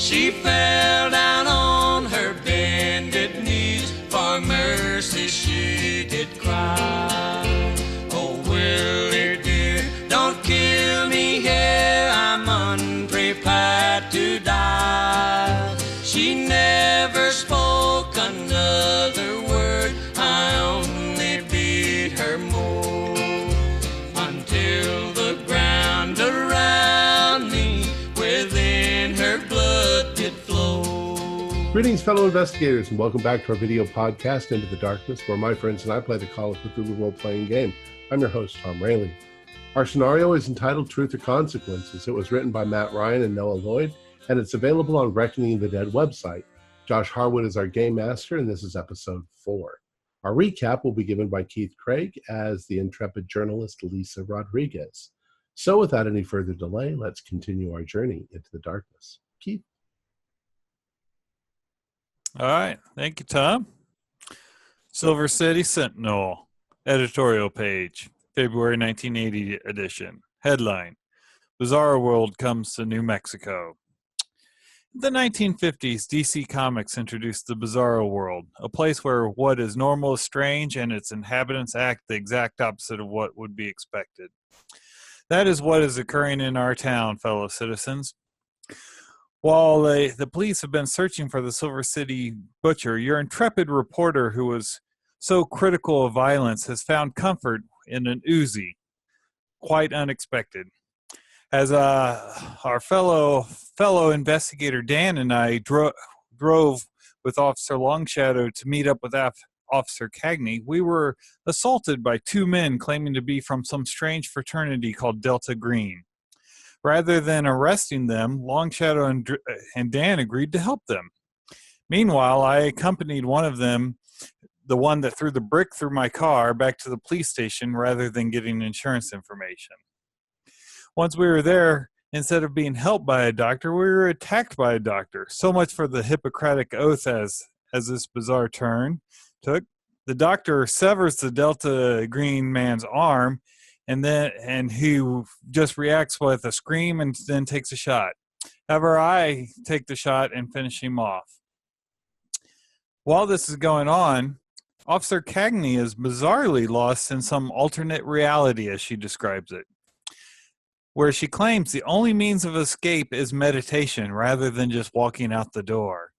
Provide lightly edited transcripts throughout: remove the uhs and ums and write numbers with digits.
She fell down on her bended knees, for mercy she did cry. Oh, Willie dear, don't kill me here, I'm unprepared to die. She never spoke another word, I only beat her more, until the ground around me within her blood did flow. Greetings, fellow investigators, and welcome back to our video podcast, Into the Darkness, where my friends and I play the Call of Cthulhu role-playing game. I'm your host, Tom Rayleigh. Our scenario is entitled Truth or Consequences. It was written by Matt Ryan and Noah Lloyd, and it's available on Reckoning the Dead website. Josh Harwood is our game master, and this is episode 4. Our recap will be given by Keith Craig as the intrepid journalist Lisa Rodriguez. So without any further delay, let's continue our journey into the darkness. Keith? All right. Thank you, Tom. Silver City Sentinel, editorial page, February 1980 edition. Headline, Bizarro World comes to New Mexico. In the 1950s, DC Comics introduced the Bizarro World, a place where what is normal is strange and its inhabitants act the exact opposite of what would be expected. That is what is occurring in our town, fellow citizens. While the police have been searching for the Silver City Butcher, your intrepid reporter who was so critical of violence has found comfort in an Uzi. Quite unexpected. As our fellow investigator Dan and I drove with Officer Longshadow to meet up with Officer Cagney, we were assaulted by two men claiming to be from some strange fraternity called Delta Green. Rather than arresting them, Longshadow and Dan agreed to help them. Meanwhile, I accompanied one of them, the one that threw the brick through my car, back to the police station rather than getting insurance information. Once we were there, instead of being helped by a doctor, we were attacked by a doctor. So much for the Hippocratic Oath as this bizarre turn took. The doctor severs the Delta Green man's arm, and he just reacts with a scream and then takes a shot. However, I take the shot and finish him off. While this is going on, Officer Cagney is bizarrely lost in some alternate reality, as she describes it, where she claims the only means of escape is meditation rather than just walking out the door.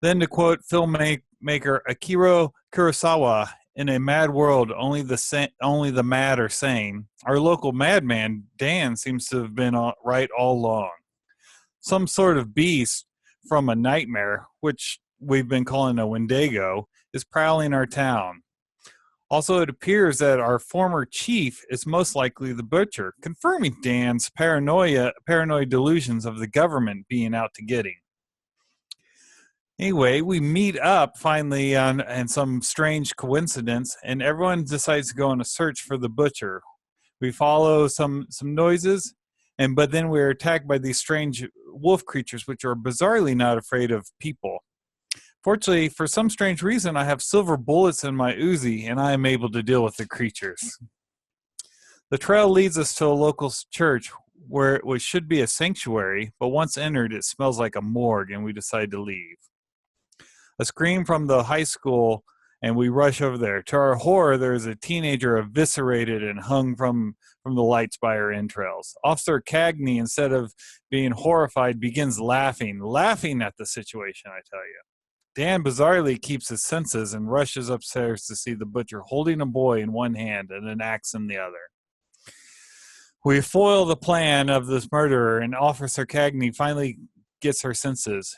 Then to quote filmmaker Akira Kurosawa, in a mad world, only the mad are sane, our local madman, Dan, seems to have been right all along. Some sort of beast from a nightmare, which we've been calling a Wendigo, is prowling our town. Also, it appears that our former chief is most likely the Butcher, confirming Dan's paranoid delusions of the government being out to get him. Anyway, we meet up finally on some strange coincidence, and everyone decides to go on a search for the Butcher. We follow some noises, but then we're attacked by these strange wolf creatures, which are bizarrely not afraid of people. Fortunately, for some strange reason, I have silver bullets in my Uzi, and I am able to deal with the creatures. The trail leads us to a local church, which should be a sanctuary, but once entered, it smells like a morgue, and we decide to leave. A scream from the high school, and we rush over there. To our horror, there is a teenager eviscerated and hung from the lights by her entrails. Officer Cagney, instead of being horrified, begins laughing at the situation, I tell you. Dan bizarrely keeps his senses and rushes upstairs to see the Butcher holding a boy in one hand and an axe in the other. We foil the plan of this murderer, and Officer Cagney finally gets her senses.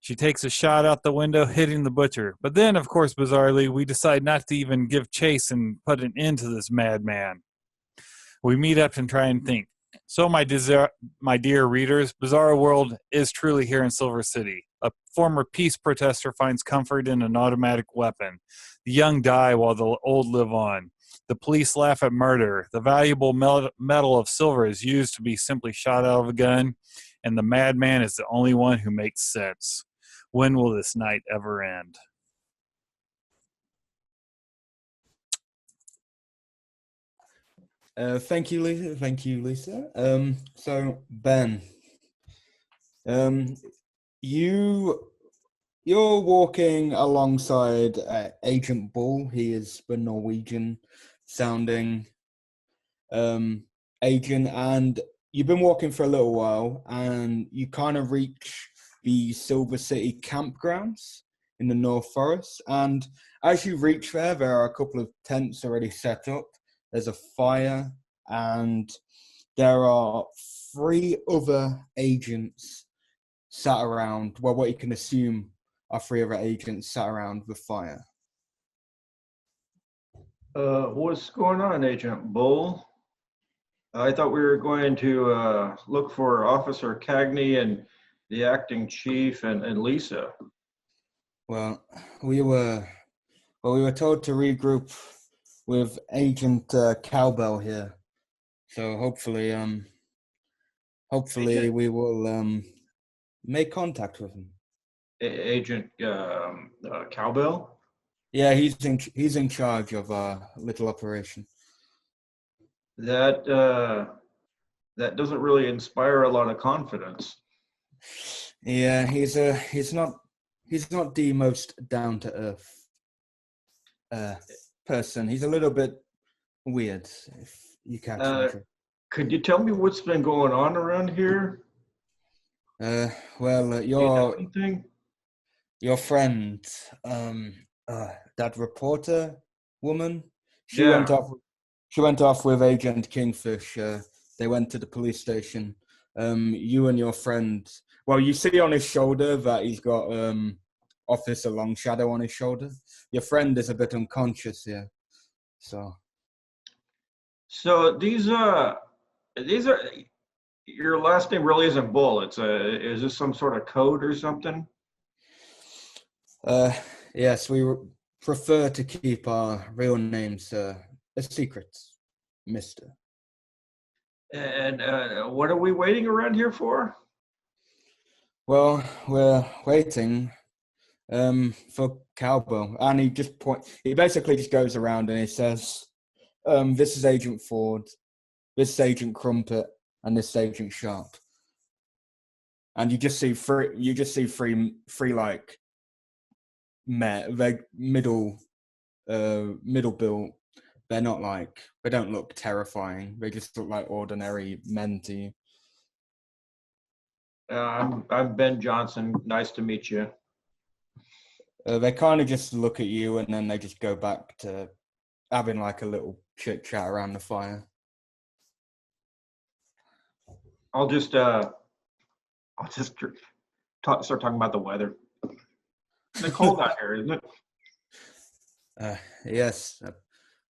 She takes a shot out the window, hitting the Butcher. But then, of course, bizarrely, we decide not to even give chase and put an end to this madman. We meet up and try and think. So, my dear readers, Bizarro World is truly here in Silver City. A former peace protester finds comfort in an automatic weapon. The young die while the old live on. The police laugh at murder. The valuable metal of silver is used to be simply shot out of a gun. And the madman is the only one who makes sense. When will this night ever end? Thank you, Lisa. So, Ben, Um, you're walking alongside Agent Bull. He is the Norwegian sounding agent, and you've been walking for a little while, and you kind of reach the Silver City campgrounds in the North Forest. And as you reach there are a couple of tents already set up. There's a fire, and there are 3 other agents sat around, well, what you can assume are 3 other agents sat around the fire. What's going on, Agent Bull? I thought we were going to look for Officer Cagney and the acting chief and Lisa. Well, we were told to regroup with Agent Cowbell here. So hopefully Agent- we will make contact with him. Agent Cowbell? Yeah, he's in charge of our little operation. That doesn't really inspire a lot of confidence. Yeah, he's not the most down to earth person. He's a little bit weird, if you catch my drift. Could you tell me what's been going on around here? Well, Do you know anything? your friend, that reporter woman, she Yeah. went off with Agent Kingfish. They went to the police station. You and your friend, well, you see on his shoulder that he's got Officer Long Shadow on his shoulder. Your friend is a bit unconscious here. So these are, your last name really isn't Bull. Is this some sort of code or something? yes, we prefer to keep our real names a secret, mister. And what are we waiting around here for? Well, we're waiting for Cowbell, and he basically just goes around and he says, this is Agent Ford, this is Agent Crumpet, and this is Agent Sharp. And you just see three like middle built. They don't look terrifying. They just look like ordinary men to you. I'm Ben Johnson. Nice to meet you. They kind of just look at you, and then they just go back to having like a little chit chat around the fire. I'll just start talking about the weather. It's cold out here, isn't it? Yes,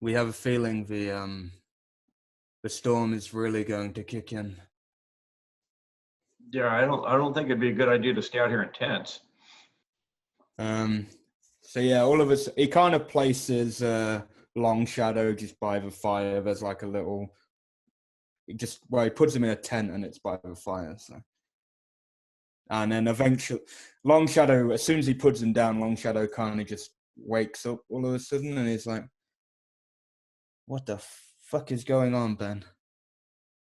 we have a feeling the storm is really going to kick in. Yeah, I don't think it'd be a good idea to stay out here in tents. So yeah, all of us. He kind of places Long Shadow just by the fire. There's like a little. He puts him in a tent and it's by the fire. So, and then eventually, Long Shadow. As soon as he puts him down, Long Shadow kind of just wakes up all of a sudden, and he's like, "What the fuck is going on, Ben?"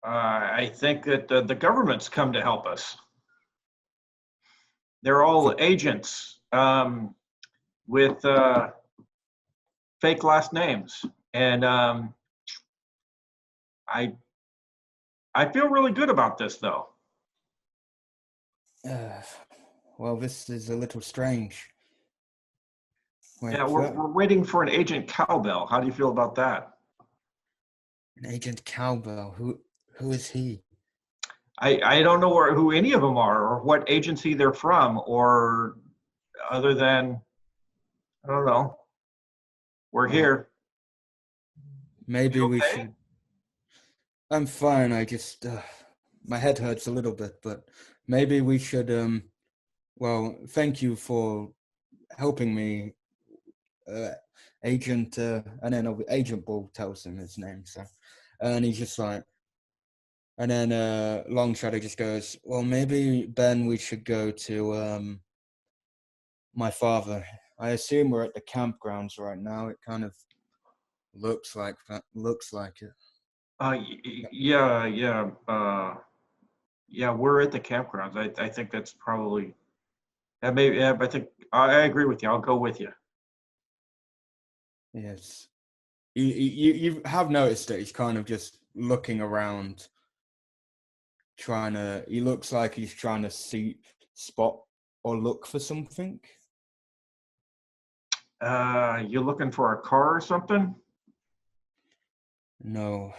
I think that the government's come to help us. They're all agents with fake last names, and I feel really good about this, though. Well, this is a little strange. Wait, Yeah, we're waiting for an Agent Cowbell. How do you feel about that? An Agent Cowbell. Who is he? I don't know who any of them are, or what agency they're from, or other than, I don't know. We're here. Maybe You we okay? should. I'm fine. I just my head hurts a little bit, but maybe we should. Well, thank you for helping me, Agent. And then Agent Bull tells him his name. So, and he's just like. And then Long Shadow just goes, well, maybe, Ben, we should go to my father. I assume we're at the campgrounds right now. It kind of looks like it. Yeah. Yeah, we're at the campgrounds. I think that's probably, that may, yeah, I think, I agree with you. I'll go with you. Yes. You have noticed that he's kind of just looking around, he looks like he's trying to spot or look for something. You looking for a car or something? No,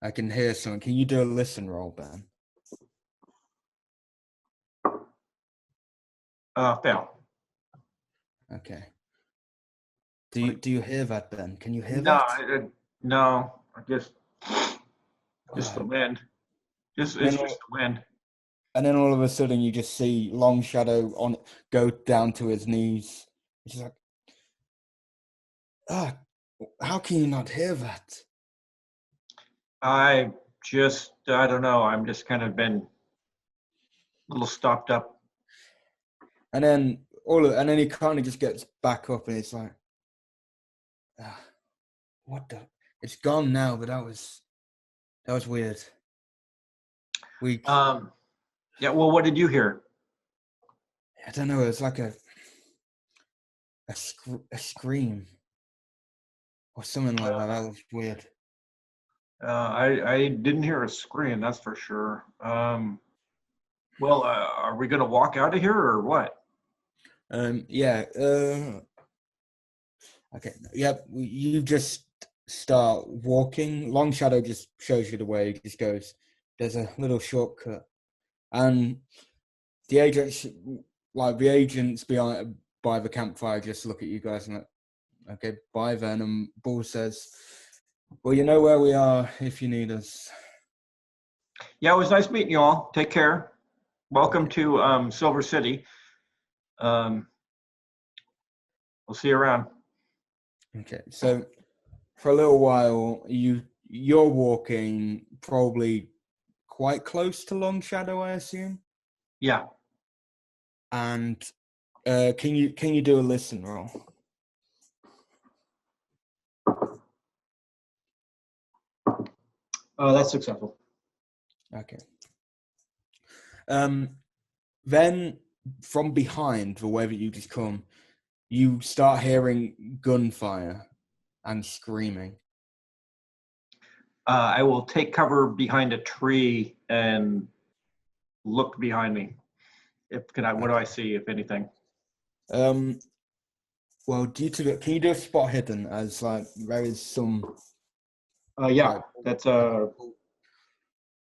I can hear something. Can you do a listen roll, Ben? Fail. Okay. Do you hear that, Ben? Can you hear No, that? no, just the Oh. wind. It's Then just the wind. And then all of a sudden, you just see Long Shadow go down to his knees. It's like, how can you not hear that? I don't know. I'm just kind of been a little stopped up. And then and then he kind of just gets back up, and it's like, what the? It's gone now, but that was weird. Yeah. Well, what did you hear? I don't know. It's like a scream or something like that. That was weird. I didn't hear a scream. That's for sure. Well, are we gonna walk out of here or what? Yeah. Okay. Yep. You just start walking. Long Shadow just shows you the way. He just goes, there's a little shortcut. And the agents behind by the campfire just look at you guys and like, okay, bye then. And Bull says, well, you know where we are if you need us. Yeah, it was nice meeting you all. Take care. Welcome to Silver City. We'll see you around. Okay, so for a little while, you're walking probably quite close to Long Shadow, I assume. Yeah. And can you do a listen roll? That's successful. Okay. Then from behind, the way that you just come, you start hearing gunfire and screaming. I will take cover behind a tree and look behind me. What do I see, if anything? Well, can you do a spot hidden as like there is some? Yeah, that's a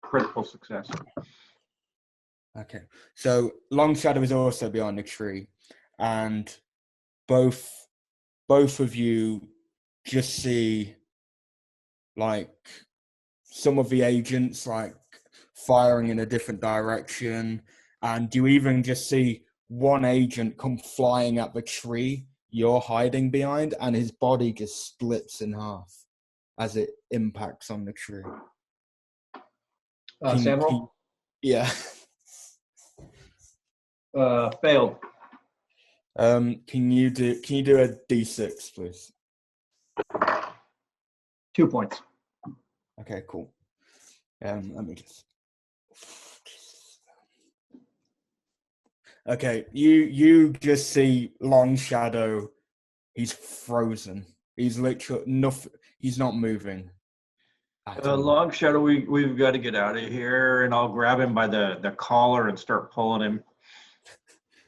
critical success. Okay, so Long Shadow is also behind the tree, and both of you just see like some of the agents like firing in a different direction, and you even just see one agent come flying at the tree you're hiding behind, and his body just splits in half as it impacts on the tree. Samuel? Yeah. Failed. Can you do a D6, please? 2 points. Okay, cool. Let me just. Okay, you just see Long Shadow. He's frozen. He's literally nothing. He's not moving. Long Shadow, we've got to get out of here, and I'll grab him by the collar and start pulling him.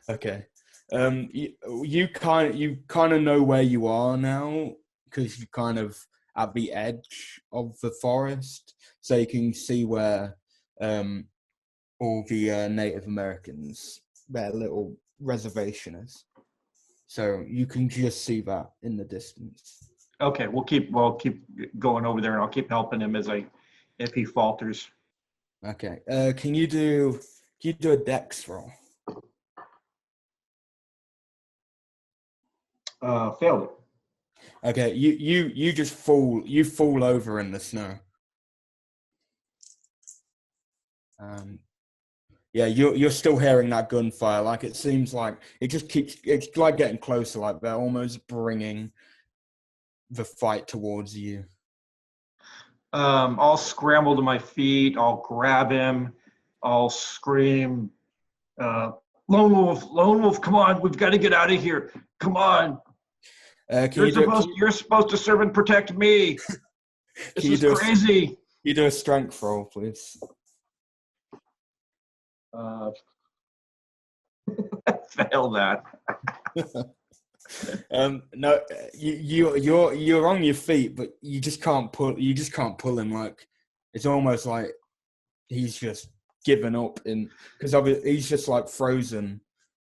Okay. You kind of know where you are now because you're kind of at the edge of the forest, so you can see where all the Native Americans, their little reservation is. So you can just see that in the distance. Okay, we'll keep going over there, and I'll keep helping him if he falters. Okay. Can you do a dex roll? Failed it. Okay, you just fall over in the snow. Yeah, you're still hearing that gunfire. Like it seems like it's like getting closer. Like they're almost bringing the fight towards you. I'll scramble to my feet. I'll grab him. I'll scream, Lone Wolf, come on, we've got to get out of here. Come on. You're supposed to serve and protect me. This is crazy. You do a strength roll, please. Fail that. No, you're on your feet, but you just can't pull him. Like, it's almost like he's just given up because he's just like frozen.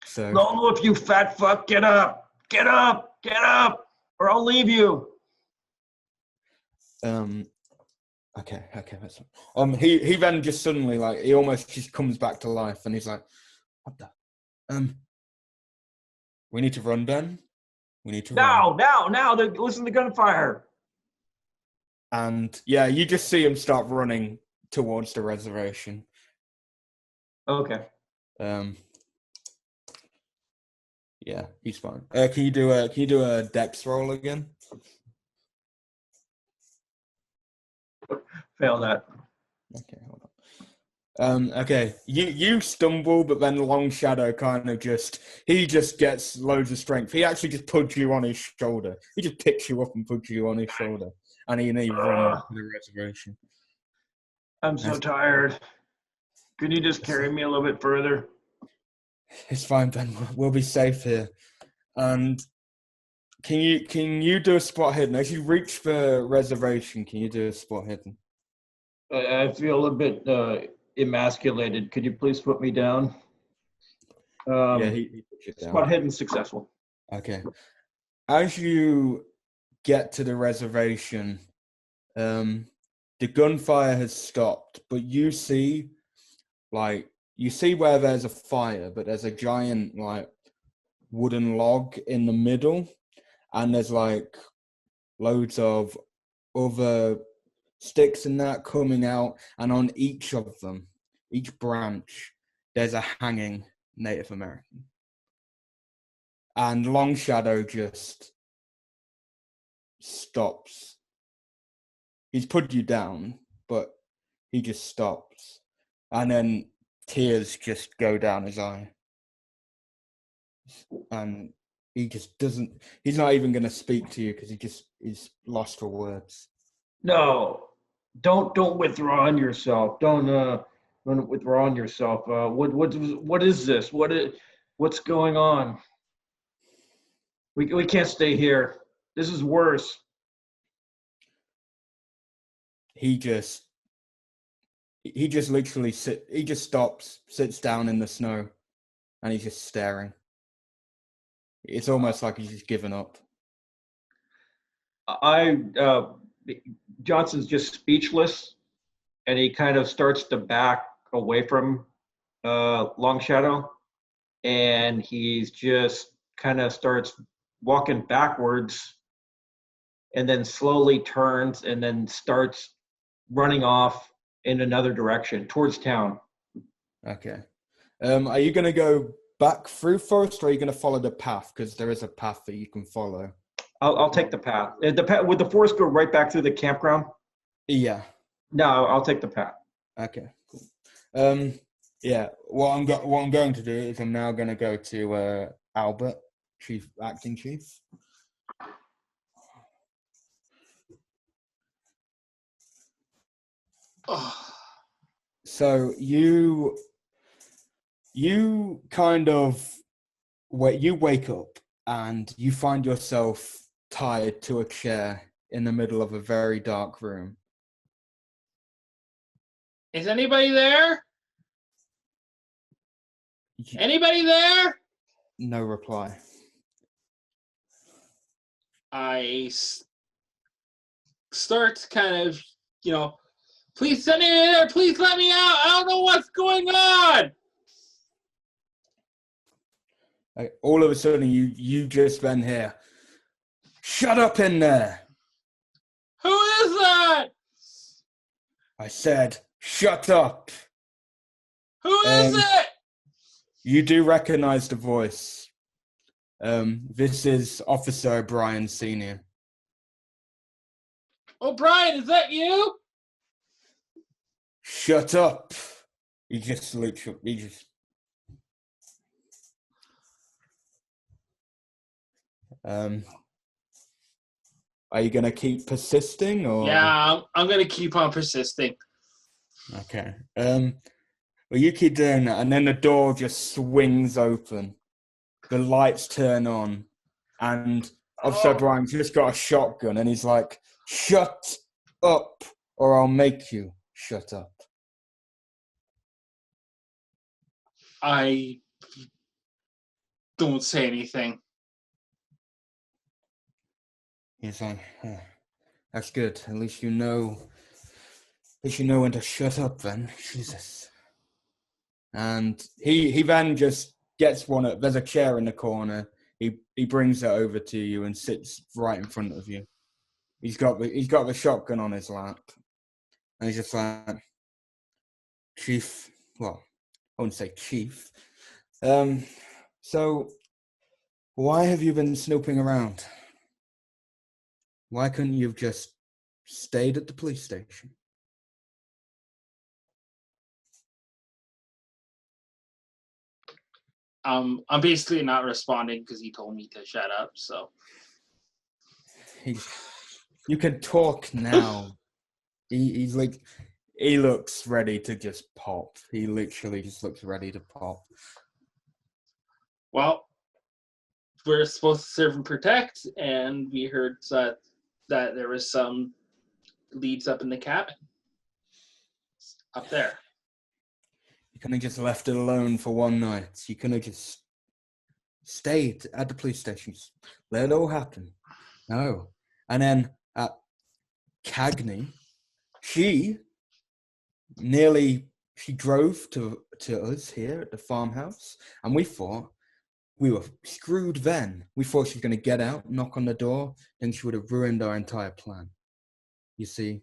So Lone Wolf, you fat fuck, get up, or I'll leave you. Okay, that's he then just suddenly, like, he almost just comes back to life, and he's like, what the we need to run, Ben. We need to run. Now, listen to gunfire. And yeah, you just see him start running towards the reservation. Okay. Yeah, he's fine. Can you do a dex roll again? Fail that. Okay, hold on. Okay, you stumble, but then Long Shadow he just gets loads of strength. He actually just puts you on his shoulder. He just picks you up and puts you on his shoulder, and he runs to the reservation. I'm so tired. Could you just carry me a little bit further? It's fine, Ben. We'll be safe here. And can you do a spot hidden as you reach the reservation? Can you do a spot hidden? I feel a bit emasculated. Could you please put me down? Yeah, he puts you down. Spot hidden successful. Okay. As you get to the reservation, the gunfire has stopped, but you see where there's a fire, but there's a giant, like, wooden log in the middle, and there's like loads of other sticks and that coming out, and on each of them, each branch, there's a hanging Native American. And Long Shadow just stops. He's put you down, but he just stops. And then tears just go down his eye. And he just doesn't, he's not even going to speak to you because he's lost for words. No, don't withdraw on yourself. Don't withdraw on yourself. What is this? What's going on? We can't stay here. This is worse. He just literally stops, sits down in the snow, and he's just staring. It's almost like he's just given up. Johnson's just speechless, and he kind of starts to back away from Long Shadow, and he's just kind of starts walking backwards, and then slowly turns, and then starts running off in another direction towards town. Okay. Are you going to go back through forest, or are you going to follow the path? Because there is a path that you can follow. I'll take the path. Would the forest go right back through the campground? Yeah. No, I'll take the path. Okay, cool. Yeah, what I'm going to do is I'm now going to go to Albert, acting chief. So you kind of wake up and you find yourself tied to a chair in the middle of a very dark room. Is anybody there? Anybody there? No reply. I start kind of, please send me in there. Please let me out. I don't know what's going on. All of a sudden, you just then hear, "Shut up in there." Who is that? I said, "Shut up." Who is it? You do recognize the voice. This is Officer O'Brien Sr. O'Brien, is that you? Shut up. He just literally, are you gonna keep persisting or? Yeah, I'm gonna keep on persisting. Okay. Well, you keep doing that, and then the door just swings open. The lights turn on, and Officer O'Brien's just got a shotgun, and he's like, "Shut up, or I'll make you shut up." I don't say anything. He's like, "That's good. At least you know. At least you know when to shut up, then." Jesus. And he then just gets there's a chair in the corner. He brings it over to you and sits right in front of you. He's got the shotgun on his lap, and he's just like, "Chief, well, I wouldn't say chief. So why have you been snooping around? Why couldn't you have just stayed at the police station?" I'm basically not responding because he told me to shut up. So You can talk now. He's like, he looks ready to just pop. He literally just looks ready to pop. well, we're supposed to serve and protect, and we heard that there was some leads up in the cabin up there. You couldn't have just left it alone for one night. You couldn't have just stayed at the police station. Let it all happen. No. And then at Cagney, she drove to us here at the farmhouse, and we thought we were screwed then. We thought she was going to get out, knock on the door, then she would have ruined our entire plan. You see?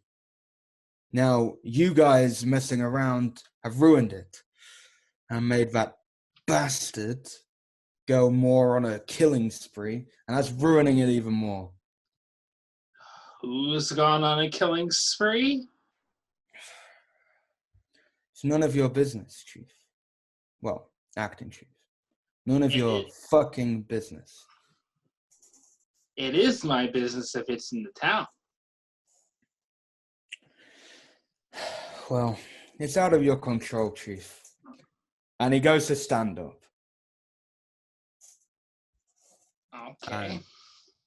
Now, you guys messing around have ruined it and made that bastard go more on a killing spree, and that's ruining it even more. Who's gone on a killing spree? It's none of your business, Chief. Well, acting chief. None of your fucking business. It is my business if it's in the town. Well, it's out of your control, Chief. And he goes to stand up. Okay.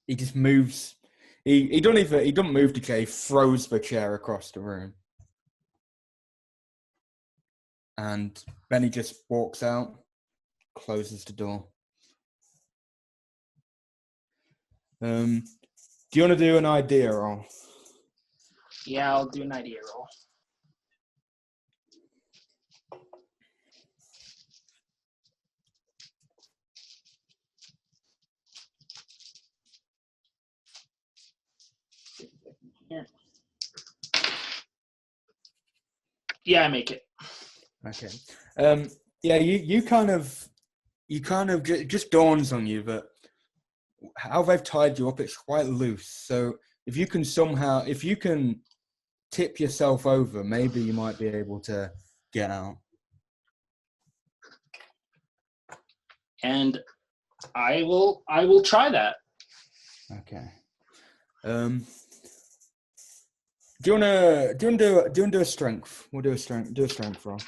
He just moves. He doesn't move the chair. He throws the chair across the room. And then he just walks out, closes the door. Do you want to do an idea roll? Yeah, I'll do an idea roll. Here. Yeah, I make it. Okay. Yeah, you kind of just dawns on you that how they've tied you up, it's quite loose. So if you can tip yourself over, maybe you might be able to get out. And I will try that. Okay. Do you wanna do a strength? We'll do a strength roll.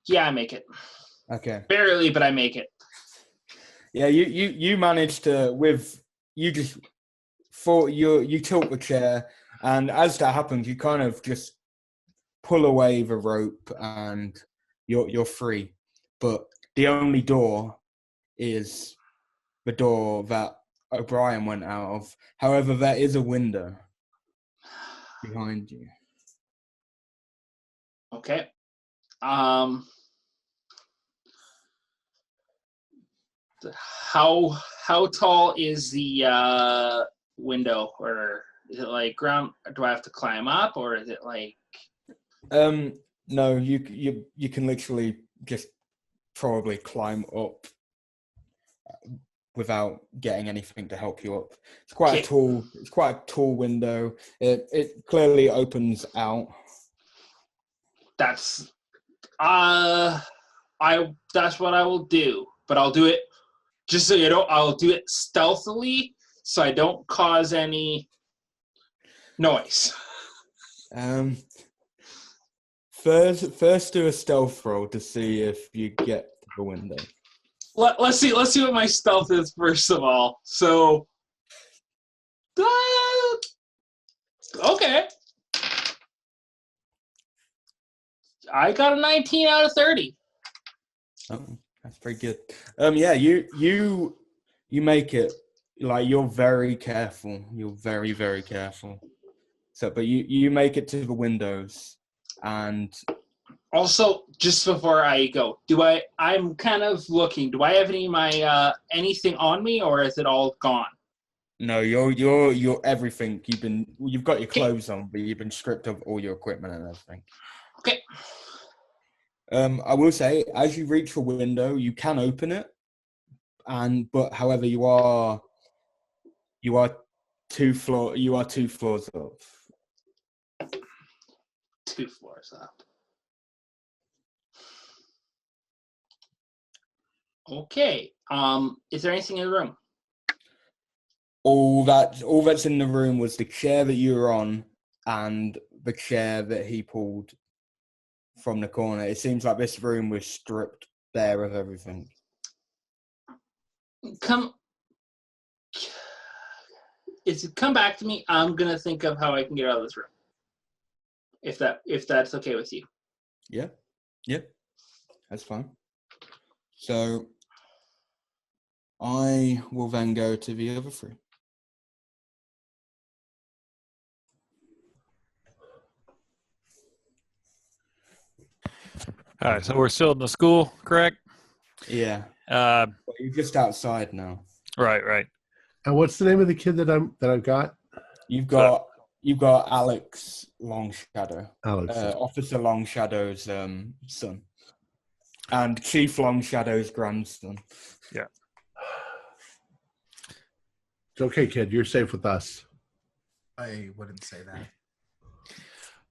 Yeah, I make it. Okay. Barely, but I make it. Yeah, you managed to you tilt the chair, and as that happens, you kind of just pull away the rope and you're free. But the only door is the door that O'Brien went out of. However, there is a window behind you. Okay. How tall is the window, or is it like ground? Do I have to climb up, or is it like? No, you can literally just probably climb up without getting anything to help you up. It's quite Okay. a tall window. It clearly opens out. That's that's what I will do, but I'll do it just so you know. I'll do it stealthily, so I don't cause any noise. First do a stealth roll to see if you get to the window. Let's see what my stealth is first of all. So, okay, I got a 19 out of 30. Oh, that's pretty good. Yeah, you make it. Like, you're very careful. You're very, very careful. So, but you make it to the windows, and Also, just before I go, I'm kind of looking. Do I have anything on me, or is it all gone? no, you're everything. You've got your Okay. clothes on, but you've been stripped of all your equipment and everything. Okay. I will say, as you reach the window, you can open it, but however, you are 2 floors up. 2 floors up. Okay. Is there anything in the room? All that's in the room was the chair that you were on and the chair that he pulled from the corner. It seems like this room was stripped bare of everything. Come back to me. I'm gonna think of how I can get out of this room. If that's okay with you. Yeah, that's fine. So I will then go to the other 3. All right, so we're still in the school, correct? Yeah. Uh, But you're just outside now. right. And what's the name of the kid that I've got? You've got Alex Longshadow, Alex. Officer Longshadow's son, and Chief Longshadow's grandson. Yeah. It's okay, kid. You're safe with us. I wouldn't say that.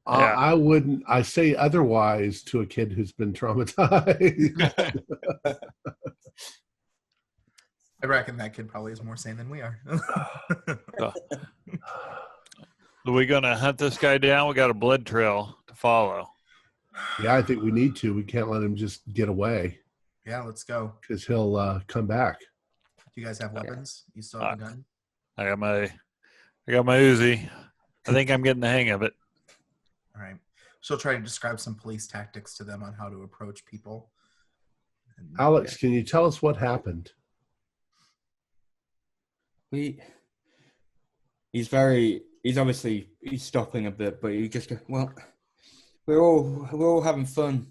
Yeah. I wouldn't. I say otherwise to a kid who's been traumatized. I reckon that kid probably is more sane than we are. Are we gonna hunt this guy down? We got a blood trail to follow. Yeah, I think we need to. We can't let him just get away Yeah, let's go. because he'll come back. Do you guys have weapons? You still have a gun? I got my Uzi. I think I'm getting the hang of it. All right. She'll try to describe some police tactics to them on how to approach people. And, Alex, can you tell us what happened? He's stopping a bit, but he just goes, well, we're all having fun.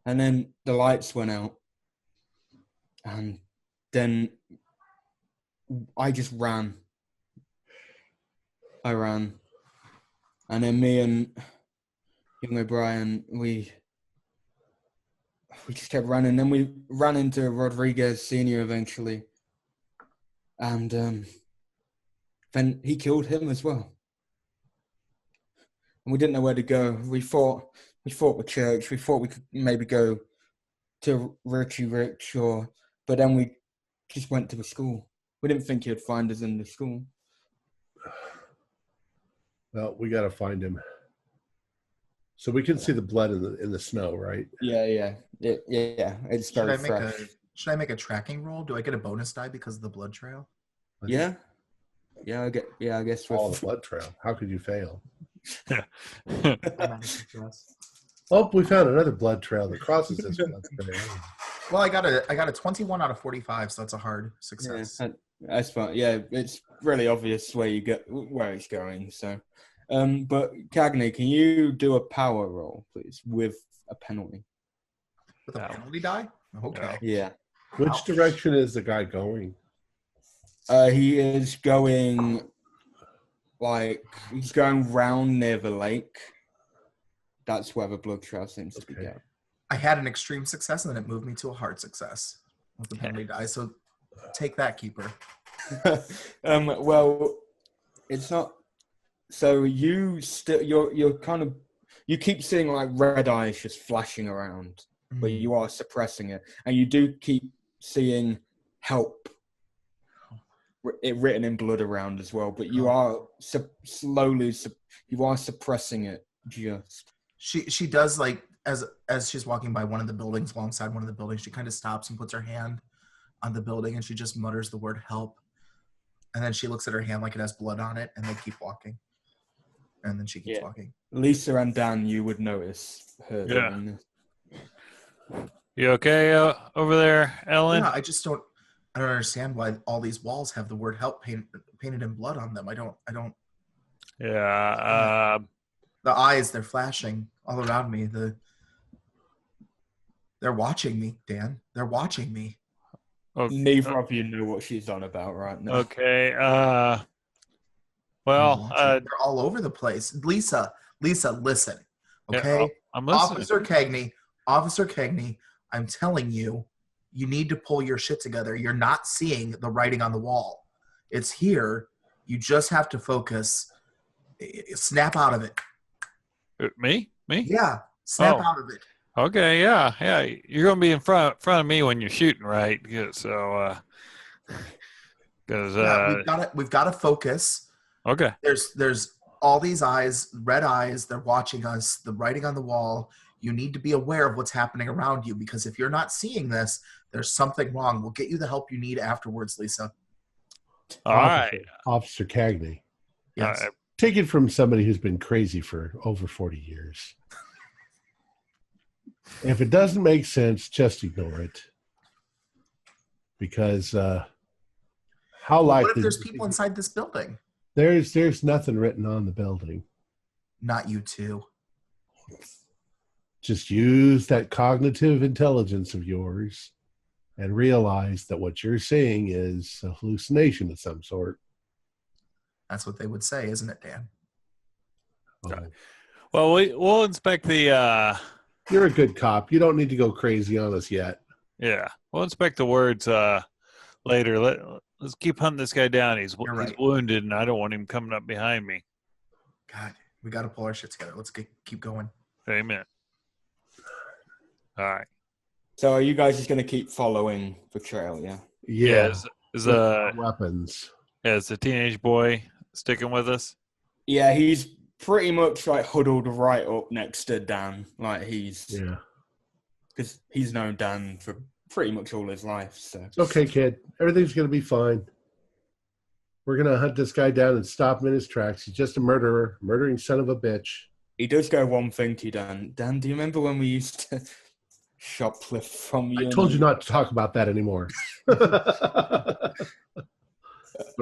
And then the lights went out. And then I just ran. I ran. And then me and young O'Brien, we just kept running. Then we ran into Rodriguez Sr. eventually. And then he killed him as well. And we didn't know where to go. We thought the church. We thought we could maybe go to Richie Rich, but then we just went to the school. We didn't think he'd find us in the school. Well, we got to find him. So we can see the blood in the snow, right? Yeah. It's very fresh. Should I make a tracking roll? Do I get a bonus die because of the blood trail? Yeah, I guess. All the blood trail. How could you fail? I'm out of success. Oh, we found another blood trail that crosses this blood trail. Well, I got a 21 out of 45, so that's a hard success. Yeah, that's fine. Yeah, it's really obvious where it's going. So, but Cagney, can you do a power roll, please, with a penalty? With a penalty die? Okay. Yeah. Which direction is the guy going? He is going he's going round near the lake. That's where the blood trail seems to be going. I had an extreme success, and then it moved me to a hard success. with the penalty die. So take that, keeper. Well, it's not. So you're kind of, you keep seeing like red eyes just flashing around, but you are suppressing it, and you do keep seeing help written in blood around as well. But you are you are suppressing it just. She does, like, as she's walking by one of the buildings, alongside one of the buildings, she kind of stops and puts her hand on the building, and she just mutters the word help. And then she looks at her hand like it has blood on it, and they keep walking. And then she keeps walking. Lisa and Dan, you would notice her doing this. You okay over there, Ellen? Yeah, I don't understand why all these walls have the word help painted in blood on them. I don't. Yeah. The eyes, they're flashing all around me. They're watching me, Dan. They're watching me. Okay. Neither of you know what she's on about right now. Okay. Well, they're all over the place. Lisa, listen. Okay, yeah, I'm listening. Officer Cagney, I'm telling you, you need to pull your shit together. You're not seeing the writing on the wall. It's here. You just have to focus. Snap out of it. Me? Yeah, snap out of it. Okay, yeah. You're gonna be in front of me when you're shooting, right? So, we've got to focus. Okay. There's all these eyes, red eyes. They're watching us. The writing on the wall. You need to be aware of what's happening around you, because if you're not seeing this, there's something wrong. We'll get you the help you need afterwards, Lisa. All right, Officer Cagney. Yes. Take it from somebody who's been crazy for over 40 years. If it doesn't make sense, just ignore it. Because how likely? What if there's people inside this building? There's nothing written on the building. Not you two. Just use that cognitive intelligence of yours and realize that what you're seeing is a hallucination of some sort. That's what they would say, isn't it, Dan? Oh. Well, we'll inspect the. You're a good cop. You don't need to go crazy on us yet. Yeah, we'll inspect the words later. Let's keep hunting this guy down. He's wounded, and I don't want him coming up behind me. God, we got to pull our shit together. Let's keep going. Amen. All right. So are you guys just going to keep following the trail, yeah? Yeah. Is weapons. Yeah, is the teenage boy sticking with us? Yeah, he's pretty much like huddled right up next to Dan. Like because he's known Dan for pretty much all his life. So it's okay, kid. Everything's going to be fine. We're going to hunt this guy down and stop him in his tracks. He's just a murdering son of a bitch. He does go one thing to you, Dan. Dan, do you remember when we used to shoplift from you? I told you not to talk about that anymore. Don't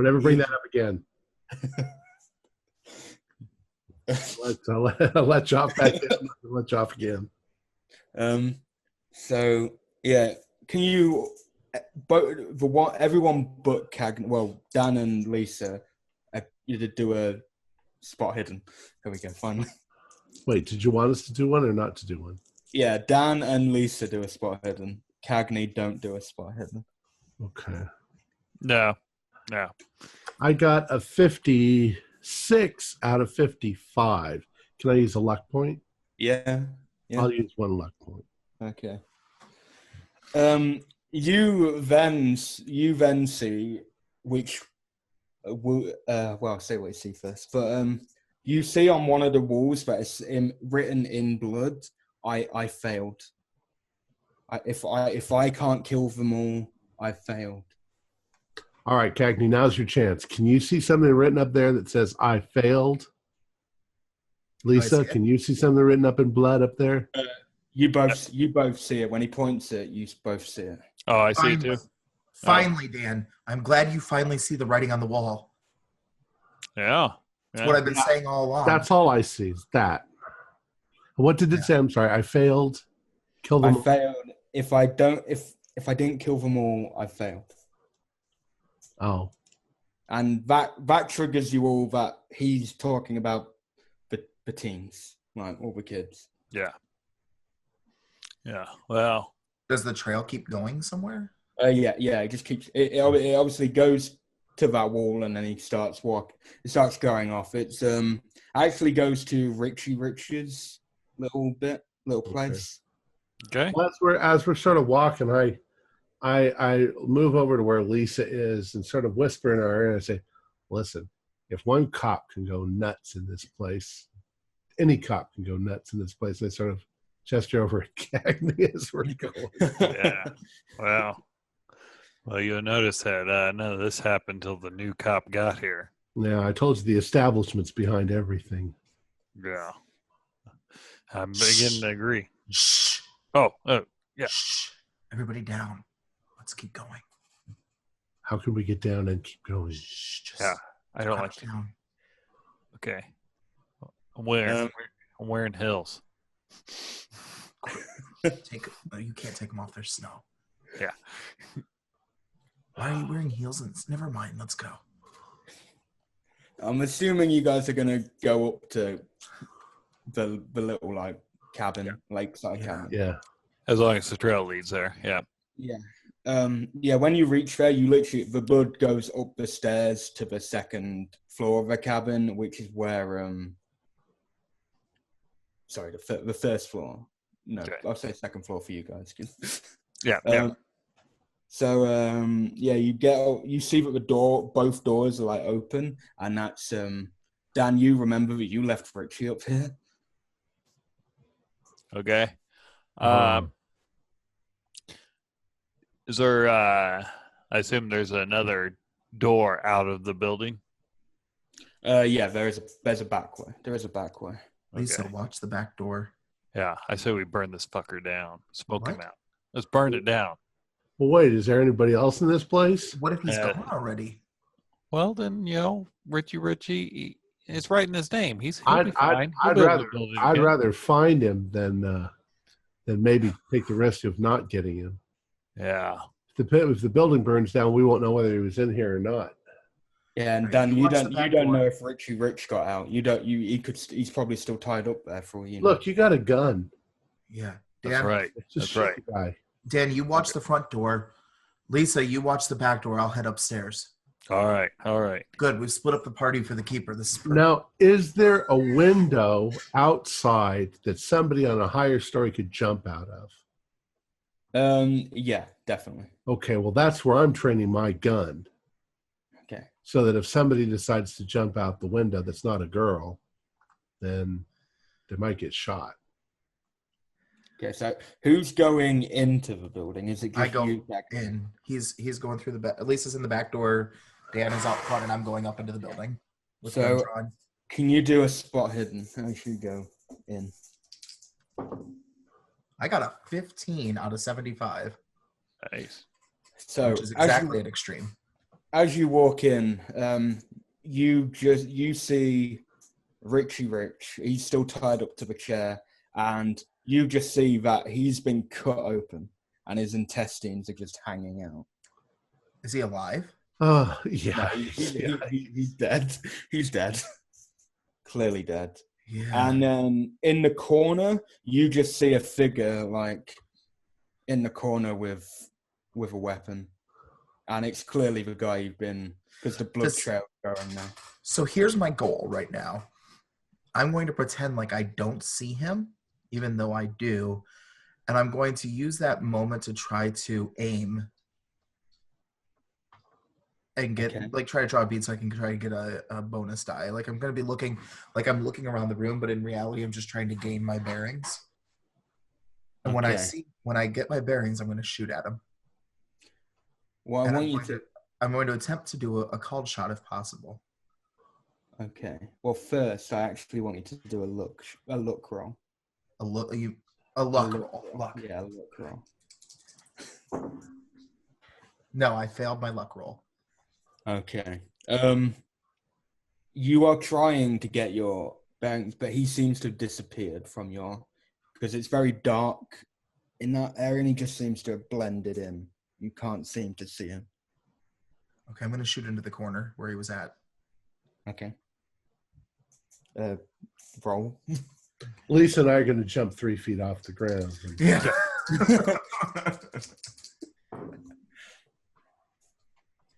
ever bring that up again. I'll let you off back in. I'll let you off again. So yeah, can you everyone but Cagney, well, Dan and Lisa, you did do a spot hidden. There we go, finally. Wait, did you want us to do one or not to do one? Yeah, Dan and Lisa do a spot hidden. Cagney don't do a spot hidden. Okay. No. I got a 56 out of 55. Can I use a luck point? Yeah. I'll use one luck point. Okay. You then see which I'll say what you see first, but you see on one of the walls that it's written in blood, I failed. If I can't kill them all, I failed. All right, Cagney, now's your chance. Can you see something written up there that says I failed? Lisa, can you see something written up in blood up there? You both see it. When he points it, you both see it. Oh, I see it too. Finally, Dan. I'm glad you finally see the writing on the wall. Yeah. That's what I've been saying all along. That's all I see is that. What did it say? I'm sorry. I failed. Kill them. I failed. If I didn't kill them all, I failed. Oh. And that triggers you all that he's talking about the teens, like all the kids. Yeah. Yeah. Well, does the trail keep going somewhere? Yeah. It just keeps. It obviously goes to that wall, and then he starts It starts going off. It's actually goes to Richie Rich's little place. Okay. Well, as we're sort of walking, I move over to where Lisa is and sort of whisper in her ear and I say, "Listen, if one cop can go nuts in this place, any cop can go nuts in this place." I sort of gesture over at Cagney as we're going. Yeah. Wow. Well, you'll notice that none of this happened till the new cop got here. Now, I told you the establishment's behind everything. Yeah. I'm beginning to agree. Shh. Oh, yeah. Shh. Everybody down. Let's keep going. How can we get down and keep going? Shh. Just Yeah. I don't like crouch it. down. Okay. I'm wearing heels. You can't take them off. There's snow. Yeah. Why are you wearing heels? Never mind. Let's go. I'm assuming you guys are gonna go up to the little like cabin, lakeside cabin. Yeah. As long as the trail leads there. Yeah. Yeah. When you reach there, the bud goes up the stairs to the second floor of the cabin, which is where the first floor. No, Okay. I'll say second floor for you guys. Yeah. You see that both doors are like open, and that's Dan. You remember that you left Richie up here. Okay. Is there, I assume there's another door out of the building? Yeah, there's a back way. There is a back way. Lisa, Okay. watch the back door. Yeah, I say we burn this fucker down. Smoke him What? out. Let's burn it down. Well, wait, is there anybody else in this place? What if he's gone already? Well, then, Richie, it's right in his name. He'll be fine. I'd He'll be able to build it I'd again. rather find him than maybe take the risk of not getting him. Yeah. If the building burns down, we won't know whether he was in here or not. Yeah, and Right, Dan, you you watch the don't back know door. if Richie Rich got out. He's probably still tied up there for all you know. Look, you got a gun. Yeah. That's Dan, right. Just That's right. shoot the guy. Dan, you watch the front door. Lisa, you watch the back door. I'll head upstairs. All right. Good. We've split up the party for the keeper. This is perfect. Now, is there a window outside that somebody on a higher story could jump out of? Yeah, definitely. Okay, well, that's where I'm training my gun. Okay. So that if somebody decides to jump out the window that's not a girl, then they might get shot. Okay, so who's going into the building? Is it just I go you? in. He's going through the back. Lisa's in the back door. Dan is out front, and I'm going up into the building. With the gun So, drawn. can you do a spot hidden? How should you go in? I got a 15 out of 75, Nice. So, which is exactly an extreme. as you walk in, you see Richie Rich. He's still tied up to the chair, and you just see that he's been cut open, and his intestines are just hanging out. Is he alive? Oh, yeah. He's dead. He's dead. Clearly dead. Yeah. And then in the corner, you just see a figure like in the corner with a weapon, and it's clearly the guy you've been, because the blood trail going now. So here's my goal right now. I'm going to pretend like I don't see him, even though I do, and I'm going to use that moment to try to aim and get try to draw a bead so I can try to get a bonus die. Like I'm going to be looking like I'm looking around the room, but in reality I'm just trying to gain my bearings. And when I get my bearings, I'm going to shoot at him. Well, I'm going to attempt to do a called shot if possible. Okay. Well, first I actually want you to do a look roll. A luck roll. Luck. Yeah, a look roll. No, I failed my luck roll. Okay. You are trying to get your bearings, but he seems to have disappeared from because it's very dark in that area, and he just seems to have blended in. You can't seem to see him. Okay, I'm going to shoot into the corner where he was at. Okay. Roll. Lisa and I are going to jump 3 feet off the ground. Yeah.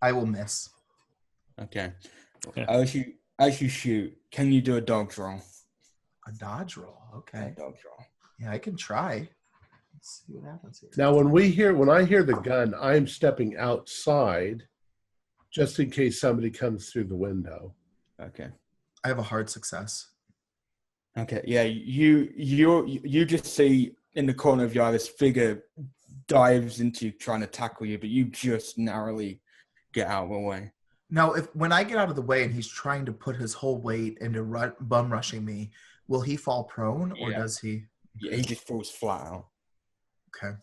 I will miss. Okay. Yeah. As you shoot, can you do a dodge roll? A dodge roll. Okay. Dodge roll. Yeah, I can try. Let's see what happens here. Now, when I hear the gun, I'm stepping outside just in case somebody comes through the window. Okay. I have a hard success. Okay. Yeah. You just see in the corner of your eye this figure dives into you, trying to tackle you, but you just narrowly get out of the way. Now, when I get out of the way and he's trying to put his whole weight into bum rushing me, will he fall prone or does he? Yeah, he just falls flat out. Okay.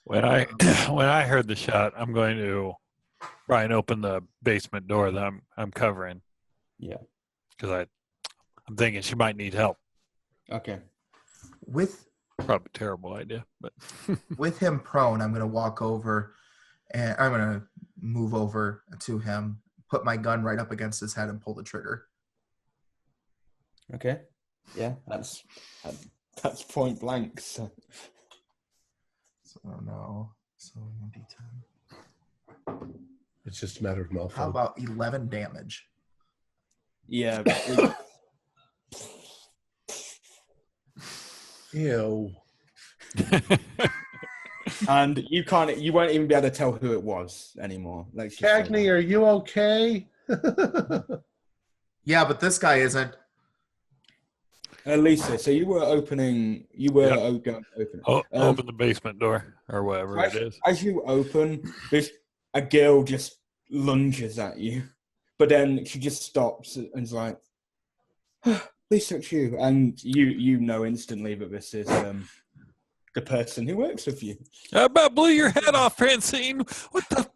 When I heard the shot, I'm going to try and open the basement door that I'm covering. Yeah. Because I'm thinking she might need help. Okay. With Probably a terrible idea, but with him prone, I'm going to walk over and I'm going to move over to him, put my gun right up against his head and pull the trigger. Okay. Yeah, that's point blank. So no. So D10. It's just a matter of How malfunction. about 11 damage? yeah. Ew. And you won't even be able to tell who it was anymore. Like Cagney, are you okay? Yeah, but this guy isn't. Lisa, so you were opening. Going to open. Open the basement door or whatever it is. As you open, there's a girl just lunges at you, but then she just stops and is like, "Lisa, it's you," and you know instantly that this is the person who works with you. I about blew your head off, Francine. What the?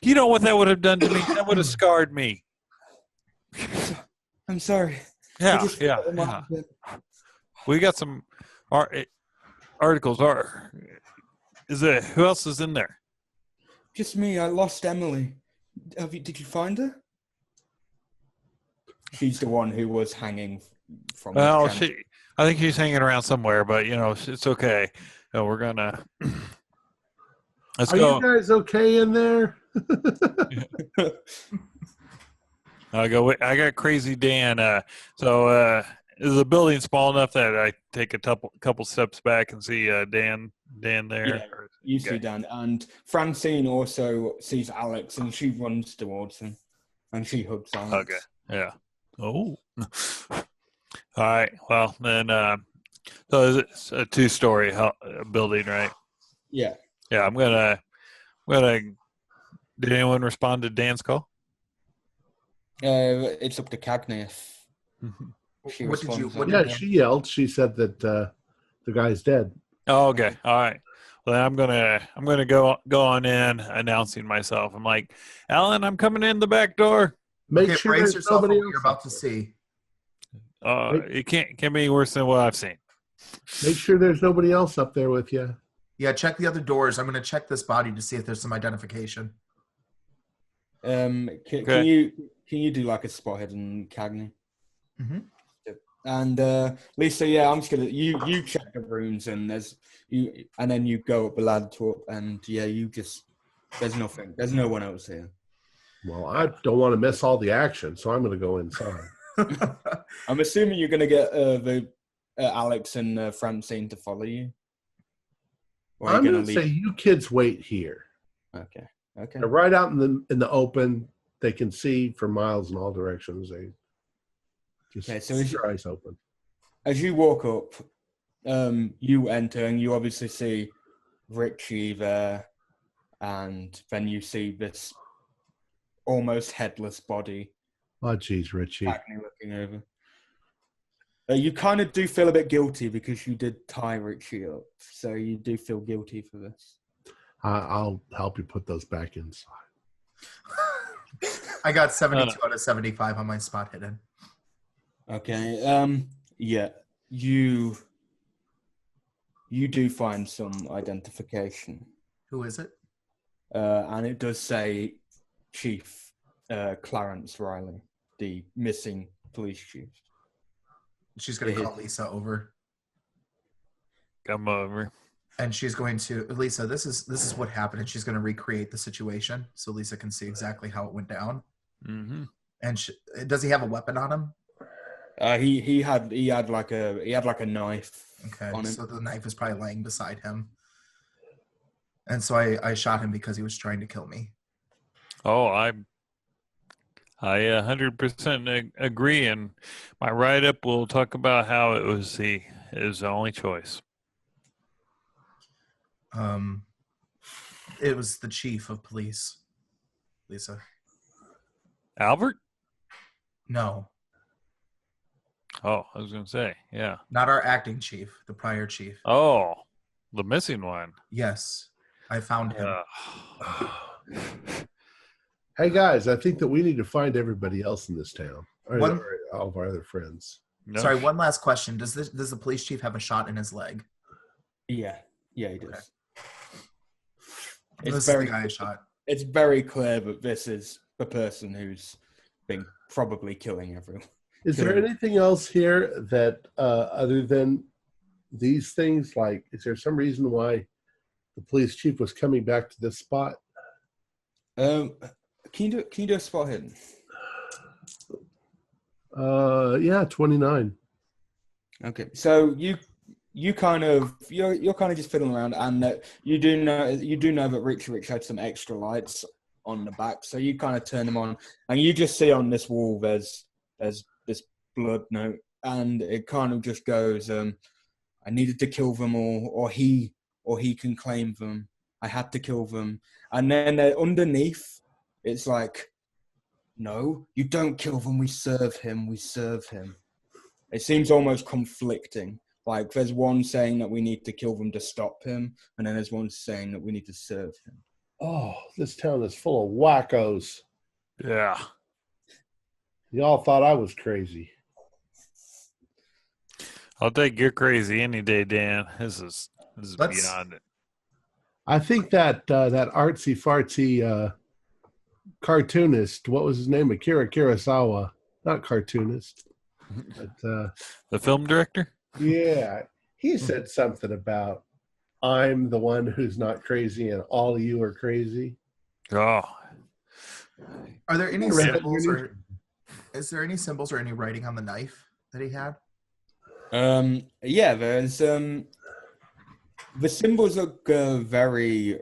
You know what that would have done to me? That would have scarred me. I'm sorry. Yeah. We got some articles. Who else is in there? Just me. I lost Emily. Did you find her? She's the one who was hanging from. Well, I think she's hanging around somewhere, but it's okay. We're gonna. Let's go. You guys okay in there? I got Crazy Dan. So is the building small enough that I take a couple steps back and see Dan there? Yeah, you see Dan, and Francine also sees Alex, and she runs towards him, and she hugs Alex. Okay. Yeah. Oh. All right. Well, then. So it's a 2-story building, right? Yeah. Yeah. I'm gonna. Did anyone respond to Dan's call? It's up to Cagney if she What did you? responds. What Yeah, did she yelled. She said that the guy's dead. Oh, okay. All right. Well, then I'm gonna go on in announcing myself. I'm like, Alan, I'm coming in the back door. Make Okay, sure brace there's yourself on nobody what else you're about up to there. see. It can't be worse than what I've seen. Make sure there's nobody else up there with you. Yeah, check the other doors. I'm going to check this body to see if there's some identification. Can you do like a spot hidden, Cagney? Mm-hmm. And Lisa, yeah, I'm just gonna you check the rooms and and then you go up the ladder to up and yeah, there's nothing. There's no one else here. Well, I don't want to miss all the action, so I'm going to go inside. I'm assuming you're gonna get the Alex and Francine to follow you. Or are you I'm gonna going to say you kids wait here. Okay. They're right out in the open. They can see for miles in all directions. They just keep your eyes open. As you walk up, you enter and you obviously see Richie there, and then you see this almost headless body. Oh, geez, Richie. Looking over. You kind of do feel a bit guilty because you did tie Richie up, so you do feel guilty for this. I'll help you put those back inside. I got 72 out of 75 on my spot hidden. Okay. Yeah. You do find some identification. Who is it? And it does say Chief Clarence Riley, the missing police chief. She's going to call Lisa over. Come over. And she's going to Lisa. This is what happened, and she's going to recreate the situation so Lisa can see exactly how it went down. Mm-hmm. And does he have a weapon on him? He had like a knife Okay, on him. so the knife was probably laying beside him. And so I shot him because he was trying to kill me. Oh, I 100% agree, and my write-up will talk about how it was his only choice. It was the chief of police, Lisa. Albert? No, Oh, I was going to say, yeah. not our acting chief, the prior chief. Oh, the missing one. Yes, I found him. Hey guys, I think that we need to find everybody else in this town. Or One- all of our other friends. No. Sorry, one last question. Does the police chief have a shot in his leg? Yeah, he does. This It's is the very guy I shot. it's very clear that this is the person who's been probably killing everyone. Is there anything else here that, other than these things, like, is there some reason why the police chief was coming back to this spot? Can you do a spot hidden? Yeah, 29. Okay, so you're kind of just fiddling around, and you do know that Rich had some extra lights on the back, so you kind of turn them on, and you just see on this wall there's this blood note, and it kind of just goes, I needed to kill them all, or he can claim them. I had to kill them, and then underneath it's like, no, you don't kill them. We serve him. We serve him. It seems almost conflicting. Like there's one saying that we need to kill them to stop him, and then there's one saying that we need to serve him. Oh, this town is full of wackos. Yeah. Y'all thought I was crazy. I'll take your crazy any day, Dan. This is Let's- beyond it. I think that that artsy fartsy cartoonist, what was his name? Akira Kurosawa, not cartoonist, but The film director? yeah, he said something about I'm the one who's not crazy and all of you are crazy. Oh. Are there any I read that in symbols, your or is there any symbols or any writing on the knife that he had? Yeah, there's the symbols look very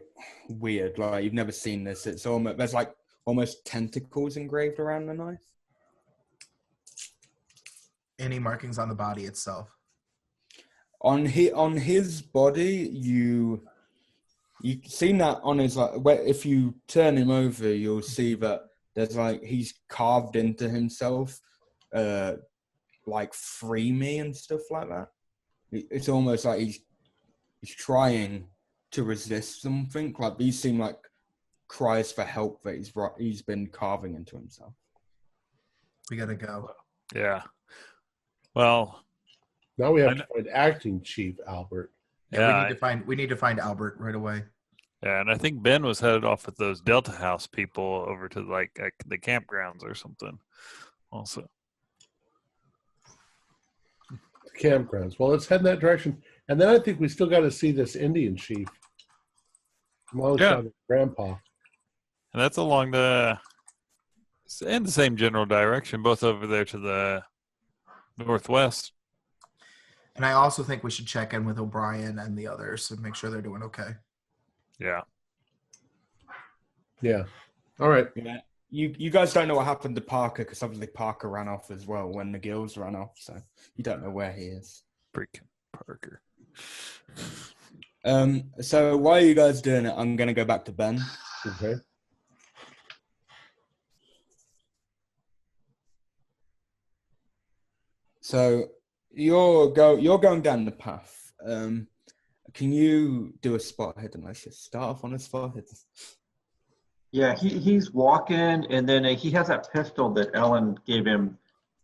weird. Like you've never seen this. It's there's like almost tentacles engraved around the knife. Any markings on the body itself? On his body, you seen that on his, like, if you turn him over, you'll see that there's like he's carved into himself, like free me and stuff like that. It's almost like he's trying to resist something. Like these seem like cries for help that he's been carving into himself. We gotta go. Yeah. Well, Now we have to find acting chief Albert. yeah. We need to find Albert right away. Yeah, and I think Ben was headed off with those Delta House people over to like the campgrounds or something. Also, Campgrounds. Well, let's head in that direction. And then I think we still got to see this Indian chief. Yeah. Grandpa. and that's along in the same general direction, both over there to the northwest. And I also think we should check in with O'Brien and the others and make sure they're doing okay. Yeah. Yeah. All right. Yeah. You guys don't know what happened to Parker, because obviously Parker ran off as well when the Gills ran off, so you don't know where he is. Freaking Parker. So while you guys doing it, I'm gonna go back to Ben. Okay. So you're going down the path. Can you do a spot hidden? Let's just start off on a spot hidden. Yeah, he's walking, and then he has that pistol that Ellen gave him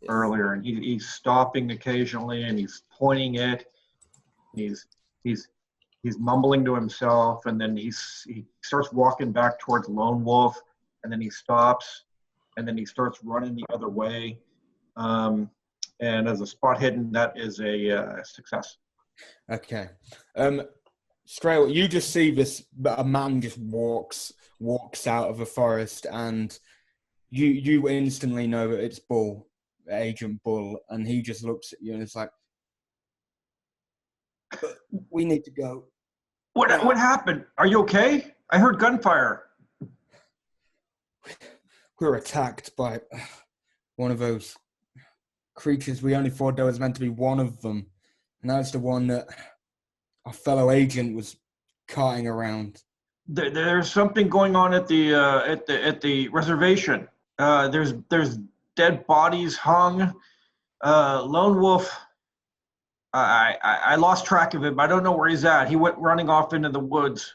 earlier, and he's stopping occasionally, and he's pointing it. He's mumbling to himself, and then he starts walking back towards Lone Wolf, and then he stops, and then he starts running the other way. And as a spot hidden, that is a success. Okay. straight away, you just see a man just walks out of the forest, and you instantly know that it's Bull, Agent Bull, and he just looks at you and it's like, we need to go. What happened? Are you okay? I heard gunfire. We were attacked by one of those creatures. We only thought there was meant to be one of them, and that's the one that our fellow agent was carting around. There's something going on at the reservation. There's dead bodies hung. Lone Wolf. I lost track of him. I don't know where he's at. He went running off into the woods.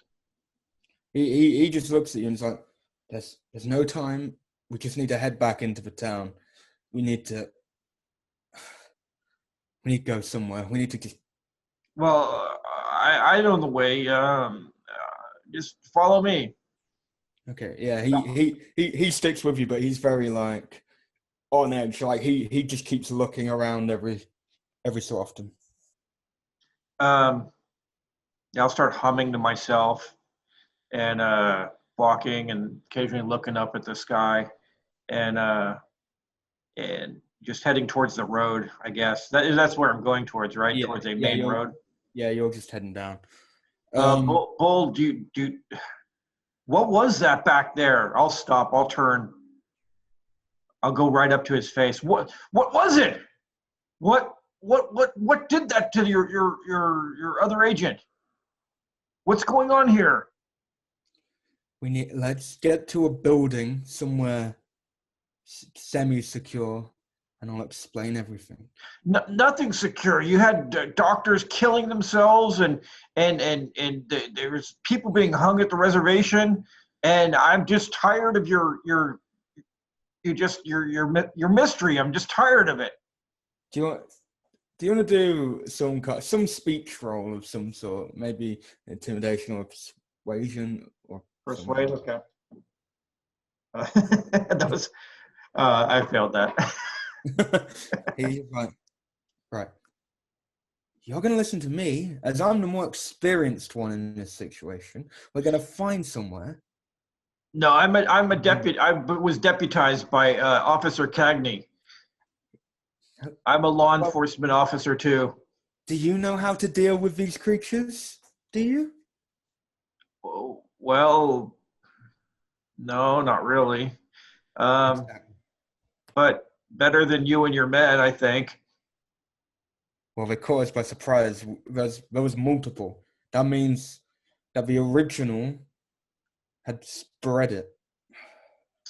He just looks at you and is like, there's no time. We just need to head back into the town. We need to go somewhere. We need to just. Well, I know the way. Just follow me. Okay, yeah. He sticks with you, but he's very like on edge. Like he just keeps looking around every so often. I'll start humming to myself and walking and occasionally looking up at the sky and just heading towards the road, I guess. That's where I'm going towards, right? Yeah, towards a main road. Yeah, you're just heading down. Bull, what was that back there? I'll stop. I'll turn. I'll go right up to his face. What was it? What did that to your other agent? What's going on here? Let's get to a building somewhere semi-secure, and I'll explain everything. Nothing secure. You had doctors killing themselves, and there was people being hung at the reservation, and I'm just tired of your mystery. I'm just tired of it. Do you want to do some speech roll of some sort? Maybe intimidation or persuasion or persuade. Okay. That was. I failed that. He's right. You're going to listen to me, as I'm the more experienced one in this situation. We're going to find somewhere. No, I'm a deputy. I was deputized by Officer Cagney. I'm a law enforcement officer too. Do you know how to deal with these creatures? Do you? Well, no, not really. Exactly. But better than you and your men, I think. Well, they caught us by surprise. There was multiple. That means that the original had spread it.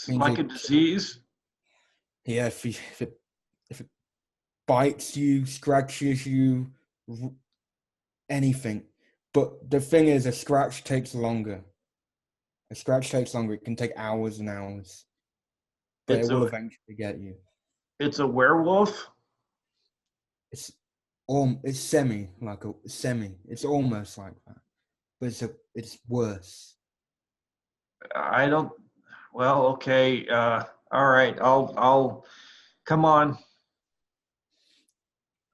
Like a disease? Yeah, if it bites you, scratches you, anything. But the thing is, a scratch takes longer. It can take hours and hours. But it will eventually get you. It's a werewolf? It's semi. It's almost like that. But it's worse. I don't. Well, okay. All right. I'll. Come on.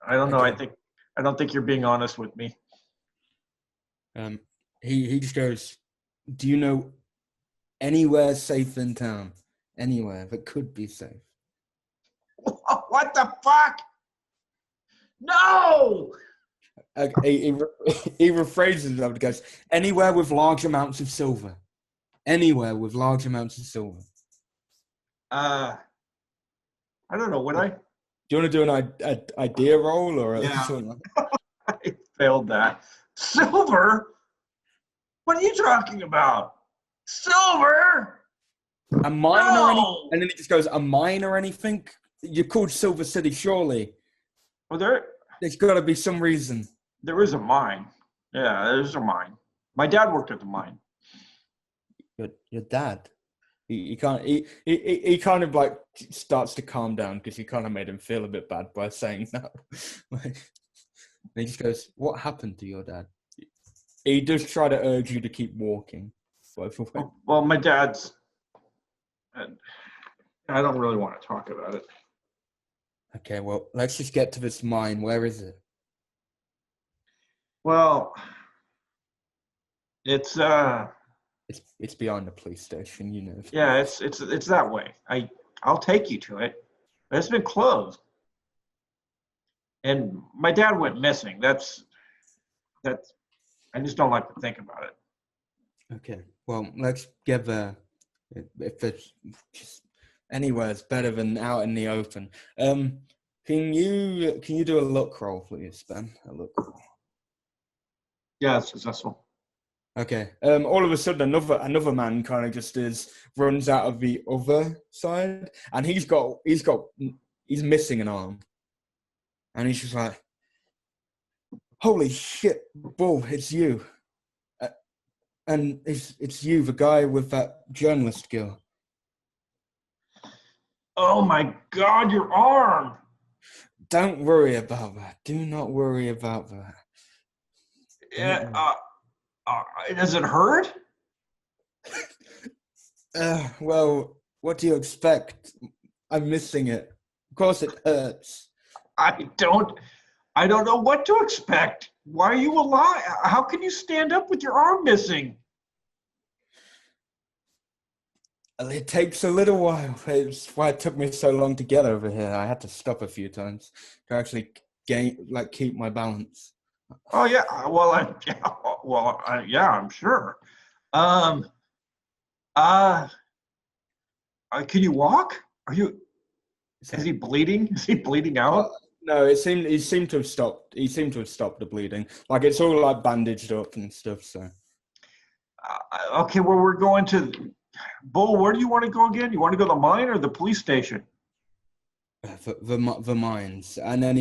I don't know. Okay. I don't think you're being honest with me. He just goes, do you know anywhere safe in town? Anywhere that could be safe? What the fuck? No! He rephrases it and goes, anywhere with large amounts of silver. Anywhere with large amounts of silver. I don't know. Would I? Do you want to do an idea roll or something like that? I failed that. Silver? What are you talking about? Silver? A mine No! or anything? And then he just goes, a mine or anything? You're called Silver City, surely. Well, There's got to be some reason. there is a mine. Yeah, there's a mine. My dad worked at the mine. Your dad? He kind of like starts to calm down because you kind of made him feel a bit bad by saying that. And he just goes, what happened to your dad? He does try to urge you to keep walking. Well, my dad's. I don't really want to talk about it. Okay, well, let's just get to this mine. Where is it? Well, It's It's behind the police station, you know. yeah, it's that way. I'll take you to it. But it's been closed. And my dad went missing. That's I just don't like to think about it. Okay. Well, let's give if it's just anywhere, it's better than out in the open. Can you do a look roll, please, Ben? A look roll. Yeah, it's successful. Okay. All of a sudden, another man kind of just runs out of the other side, and he's missing an arm, and he's just like, "Holy shit, Bull! It's you!" And it's you, the guy with that journalist girl. Oh my God, your arm! Don't worry about that. Do not worry about that. Yeah, does it hurt? Well, what do you expect? I'm missing it. Of course it hurts. I don't know what to expect. Why are you alive? How can you stand up with your arm missing? It takes a little while. It's why it took me so long to get over here. I had to stop a few times to actually keep my balance. Oh yeah, yeah, I'm sure. Can you walk? Is he bleeding? Is he bleeding out? No, he seemed to have stopped. He seemed to have stopped the bleeding. Like it's all like bandaged up and stuff. So. Okay, well we're going to. Bull, where do you want to go again? You want to go to the mine or the police station? The mines, and then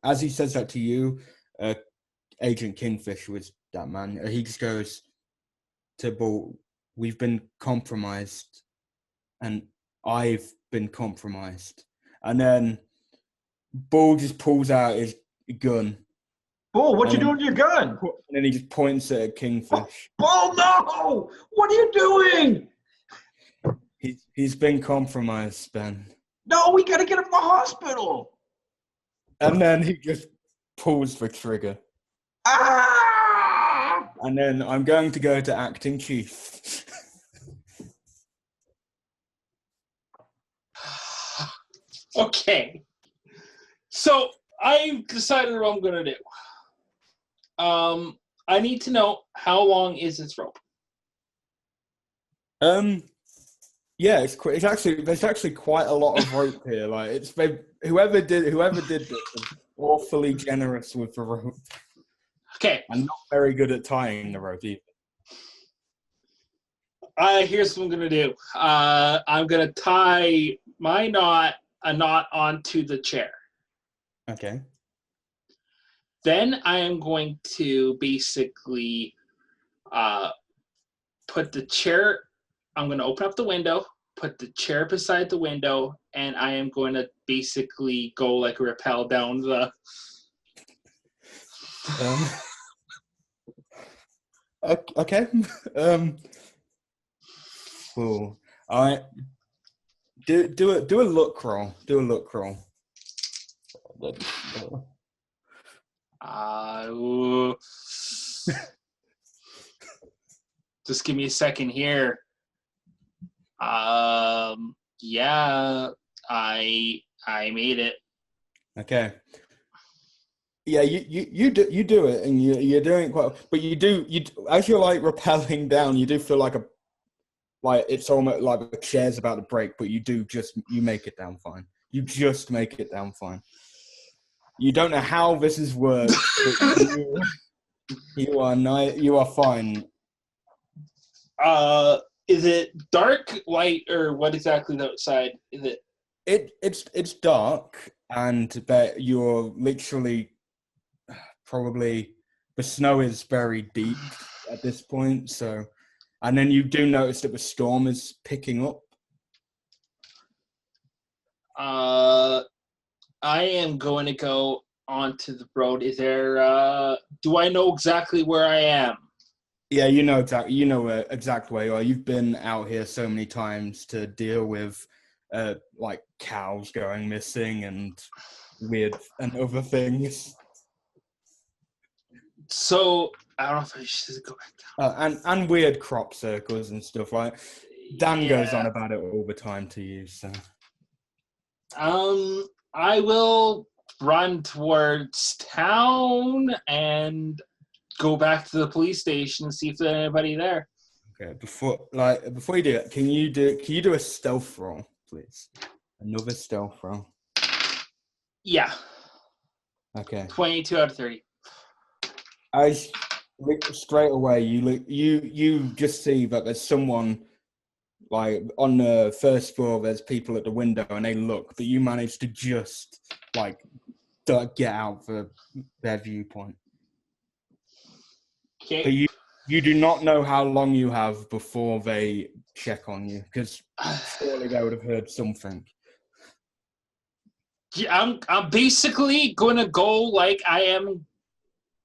as he says that to you, Agent Kingfish was that man. He just goes to Bull. We've been compromised, and I've been compromised. And then Bull just pulls out his gun. Bull, what you doing with your gun? And then he just points it at Kingfish. Bull, no! What are you doing? He's been compromised, Ben. No, we gotta get him to the hospital. And then he just pulls the trigger. Ah! And then I'm going to go to acting chief. Okay. So I've decided what I'm gonna do. I need to know how long is this rope? Yeah, there's actually quite a lot of rope here. Like whoever did this was awfully generous with the rope. Okay. And not very good at tying the rope either. Here's what I'm gonna do. I'm gonna tie a knot onto the chair. Okay. Then I am going to basically put the chair. I'm going to open up the window, put the chair beside the window, and I am going to basically go like rappel down the. Okay. Cool. All right. Do a look roll. Do a look roll. Just give me a second here. Yeah, I made it. Okay. Yeah, you do it, and you're doing it quite. But you as you're like rappelling down, you do feel like it's almost like the chair's about to break, but you make it down fine. You just make it down fine. You don't know how this has worked, but you are fine. Is it dark, light, or what exactly the outside is it? It's dark, and you're literally probably the snow is very deep at this point. So, and then you do notice that the storm is picking up. I am going to go onto the road. Is there? Do I know exactly where I am? Yeah, you know exactly. You know exactly where you are. You've been out here so many times to deal with, like cows going missing and weird and other things. So I don't know if I should go back down. And weird crop circles and stuff. Like Dan goes Yeah. on about it all the time to you. So I will run towards town and go back to the police station and see if there's anybody there. okay, before you do it, can you do a stealth roll, please? Another stealth roll. Yeah, Okay. 22 out of 30. As straight away, you just see that there's someone like on the first floor. There's people at the window, and they look, but you manage to just like get out for their viewpoint. Okay. But you do not know how long you have before they check on you, because surely they would have heard something. Yeah, I'm basically gonna go like I am.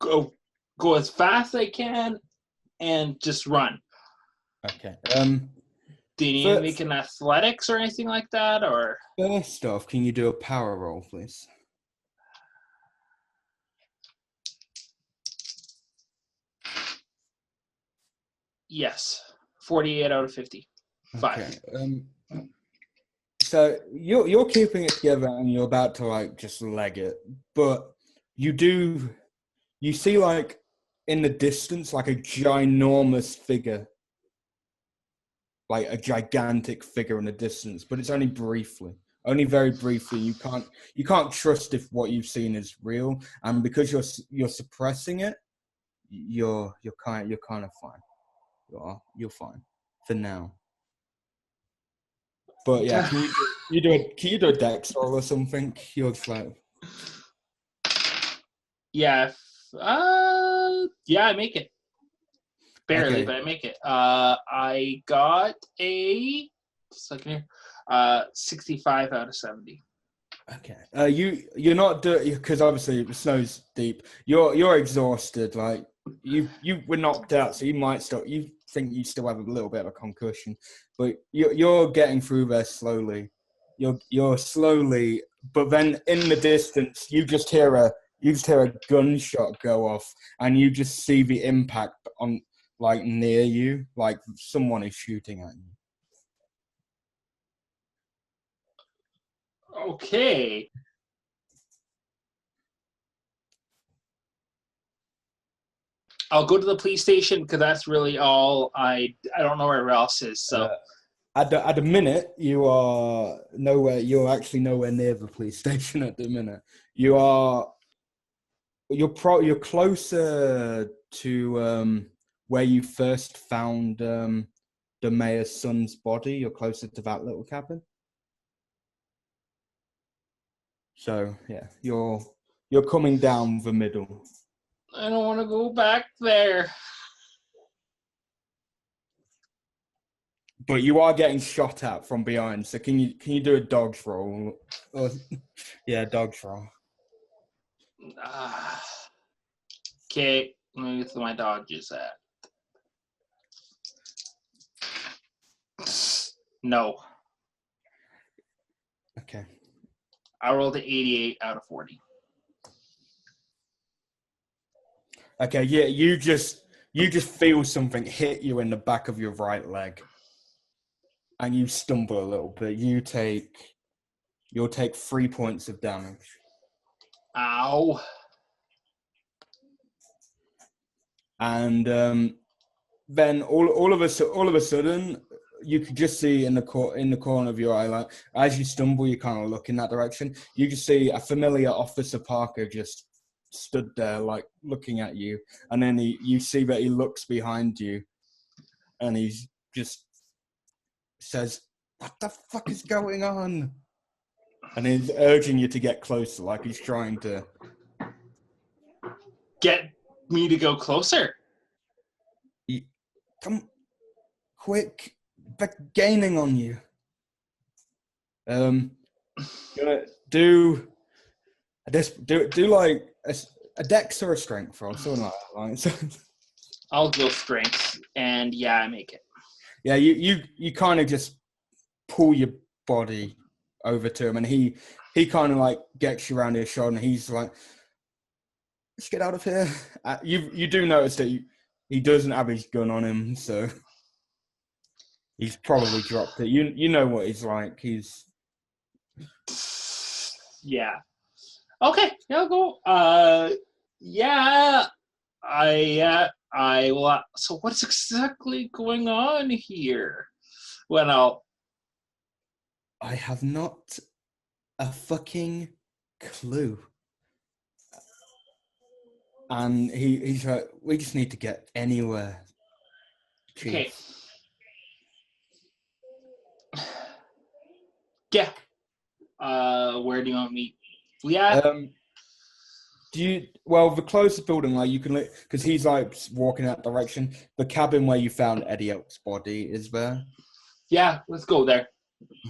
Go as fast as I can, and just run. Okay. Do you need to make an athletics or anything like that, or? First off, can you do a power roll, please? Yes, 48 out of 50. 5. Okay. So you're keeping it together, and you're about to like just leg it, but you see like in the distance like a ginormous figure, like a gigantic figure in the distance, but it's only very briefly. You can't trust if what you've seen is real, and because you're suppressing it, you're kind of fine. You're fine for now. But yeah, can you do a dex roll or something? You're just like, Yeah. Yeah, I make it. Barely, Okay. but I make it. I got a second here. 65 out of 70. okay. You're not dirty because obviously the snow's deep. You're exhausted. Like you were knocked out, so you might still. You think you still have a little bit of a concussion, but you're getting through there slowly. You're slowly, but then in the distance, you just hear a gunshot go off, and you just see the impact on like near you, like someone is shooting at you. Okay. I'll go to the police station because that's really all I don't know where else is. So At the minute, you are nowhere. You're actually nowhere near the police station at the minute. You're closer to where you first found the mayor's son's body. You're closer to that little cabin. So yeah, you're coming down the middle. I don't want to go back there. But you are getting shot at from behind. So can you do a dodge roll? Yeah, dodge roll. Okay, let me get my dodges at. No. Okay. I rolled an 88 out of 40. Okay, yeah, you just feel something hit you in the back of your right leg, and you stumble a little bit. You'll take 3 points of damage. Ow. And then all of a sudden, you could just see in the corner of your eye, like as you stumble, you kind of look in that direction. You just see a familiar Officer Parker just stood there, like looking at you, and then you see that he looks behind you, and he just says, "What the fuck is going on?" And he's urging you to get closer, like he's trying to Get me to go closer. Come quick, they're gaining on you. Do like a dex or a strength roll, something like that. Right? So, I'll go strength, and yeah, I make it. yeah, you kind of just pull your body over to him, and he kind of like gets you around his shoulder, and he's like, let's get out of here. You do notice that he doesn't have his gun on him, so he's probably dropped it. You know what he's like. He's Yeah. Okay, yeah, I'll go. Yeah, I will. So what's exactly going on here? Well, I have not a fucking clue. And he's like, we just need to get anywhere. Chief. okay. Yeah. Where do you want me? Yeah. The closest building, like you can look, because he's like walking that direction. The cabin where you found Eddie Elk's body is there. Yeah, let's go there.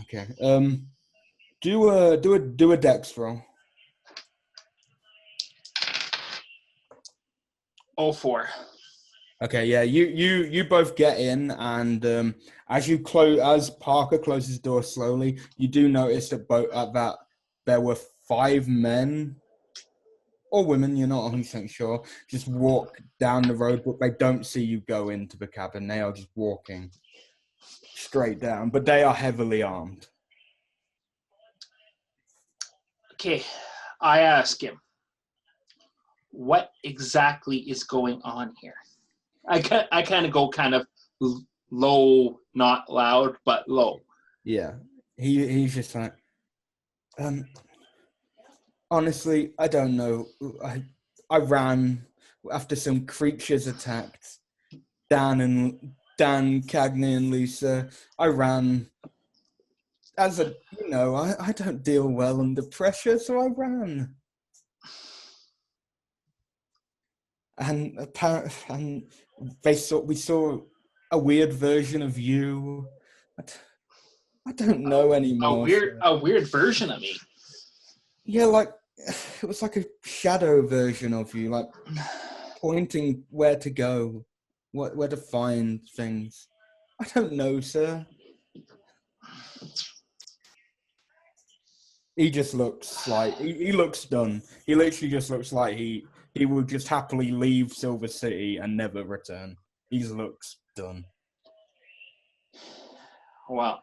Okay. Do a dex roll. 04. Okay, yeah, you both get in, and as Parker closes the door slowly, you do notice that there were 5 men or women, you're not 100% sure, just walk down the road, but they don't see you go into the cabin. They are just walking straight down, but they are heavily armed. Okay, I ask him, what exactly is going on here? I kind of go kind of low, not loud, but low. Yeah, he's just like, honestly, I don't know. I ran after some creatures attacked Dan, Cagney, and Lisa. I ran I don't deal well under pressure, so I ran. And we saw a weird version of you. I don't know anymore. A weird version of me. Yeah, like it was like a shadow version of you, like pointing where to go, where to find things. I don't know, sir. He just looks like he looks done. He literally just looks like he would just happily leave Silver City and never return. He looks done. Wow.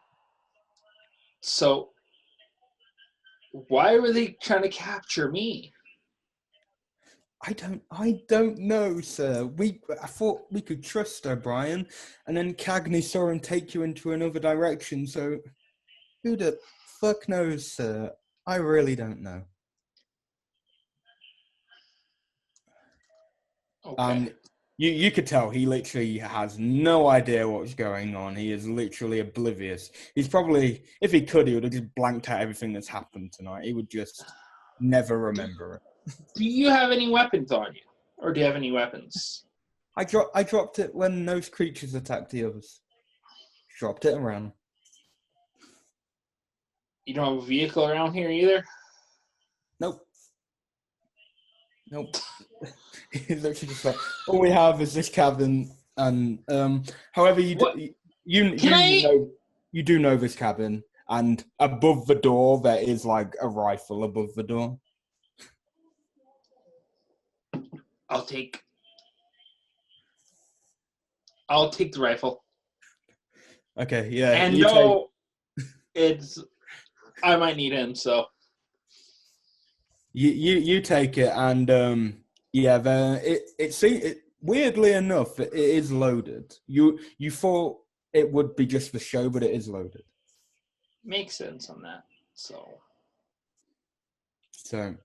So, why were they trying to capture me? I don't know, sir. I thought we could trust O'Brien, and then Cagney saw him take you into another direction, so who the fuck knows, sir? I really don't know. Okay. You could tell he literally has no idea what's going on. He is literally oblivious. He's probably, if he could, he would have just blanked out everything that's happened tonight. He would just never remember it. Do you have any weapons on you? Or do you have any weapons? I dropped it when those creatures attacked the others. Dropped it and ran. You don't have a vehicle around here either? Nope. He's literally just like, all we have is this cabin, and however you do know this cabin, and above the door there is like a rifle above the door. I'll take the rifle. Okay, yeah. And I might need him, so you take it, and it weirdly enough it is loaded. You thought it would be just for show, but it is loaded. Makes sense on that. So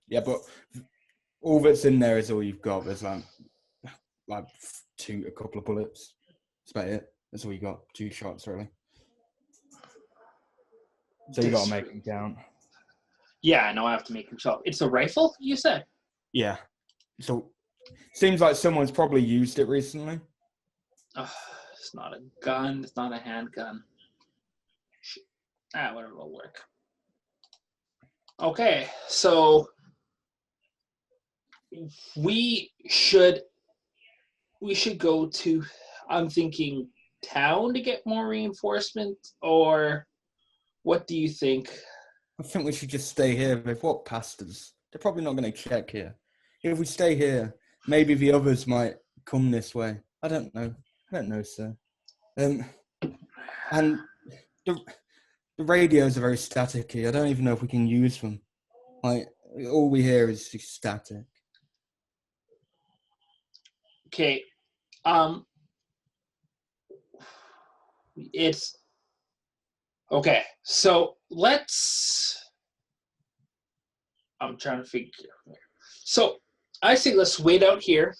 yeah, but all that's in there is all you've got. There's like a couple of bullets. That's about it. That's all you got. 2 shots, really. So you got to make them count. Yeah, I know I have to make him shot. It's a rifle, you said? Yeah. So seems like someone's probably used it recently. It's not a gun. It's not a handgun. Whatever will work. Okay, so we should go to, I'm thinking, town to get more reinforcement, or what do you think? I think we should just stay here. They've walked past us. They're probably not going to check here. if we stay here, maybe the others might come this way. I don't know. Sir. And the radios are very staticky. I don't even know if we can use them. Like, all we hear is just static. Okay. It's okay. So I'm trying to figure. So I say let's wait out here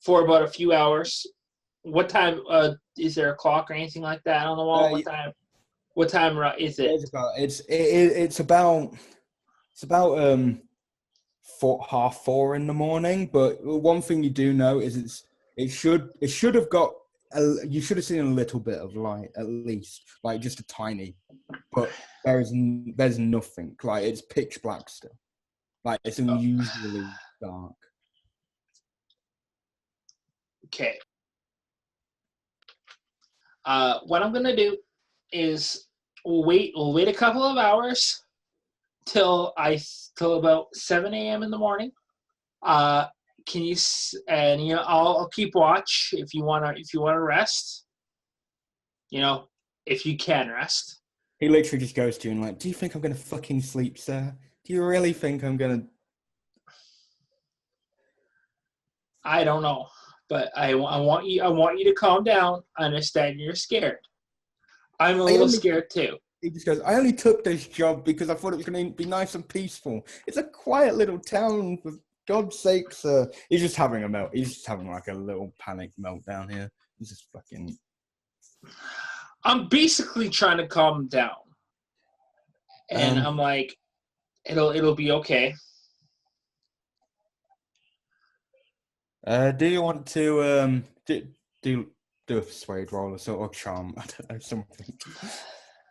for about a few hours. What time? Is there a clock or anything like that on the wall? What time? What time is it? It's about 4:30 in the morning. But one thing you do know is it should have got. You should have seen a little bit of light, at least, like just a tiny. But there's nothing. Like, it's pitch black still. Like, it's unusually dark. Okay. What I'm gonna do is we'll wait a couple of hours till about 7 a.m. in the morning. Can you I'll keep watch if you wanna rest. If you can rest. He literally just goes to you and like, do you think I'm gonna fucking sleep, sir? Do you really think I'm gonna? I don't know, but I want you to calm down. I understand you're scared. I'm a little scared too. He just goes, I only took this job because I thought it was going to be nice and peaceful. It's a quiet little town, for God's sake, sir. He's just having He's just having like a little panic meltdown here. He's just fucking. I'm basically trying to calm him down, and I'm like, it'll be okay. Do you want to do a persuade roll or sort of charm? I don't know,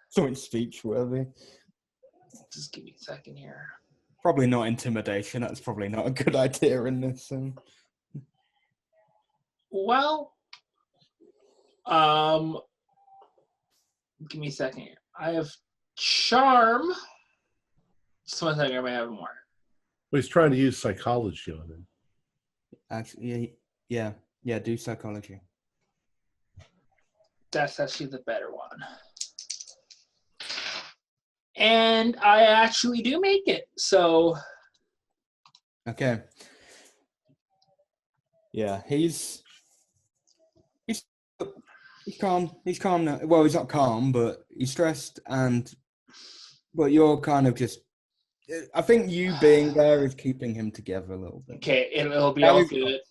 something speech worthy. Just give me a second here. Probably not intimidation. That's probably not a good idea in this. Well, give me a second here. I have charm. Just one second, I might have more. Well, he's trying to use psychology on him. Actually, yeah, do psychology. That's actually the better one. And I actually do make it, so... Okay. Yeah, he's calm. He's calm now. Well, he's not calm, but he's stressed, but you're kind of just... I think you being there is keeping him together a little bit. Okay, it'll be all good.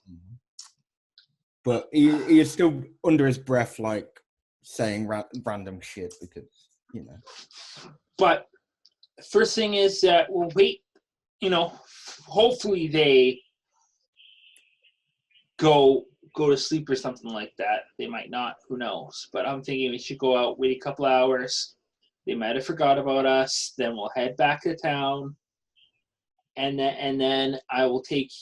But he is still under his breath, like, saying random shit because, But first thing is that we'll wait, hopefully they go to sleep or something like that. They might not, who knows. But I'm thinking we should go out, wait a couple hours. They might have forgot about us. Then we'll head back to town. And then I will take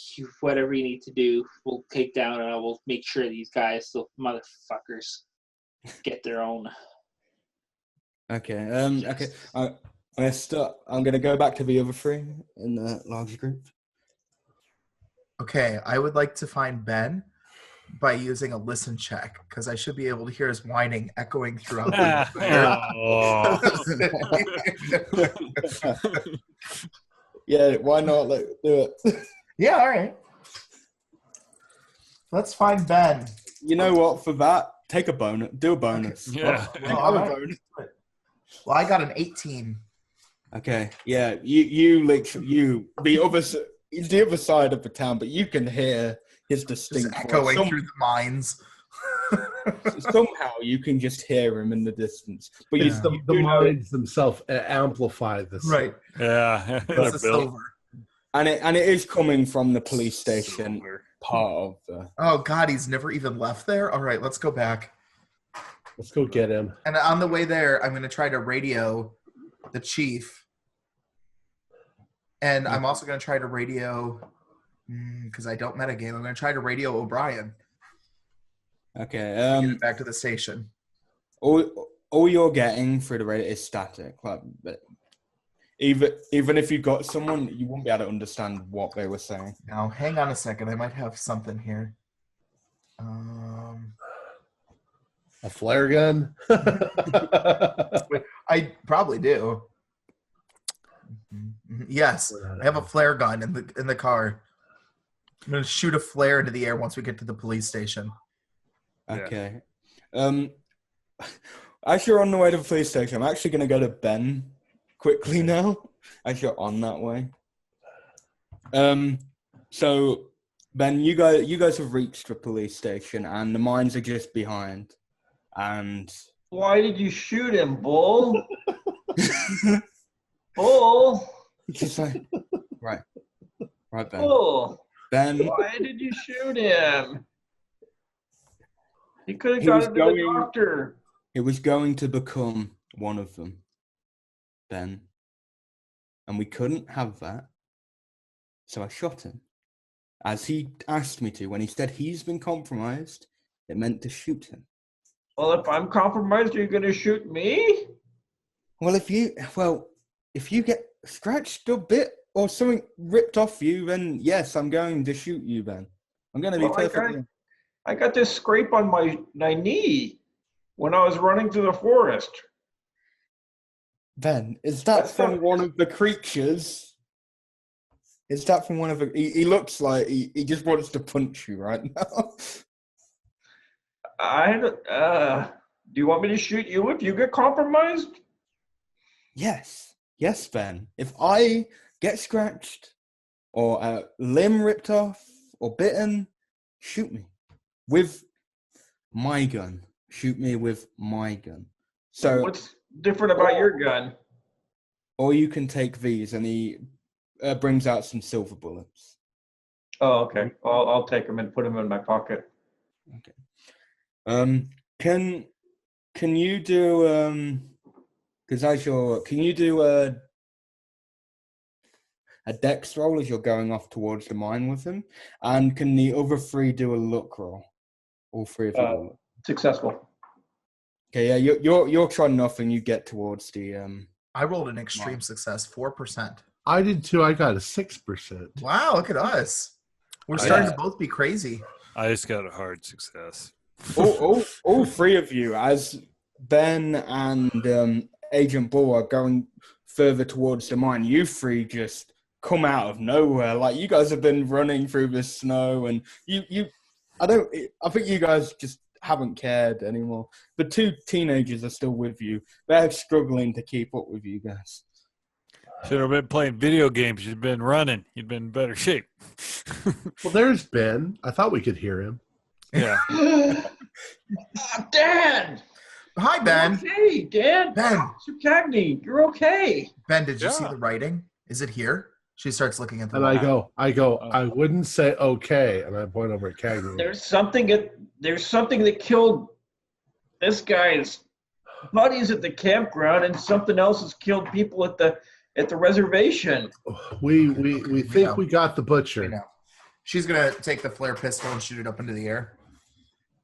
whatever you need to do. We'll take down and I will make sure these guys, the motherfuckers, get their own. Okay. Okay. I'm gonna go back to the other three in the large group. Okay, I would like to find Ben by using a listen check because I should be able to hear his whining echoing throughout the Yeah, why not? Let's do it. Yeah, all right. Let's find Ben. You know what? For that, take a bonus. Do a bonus. Yeah. Well, I got an 18. Okay. Yeah. The other side of the town, but you can hear his distinct just echoing through the mines. Somehow you can just hear him in the distance, but It's the mines themselves amplify this. Right. Yeah. It's a silver. And it is coming from the police station part of the. Oh God, he's never even left there. All right, let's go back. Let's go get him. And on the way there, I'm going to try to radio the chief. And I'm also going to try to radio, because I don't metagame, I'm going to try to radio O'Brien. Okay. Get back to the station. All you're getting through the radio is static. Like, but Even if you got someone, you won't be able to understand what they were saying. Now, hang on a second. I might have something here. A flare gun? I probably do. Yes, I have a flare gun in the car. I'm gonna shoot a flare into the air once we get to the police station. Okay. As you're on the way to the police station, I'm actually gonna go to Ben quickly now. As you're on that way. So Ben, you guys have reached the police station, and the mines are just behind. And Why did you shoot him, Bull? Bull? just like right, Ben. Bull? Ben, Why did you shoot him? He could have He got was him to the doctor. it was going to become one of them, Ben, and we couldn't have that. So I shot him, as he asked me to. When he said he's been compromised, it meant to shoot him. Well, if I'm compromised, are you going to shoot me? Well, if you get scratched a bit or something ripped off you, then yes, I'm going to shoot you, Ben. I'm going to be Well, perfectly. I got this scrape on my knee when I was running through the forest. Ben, is that That's from not- one of the creatures? Is that from one of the? He looks like he just wants to punch you right now. Do you want me to shoot you if you get compromised? Yes, Ben. If I get scratched or a limb ripped off or bitten, shoot me with my gun. Shoot me with my gun. So, What's different about your gun? or you can take these, and he brings out some silver bullets. Oh, okay. I'll take them and put them in my pocket. Okay. Can you do can you do a dex roll as you're going off towards the mine with him? And can the other three do a look roll? All three of you. do a look. Successful. Okay, yeah, you're trying nothing. You get towards the I rolled an extreme success, 4%. I did too. I got a 6%. Wow, look at us. We're I- starting to both be crazy. I just got a hard success. all three of you, as Ben and Agent Bull are going further towards the mine, you three just come out of nowhere. Like, you guys have been running through the snow, and I think you guys just haven't cared anymore. The two teenagers are still with you. They're struggling to keep up with you guys. Should have been playing video games. You'd been running. You'd been in better shape. Well, there's Ben. I thought we could hear him. Yeah. Dan! Hi, Ben. Hey, Dan. Ben. Sir Cagney, you're okay. Ben, did you see Yeah. the writing? Is it here? She starts looking at the And wall. I go, I wouldn't say okay. And I point over at Cagney. There's something that killed this guy's buddies at the campground, and something else has killed people at the reservation. We think know. we got the You butcher. know. She's going to take the flare pistol and shoot it up into the air.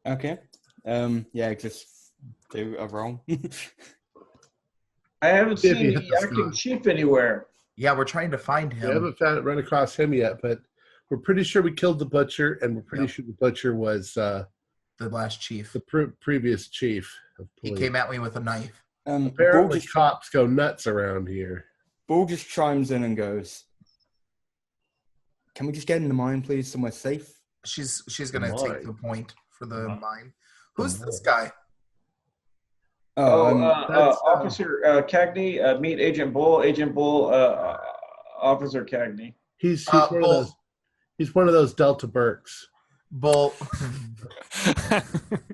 Okay. Yeah, just do a roll. I haven't See if seen he hit the the acting sky. chief anywhere. Yeah, we're trying to find We him. haven't run across him yet, but we're pretty sure we killed the butcher, and we're pretty Yep. sure the butcher was The last chief. the previous chief of He police. came at me with a knife. Apparently, cops go nuts around here. Bull just chimes in and goes, "Can we just get in the mine, please, somewhere safe?" She's going to take the point for the Mine. mine. Who's this guy? that's, Officer Cagney, meet Agent Bull. Agent Bull, Officer Cagney. He's Bull. one of those. He's one of those Delta Burks. Bull.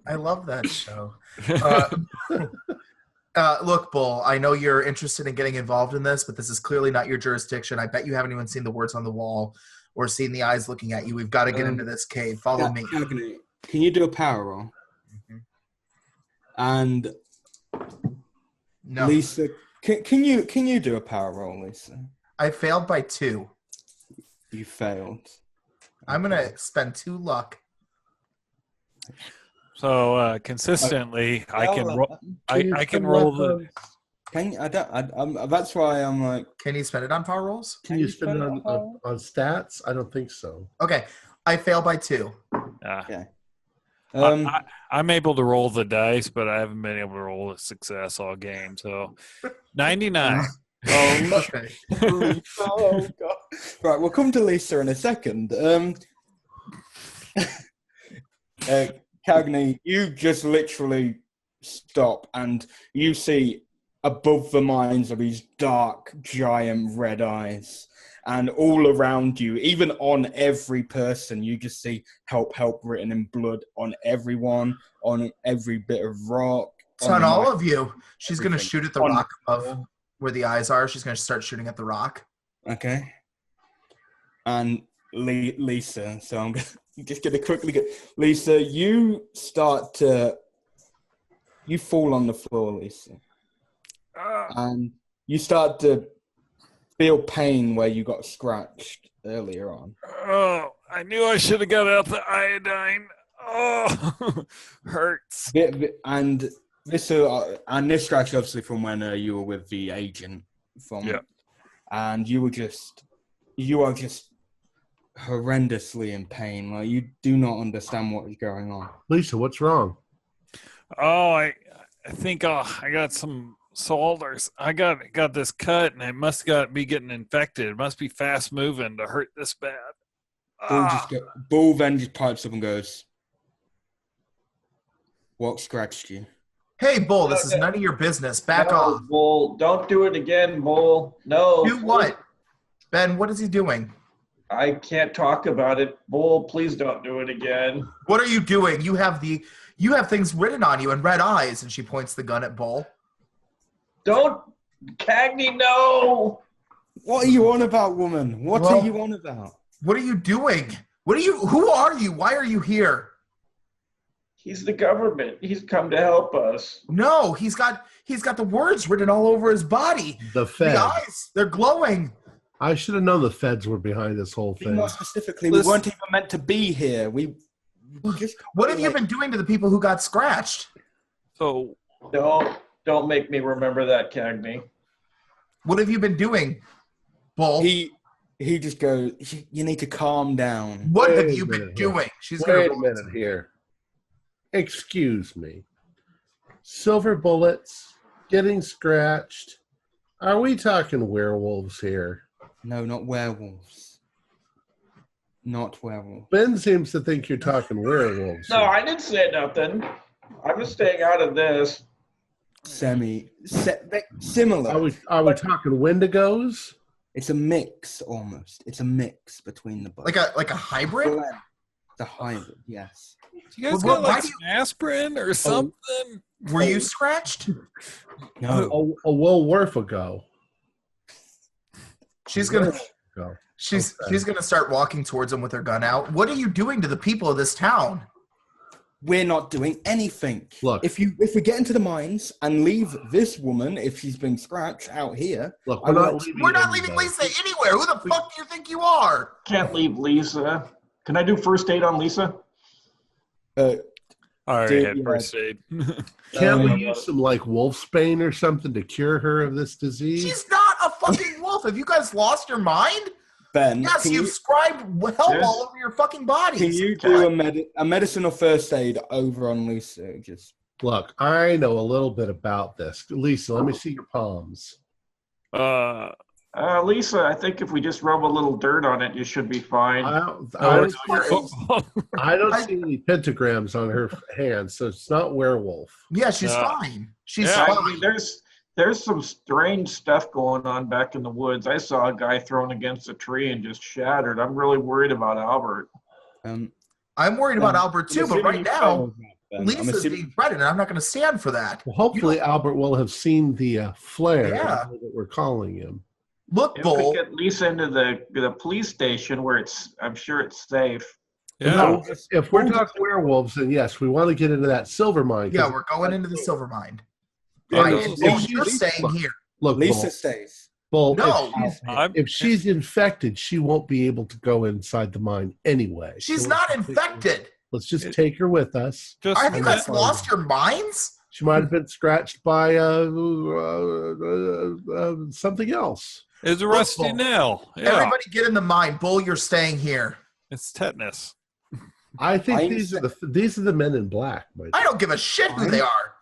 I love that show. Look, Bull, I know you're interested in getting involved in this, but this is clearly not your jurisdiction. I bet you haven't even seen the words on the wall or seen the eyes looking at you. We've got to get into this cave. Follow me. Cagney, can you do a power roll? Mhm. And No, Lisa, can you do a power roll, Lisa? I failed by 2. You failed. I'm going to spend 2 luck. So consistently, I can roll. I can Use roll some the. weapons. That's why I'm like. Can you spend it on power rolls? Can you spend it on stats? I don't think so. Okay, I fail by 2. Okay. I'm able to roll the dice, but I haven't been able to roll a success all game. So 99. Okay. Oh god! Right, we'll come to Lisa in a second. Cagney, you just literally stop, and you see above the minds of these dark, giant red eyes, and all around you, even on every person, you just see "help, help" written in blood on everyone, on every bit of rock. So on all of you, she's going to Everything. shoot at the rock of where the eyes are. She's going to start shooting at the rock. Okay. And Lisa, so I'm just going to quickly get... Lisa, you fall on the floor, Lisa. And you start to feel pain where you got scratched earlier on. Oh, I knew I should have got out the iodine. Oh, hurts. And this scratch obviously from when you were with the agent and you are just horrendously in pain. Like, you do not understand what is going on. Lisa, what's wrong? Oh, I think I got some salt, or I got this cut, and it must be getting infected. It must be fast moving to hurt this bad. Bull then just pipes up and goes, "What scratched you?" Hey, Bull, this is none of your business. Back off. Bull, don't do it again, Bull. No. Do what? Ben, what is he doing? I can't talk about it. Bull, please don't do it again. What are you doing? You have things written on you and red eyes, and she points the gun at Bull. Don't, Cagney, no. What are you on about, woman? What are you on about? What are you doing? Who are you? Why are you here? He's the government. He's come to help us. No, he's got the words written all over his body. The Feds. The eyes, they're glowing. I should have known the Feds were behind this whole thing. More specifically, we weren't even meant to be here. What have you been doing to the people who got scratched? So Don't make me remember that, Cagney. What have you been doing, Bull? He just goes, "You need to calm down." What Wait have a you been minute doing? Wait a minute here. Excuse me. Silver bullets, getting scratched. Are we talking werewolves here? No, not werewolves. Not werewolves. Ben seems to think you're talking werewolves. No, I didn't say nothing. I'm just staying out of this. Similar. Are we talking Wendigos? It's a mix almost. It's a mix between the both. Like a hybrid? Blend. The hybrid, yes. you guys Well, got why like do some asprin or something? Were you scratched? No. A werewolf ago. She's gonna Go. she's gonna start walking towards him with her gun out. What are you doing to the people of this town? We're not doing anything. Look. If we get into the mines and leave this woman, if she's been scratched out here, Look, We're not leaving Lisa anywhere. Who the fuck do you think you are? Can't leave Lisa. Can I do first aid on Lisa? I already Dude, had yeah. first aid. Can't we use some like wolfsbane or something to cure her of this disease? She's not a fucking wolf. Have you guys lost your mind? Ben, Yes, you've scribed help all over your fucking bodies. can you do a medicine or first aid over on Lisa? Just Look, I know a little bit about this. Lisa, let me see your palms. Lisa, I think if we just rub a little dirt on it, you should be fine. I don't see any pentagrams on her hands, so it's not werewolf. Yeah, she's fine. She's Yeah, fine. I mean, there's some strange stuff going on back in the woods. I saw a guy thrown against a tree and just shattered. I'm really worried about Albert. I'm worried about Albert too, but right now, Lisa's assuming- being threatened, and I'm not going to stand for that. Well, hopefully Albert will have seen the flare Yeah. that we're calling him. Look, If we Bull. get Lisa into the police station where I'm sure it's safe. Yeah. No, if we're talking werewolves, then yes, we want to get into that silver mine. Yeah, we're going into the silver mine. Yeah, Fine. those- Bull, you're staying here. Look, Lisa stays. Bull, No. if she's infected, she won't be able to go inside the mine anyway. She's So not let's infected. Let's just take her with us. Just Have you guys lost your minds? She might have been scratched by something else. It's a rusty Bull. nail. Yeah, Everybody get in the mine. Bull, you're staying here. it's tetanus. I think I'm these are the men in black. I don't give a shit who they are.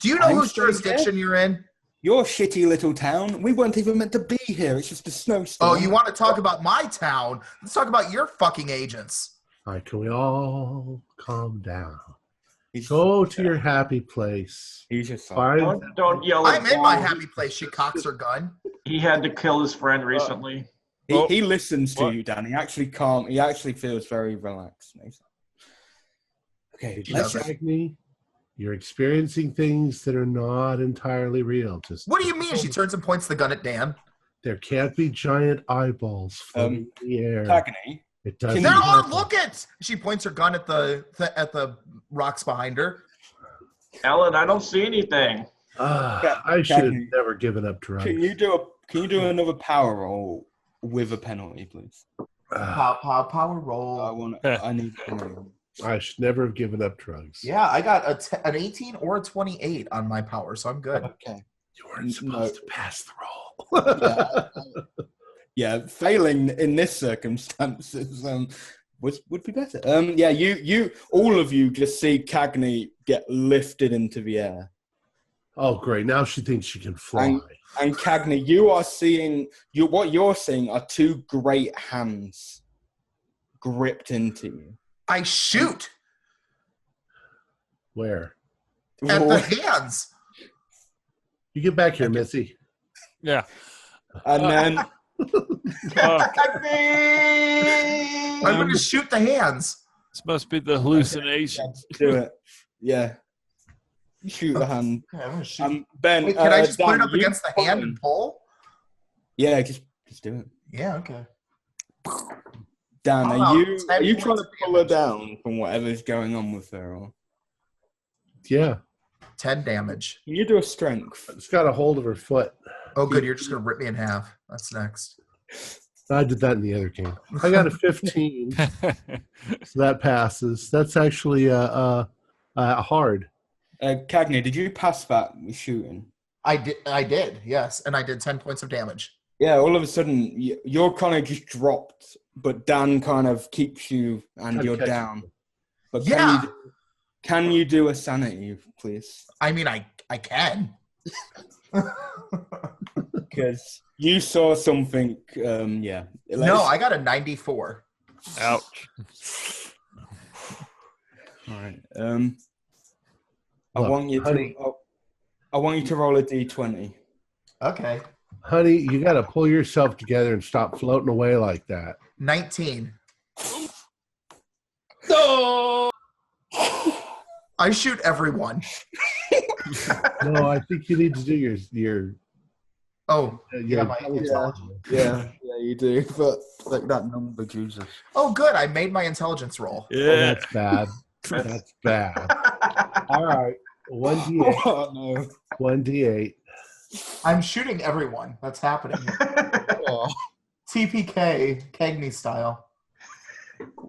Do you know I'm whose staying jurisdiction you're in? Your shitty little town. We weren't even meant to be here. It's just a snowstorm. Oh, you want to talk about my town? Let's talk about your fucking agents. All right, can we all calm down? Go to your happy place. He's just Find Don't yell at I'm in my Paul. happy place. She cocks her gun. He had to kill his friend recently. He listens to What? you, Dan. He actually calm. He actually feels very relaxed. Okay, let's just, Agni, you're experiencing things that are not entirely real. Just What do you mean? She turns and points the gun at Dan. there can't be giant eyeballs floating in the air. Agni. It doesn't. There are. happen. Look it. She points her gun at the rocks behind her. Alan, I don't see anything. I should have Agni. never given up drugs. Can you do another power roll with a penalty, please? Power roll. I need. I should never have given up drugs. Yeah, I got an 18 or a 28 on my power, so I'm good. Okay. You weren't supposed to pass the roll. Yeah, failing in this circumstances would be better. Yeah, you all of you just see Cagney get lifted into the air. Oh, great. Now she thinks she can fly. And Cagney, you are seeing what you're seeing are two great hands gripped into you. I shoot Where? at the hands. You get back here, Missy. Yeah. And then Uh, I'm going to shoot the hands. this must be the hallucination. do it. Yeah. You shoot the hand. Okay, I'm going to shoot. Ben, Wait, can I just put Dan, it up you against the hand and pull? Yeah, just do it. Yeah, okay. Dan, Oh, are 10 you trying points to of pull her damage. down from whatever's going on with her? Or Yeah. 10 damage. can you do a strength? It's got a hold of her foot. Oh, good. You're just going to rip me in half. That's next. I did that in the other game. I got a 15, so that passes. That's actually hard. Cagney, did you pass that with shooting? I did, yes. And I did 10 points of damage. Yeah, all of a sudden, you're kind of just dropped, but Dan kind of keeps you and you're Okay. down. But Yeah. can you do a sanity, please? I mean, I can. Because you saw something, yeah. No, I got a 94. Ouch. All right. Look, I want you to roll a d20. Okay. Honey, you got to pull yourself together and stop floating away like that. 19. No. I shoot everyone. No, I think you need to do your Oh, yeah, my intelligence. Yeah, you do. But like that number, Jesus. Oh, good. I made my intelligence roll. Oh, Yeah. that's bad. That's bad. All right. 1d8. Oh, no. 1d8. I'm shooting everyone. That's happening. TPK, Cagney style.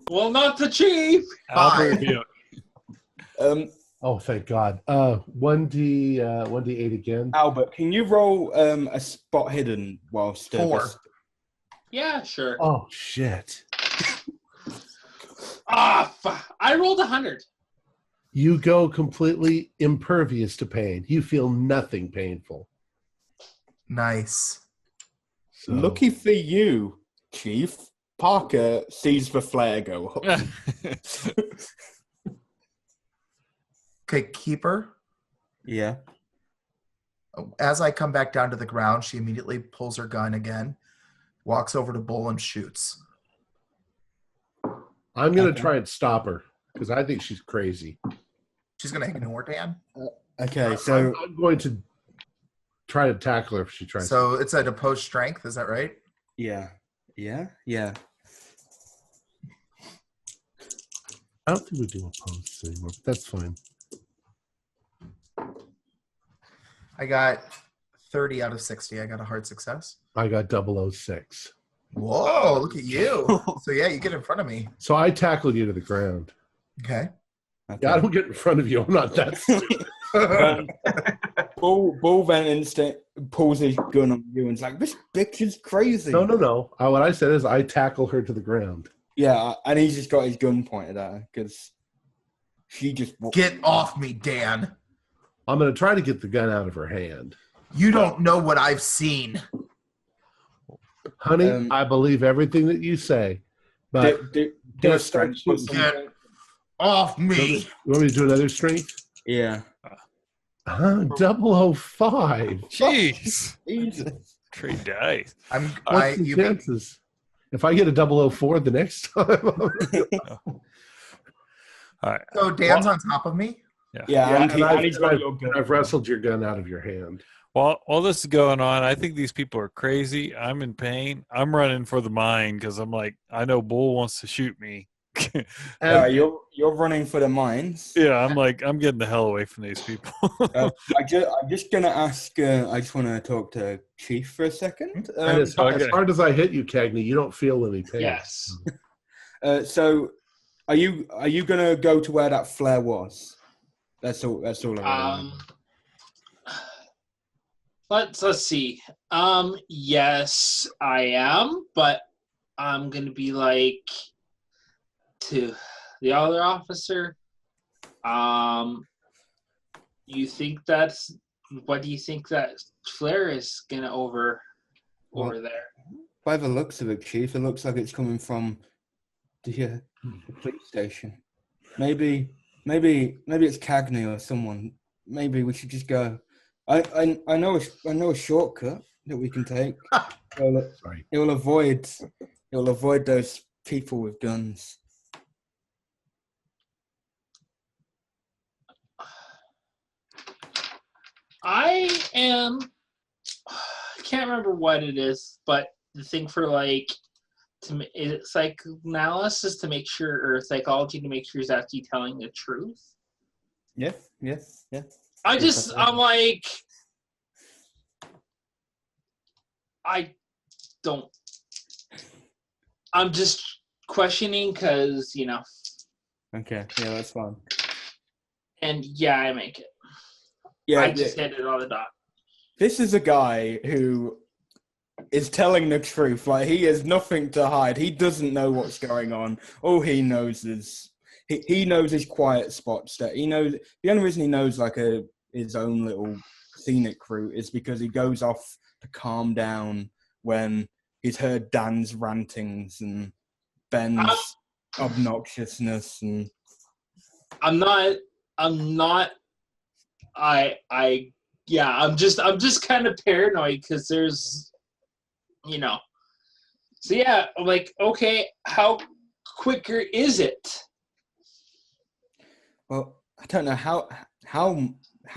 Well, not the chief. Albert Buick. Oh, thank God. 1d8 again. Albert, can you roll a spot hidden while still? 4. Yeah, sure. Oh, shit. I rolled 100. You go completely impervious to pain. You feel nothing painful. Nice. So, Lucky for you, Chief. Parker sees the flare go up. Okay, Keeper. Yeah. As I come back down to the ground, she immediately pulls her gun again, walks over to Bull and shoots. I'm going to try and stop her because I think she's crazy. She's going to ignore Dan. Okay, so I'm going to try to tackle her if she tries. So it's an opposed strength, is that right? yeah. I don't think we do opposed anymore, but that's fine. I got 30 out of 60. I got a hard success. I got 006. Whoa, look at you. So yeah, you get in front of me. So I tackled you to the ground. Okay. Yeah, I don't get in front of you. I'm not that stupid. Bull then instant pulls his gun on you and's like, this bitch is crazy. No. What I said is I tackle her to the ground. Yeah, and he's just got his gun pointed at her because she just... Get off me, Dan. I'm going to try to get the gun out of her hand. You don't know what I've seen. Honey, I believe everything that you say. But do a strength. Get off me. you want me to do another strength? Yeah. 005. Jeez. Jesus. Trade dice. What's the chances? If I get a 004 the next time. All right. So Dan's on top of me? Yeah, and I've wrestled your gun out of your hand. While this is going on, I think these people are crazy. I'm in pain. I'm running for the mine because I'm like, I know Bull wants to shoot me. You're running for the mines. Yeah, I'm like, I'm getting the hell away from these people. I'm just gonna ask. I just want to talk to Chief for a second. And as hard as I hit you, Cagney, you don't feel any pain. Yes. So, are you gonna go to where that flare was? That's all. That's all. Let's see. Yes, I am, but I'm gonna be like to the other officer. You think that's what do you think that flare is gonna over there? By the looks of it, Chief, it looks like it's coming from the police station. Maybe it's Cagney or someone. Maybe we should just go. I know a shortcut that we can take. Sorry. It will avoid those people with guns. I can't remember what it is, but the thing for it's psychoanalysis to make sure, or psychology to make sure he's actually telling the truth. Yeah. I'm like, I'm just questioning because, Okay, yeah, that's fine. And yeah, I make it. Yeah, I just hit it on the dot. This is a guy who is telling the truth. Like, he has nothing to hide. He doesn't know what's going on. All he knows is he knows his quiet spots. That he knows. The only reason he knows his own little scenic route is because he goes off to calm down when he's heard Dan's rantings and Ben's obnoxiousness. And I'm just kind of paranoid because there's, So yeah, I'm like, okay, how quicker is it? Well, I don't know how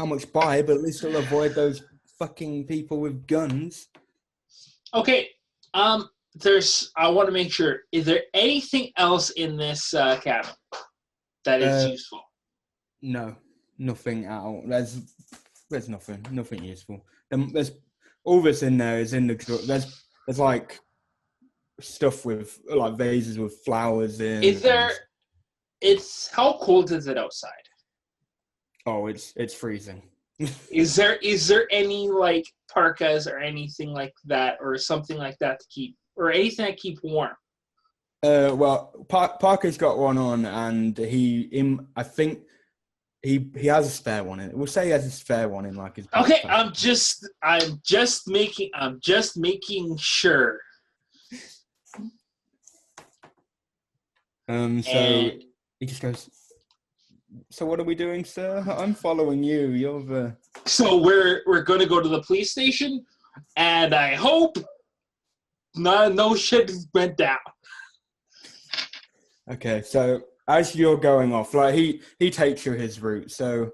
much by, but at least I'll avoid those fucking people with guns. Okay, I want to make sure. Is there anything else in this cabin that is useful? No, nothing at all. There's nothing useful. There's all that's in there is in the drawer. There's like stuff with like vases with flowers in. Is there? How cold is it outside? Oh, it's freezing. Is there any like parkas or anything like that, or something like that to keep, or anything that keep warm? Well, Parker's got one on, and I think he has a spare one in it. We'll say he has a spare one in like his backpack. Okay, I'm just making sure. So he just goes, so what are we doing, sir? I'm following you. You're the... So we're going to go to the police station, and I hope no shit went down. Okay, so as you're going off, like he takes you his route. So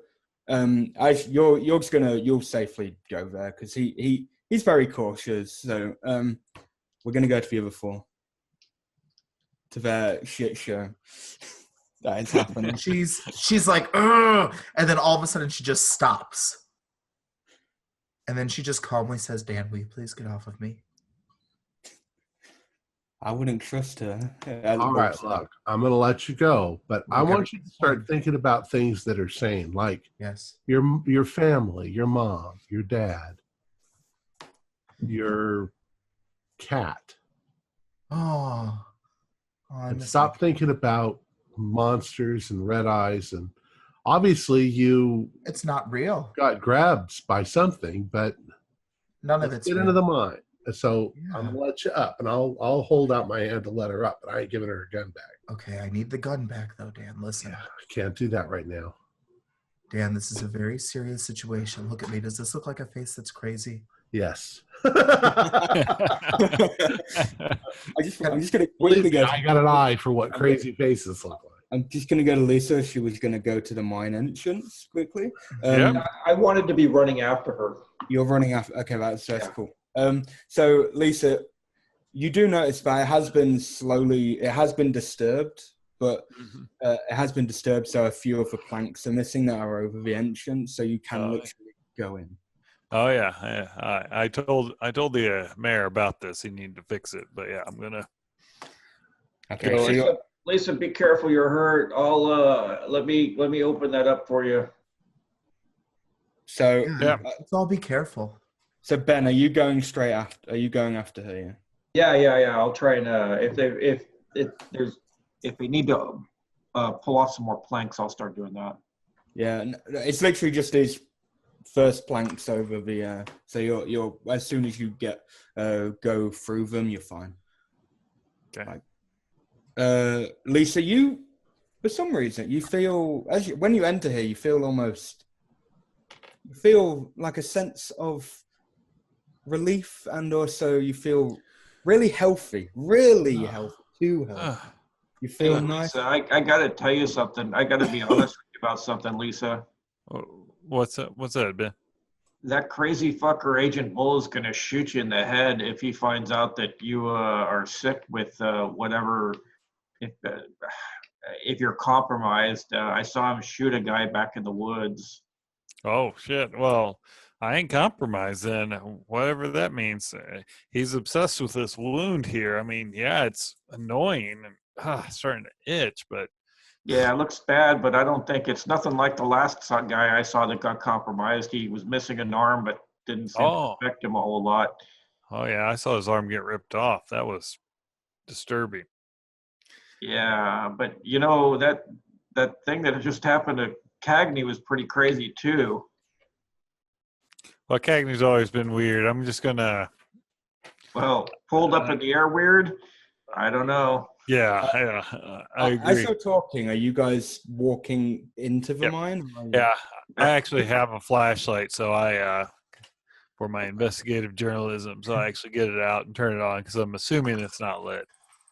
as you'll safely go there because he's very cautious. So we're gonna go to the other four, to their shit show. That is happening. She's like, ugh, and then all of a sudden she just stops. And then she just calmly says, Dan, will you please get off of me? I wouldn't trust her. All right, look, I'm going to let you go, but I want you to start thinking about things that are sane, like Yes. your family, your mom, your dad, your cat. Oh. And stop thinking about monsters and red eyes. And obviously it's not real. got grabbed by something, but None of it's get real. into the mind. So Yeah. I'm gonna let you up, and I'll hold out my hand to let her up, but I ain't giving her her gun back. Okay, I need the gun back though, Dan. Listen. Yeah, I can't do that right now. Dan, this is a very serious situation. Look at me. Does this look like a face that's crazy? Yes. I'm just gonna quickly go. I got an eye for what crazy faces look like. I'm just gonna go to Lisa. She was gonna go to the mine entrance quickly. I wanted to be running after her. You're running after. Okay, that's cool. So Lisa, you do notice that it has been disturbed, but it has been disturbed. So a few of the planks are missing that are over the entrance, so you can literally go in. Oh yeah. I told the mayor about this. He needed to fix it, but yeah, I'm gonna. Okay. So Lisa, be careful. You're hurt. I'll let me open that up for you. So yeah. Let's all be careful. So Ben, are you going straight after? Are you going after her? Yeah. I'll try and if we need to pull off some more planks, I'll start doing that. Yeah, it's literally just these first planks over the. So you're as soon as you get go through them, you're fine. Okay. Lisa, you for some reason you feel when you enter here, you feel like a sense of relief, and also you feel really healthy, too healthy. You feel nice. Lisa, I gotta tell you something. I gotta be honest with you about something, Lisa. What's that, Ben? That crazy fucker Agent Bull is gonna shoot you in the head if he finds out that you are sick with whatever. If you're compromised, I saw him shoot a guy back in the woods. Oh shit! Well, I ain't compromised then, whatever that means. He's obsessed with this wound here. I mean, yeah, it's annoying and starting to itch, but yeah, it looks bad, but I don't think it's nothing like the last guy I saw that got compromised. He was missing an arm, but didn't seem to affect him a whole lot. Oh yeah, I saw his arm get ripped off. That was disturbing. Yeah, but you know that thing that just happened to Cagney was pretty crazy too. Well, Cagney's always been weird. I'm just gonna. Well, pulled up in the air weird? I don't know. Yeah, I agree. As you're talking, are you guys walking into the mine? Yeah, I actually have a flashlight, so for my investigative journalism, so I actually get it out and turn it on because I'm assuming it's not lit.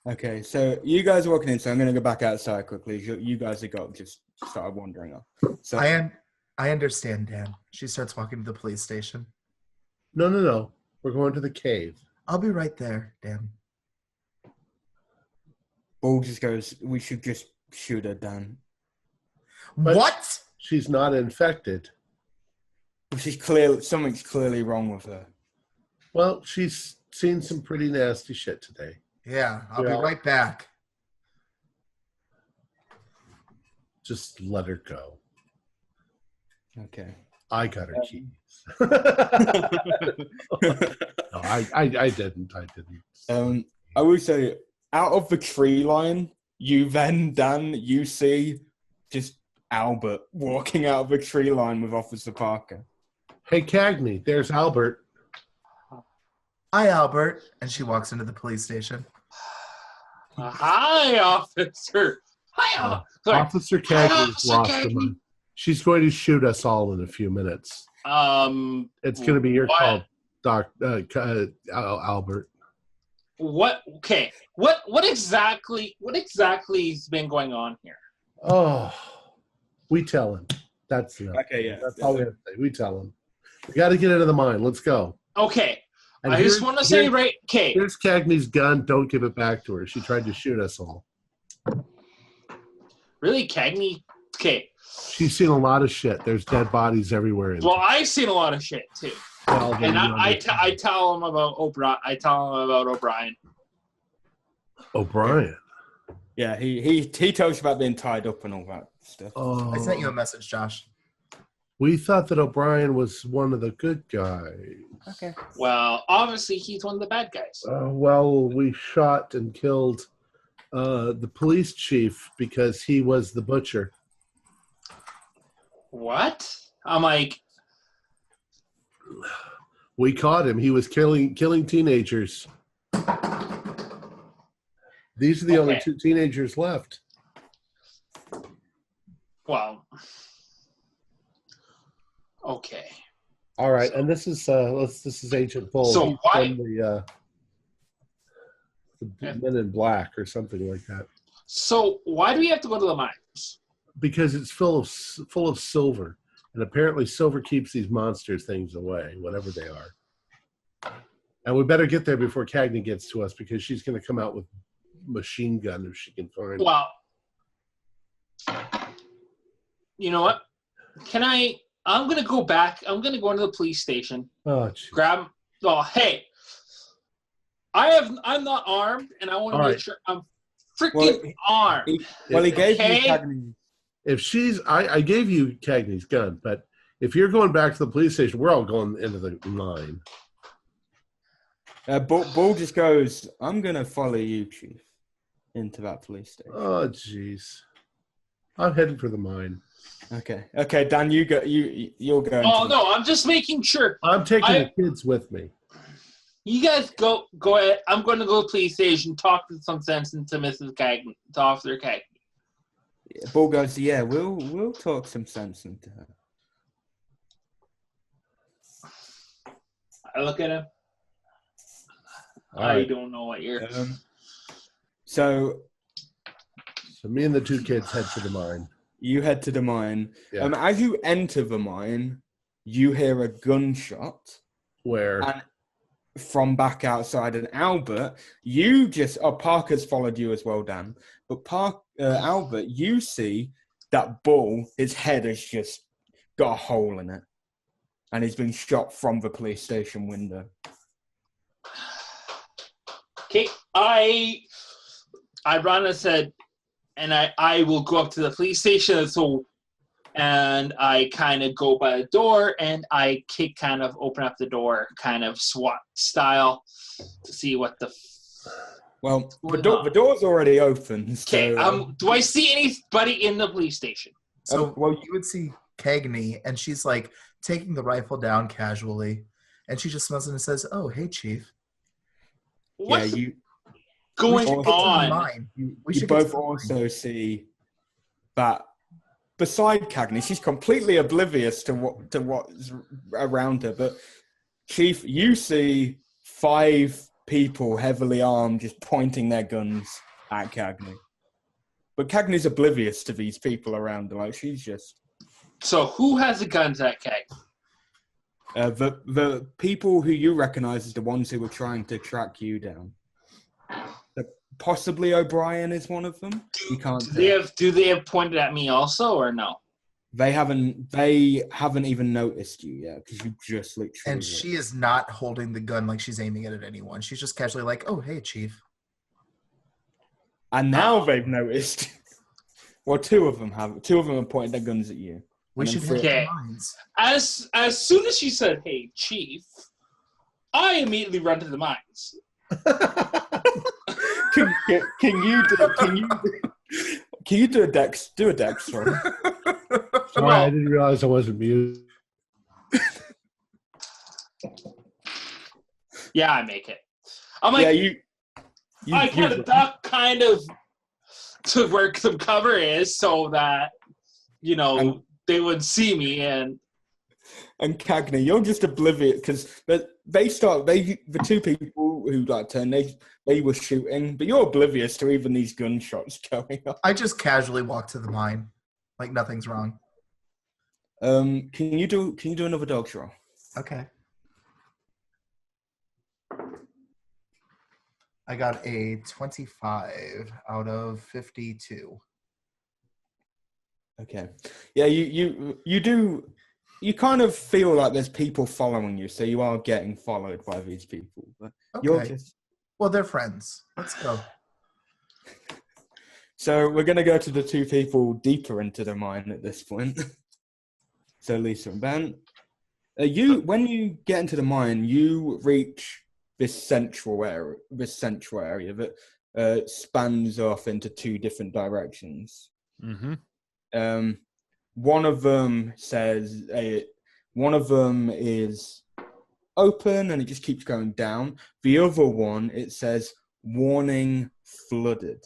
Okay, so you guys are walking in, so I'm going to go back outside quickly. You guys have just started wandering off. So I understand, Dan. She starts walking to the police station. No. We're going to the cave. I'll be right there, Dan. Bull just goes, we should just shoot her, Dan. But what? She's not infected. Something's clearly wrong with her. Well, she's seen some pretty nasty shit today. Yeah, I'll be right back. Just let her go. Okay. I got her keys. No, I didn't. I would say, out of the tree line, you see just Albert walking out of the tree line with Officer Parker. Hey, Cagney, there's Albert. Hi, Albert. And she walks into the police station. Hi, officer. Officer Cagney's lost her mind. She's going to shoot us all in a few minutes. It's going to be your call, Albert. What? Okay. What exactly has been going on here? Oh, we tell him. That's Okay, yeah. That's all we have to say. We tell him. We got to get into the mine. Let's go. Okay. And I just want to say okay. Here's Cagney's gun. Don't give it back to her. She tried to shoot us all. Really, Cagney? Okay. She's seen a lot of shit. There's dead bodies everywhere. Well, I've seen a lot of shit too. Well, and I tell him about O'Brien. I tell him about O'Brien. O'Brien. Yeah, he tells you about being tied up and all that stuff. Oh, I sent you a message, Josh. we thought that O'Brien was one of the good guys. Okay. Well, obviously he's one of the bad guys. Well, we shot and killed the police chief because he was the butcher. What? I'm like, We caught him. He was killing teenagers. These are the only Okay. 2 teenagers left. well, okay. All right, and this is Agent Bull. So He's why- from the Men in Black or something like that. So why do we have to go to the mines? Because it's full of silver, and apparently silver keeps these monster things away, whatever they are. And we better get there before Cagney gets to us, because she's going to come out with machine gun if she can find it. Well, you know what? I'm going to go back. I'm going to go into the police station. Oh, geez. Grab. Oh, hey. I'm not armed, and I want to All make right. sure I'm freaking armed. He gave Okay. you Cagney. If she's, I gave you Cagney's gun, but if you're going back to the police station, we're all going into the mine. Bull just goes, I'm going to follow you, Chief, into that police station. Oh, jeez. I'm heading for the mine. Okay, Dan, you're going. Oh, no, I'm just making sure. I'm taking the kids with me. You guys go ahead. I'm going to go to the police station, talk to some sense into Mrs. Cagney, to Officer Cagney. Bull goes, yeah, we'll talk some sense into her. I look at him. All I right. don't know what you're... So So me and the 2 kids head to the mine. you head to the mine. Yeah. As you enter the mine, you hear a gunshot. Where? And from back outside, and Albert, you just... Oh, Parker's followed you as well, Dan. But Albert, you see that Bull, his head has just got a hole in it. And he's been shot from the police station window. Okay, I ran and said, and I will go up to the police station, and I kind of go by the door, and I open up the door, kind of SWAT style, to see what the... Well, the door's already open. Okay, So, do I see anybody in the police station? So, well, you would see Cagney, and she's like taking the rifle down casually, and she just smiles and says, "Oh, hey, Chief." What's you going We should get to the on? mine. We you should get to both the mine. also see that beside Cagney, she's completely oblivious to what's around her. But Chief, you see 5 people heavily armed just pointing their guns at Cagney. But Cagney's oblivious to these people around her. Like, she's just... So who has the guns at Keg? The people who you recognize as the ones who were trying to track you down. Possibly O'Brien is one of them. You can't tell. Do they have pointed at me also, or no? They haven't even noticed you yet because you just literally... And she is not holding the gun like she's aiming it at anyone. She's just casually like, "Oh, hey, Chief." And now they've noticed. Well, 2 of them have. 2 of them have pointed their guns at you. We And should then hit Okay. the mines. As soon as she said, "Hey, Chief," I immediately run to the mines. Can you do a dex? Do a dex roll. Sorry, I didn't realize I wasn't muted. Yeah, I make it. I'm like, Yeah, you I kind of duck to where some cover is so that, they would see me. And and Cagney, you're just oblivious because the 2 people who turned, they were shooting, but you're oblivious to even these gunshots going on. I just casually walk to the mine, like nothing's wrong. Can you do another dog roll? Okay. I got a 25 out of 52. Okay. Yeah, you kind of feel like there's people following you, so you are getting followed by these people. But you're Okay. just Well, they're friends. Let's go. So we're going to go to the two people deeper into the mine at this point. So Lisa and Ben, when you get into the mine, you reach this central area that spans off into two different directions. Mm-hmm. One of them is open and it just keeps going down. The other one, it says warning flooded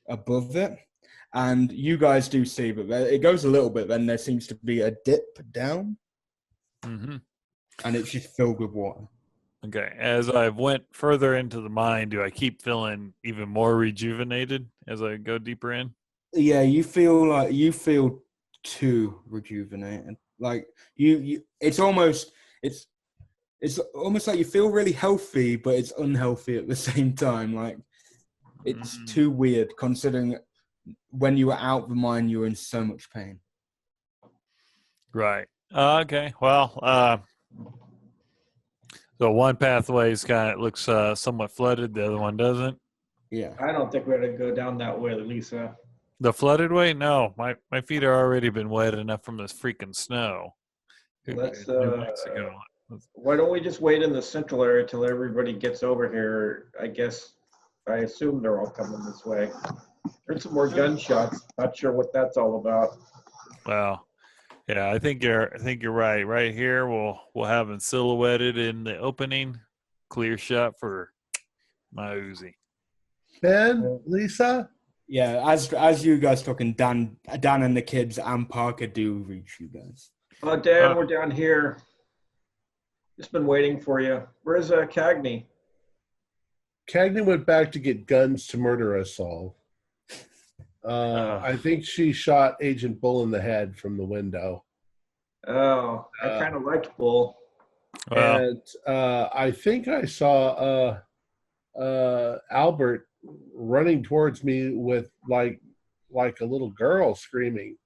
above it. And you guys do see that it goes a little bit, then there seems to be a dip down. Mm-hmm. And it's just filled with water. Okay. As I went further into the mine, do I keep feeling even more rejuvenated as I go deeper in? Yeah, you feel too rejuvenated. Like it's almost like you feel really healthy, but it's unhealthy at the same time. Like it's too weird considering when you were out the mine, you were in so much pain. Right. Okay. Well, so one pathway is looks somewhat flooded. The other one doesn't. Yeah. I don't think we're gonna go down that way, Lisa. The flooded way? No, my feet are already been wet enough from this freaking snow. Let's. New Mexico. Why don't we just wait in the central area till everybody gets over here? I assume they're all coming this way. Heard some more gunshots. Not sure what that's all about. Well, yeah, I think you're right. Right here, we'll have it silhouetted in the opening. Clear shot for my Uzi. Ben, Lisa? Yeah, as you guys talking, Dan and the kids and Parker do reach you guys. Oh, Dan, we're down here. Just been waiting for you. Where's Cagney? Cagney went back to get guns to murder us all. I think she shot Agent Bull in the head from the window. Oh, I kind of liked Bull. Well, And I think I saw Albert running towards me with like a little girl screaming.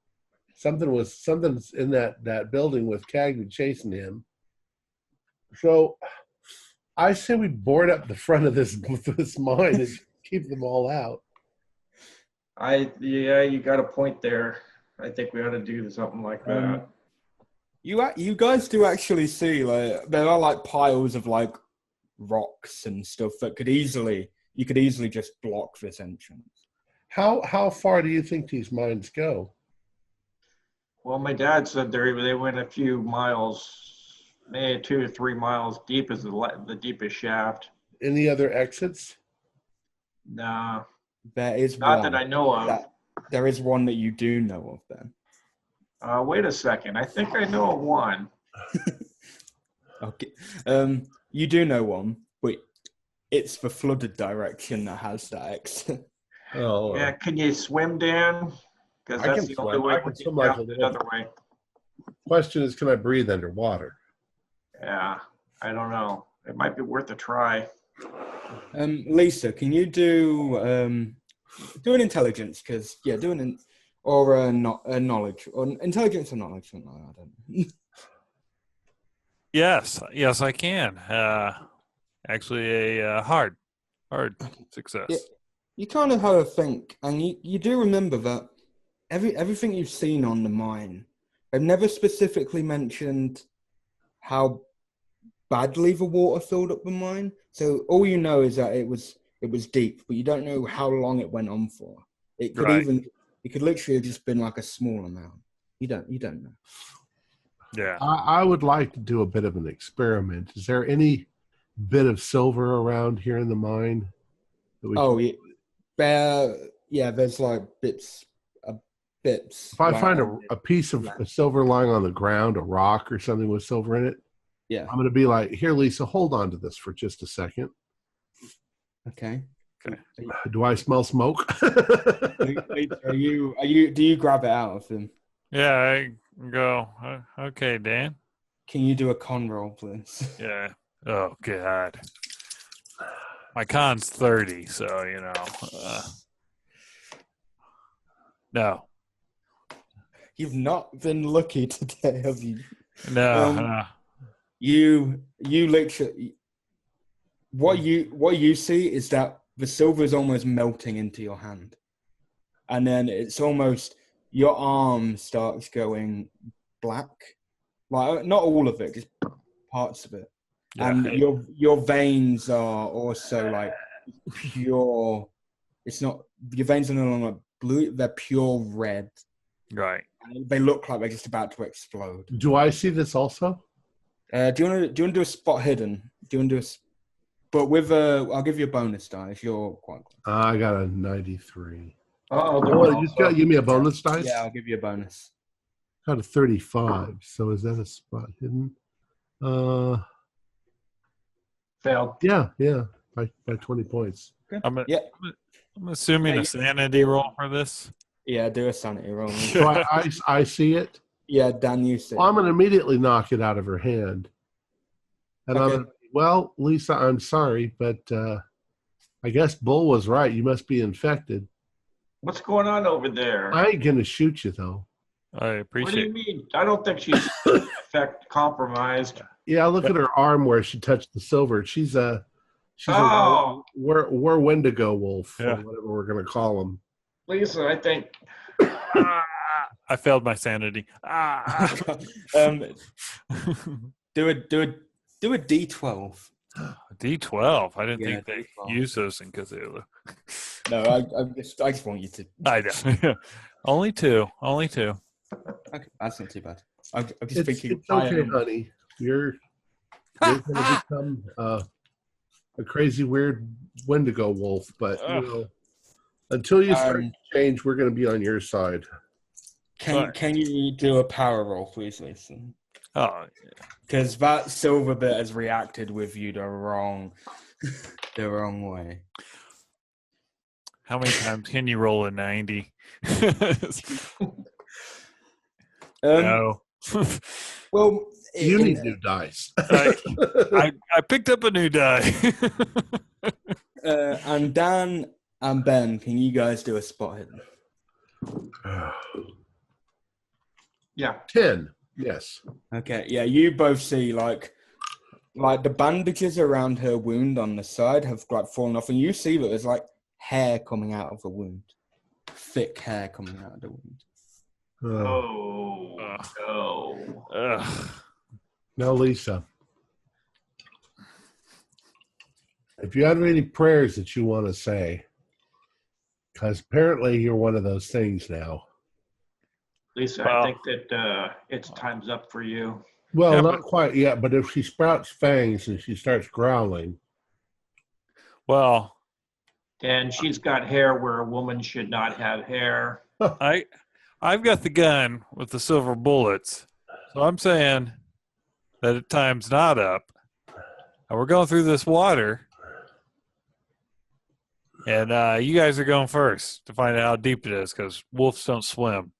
Something's in that building with Cagney chasing him. So I say we board up the front of this mine and keep them all out. You got a point there. I think we ought to do something like that. You guys do actually see like there are like piles of like rocks and stuff that you could easily just block this entrance. How far do you think these mines go? Well, my dad said they went a few miles, maybe 2 or 3 miles deep is the deepest shaft. Any other exits? Nah, There is not one that I know of. There is one that you do know of, then. Wait a second. I think I know of one. Okay. You do know one, but it's the flooded direction that has that exit. Oh, Yeah, can you swim, Dan? Because I that's can the only swim. way I we can can swim get like out a the little- other way. Question is, can I breathe underwater? Yeah, I don't know. It might be worth a try. Lisa, can you do an intelligence? Because or a knowledge, or intelligence or knowledge? Something like that, I don't know. yes, I can. Actually, a hard success. Yeah, you kind of have a think, and you do remember that everything you've seen on the mine, they've never specifically mentioned how badly the water filled up the mine. So all you know is that it was deep, but you don't know how long it went on for. It could it could literally have just been like a small amount. You don't know. Yeah. I would like to do a bit of an experiment. Is there any bit of silver around here in the mine? There's like bits. If I find a piece of a silver lying on the ground, a rock or something with silver in it, yeah, I'm going to be like, here, Lisa, hold on to this for just a second. Okay. Do I smell smoke? Do you grab it out of him? Yeah, I go, okay, Dan. Can you do a con roll, please? Yeah. Oh, God. My con's 30, so, no. You've not been lucky today, have you? No. You literally, what you see is that the silver is almost melting into your hand. and then it's almost your arm starts going black. Like, not all of it, just parts of it. Yeah. And your veins are also like pure. It's not, your veins are no longer blue; they're pure red. Right. And they look like they're just about to explode. Do I see this also? Do you want to do a spot hidden? Do you want to do but with I'll give you a bonus die if you're quite close. I got a 93. Oh, You just got to give me a bonus dice? Yeah, I'll give you a bonus. Got a 35. So is that a spot hidden? failed. Yeah, by 20 points. I'm Yeah. assuming a sanity roll for this. Yeah, do a sanity roll. So I see it. Yeah, Dan, you see. Well, I'm going to immediately knock it out of her hand. And I'm Okay. going to, well, Lisa, I'm sorry, but I guess Bull was right. You must be infected. What's going on over there? I ain't going to shoot you, though. I What do appreciate you mean? I don't think she's compromised. Yeah, look at her arm where she touched the silver. She's a Oh. we're Wendigo wolf, Yeah. or whatever we're going to call them. Lisa, I think I failed my sanity. Do a D12. D12. I didn't Yeah, think they D12. use those in Cthulhu. No, I just want you to. I know. Only two. Okay. Okay, that's not too bad. I'm just It's thinking. okay, honey. You're going to become a crazy, weird Wendigo wolf, but you know, until you start to change, we're going to be on your side. Can you do a power roll, please, Lisa? Oh, Because that silver bit has reacted with you the wrong way. how many times can you roll a 90? No. Well, You need new dice. I picked up a new die. and Dan and Ben, can you guys do a spot hidden? yeah. 10. Yes. Okay, yeah, you both see like the bandages around her wound on the side have like fallen off, and you see that there's like hair coming out of the wound, thick hair coming out of the wound. Oh no. Now, Lisa, if you have any prayers that you want to say, because apparently you're one of those things now. Lisa, Well- I think that it's time's up for you. Well, Yeah, not quite yet, but if she sprouts fangs and she starts growling, Well, And she's got hair where a woman should not have hair. I've got the gun with the silver bullets, so I'm saying that time's not up, and we're going through this water, and you guys are going first to find out how deep it is, because wolves don't swim.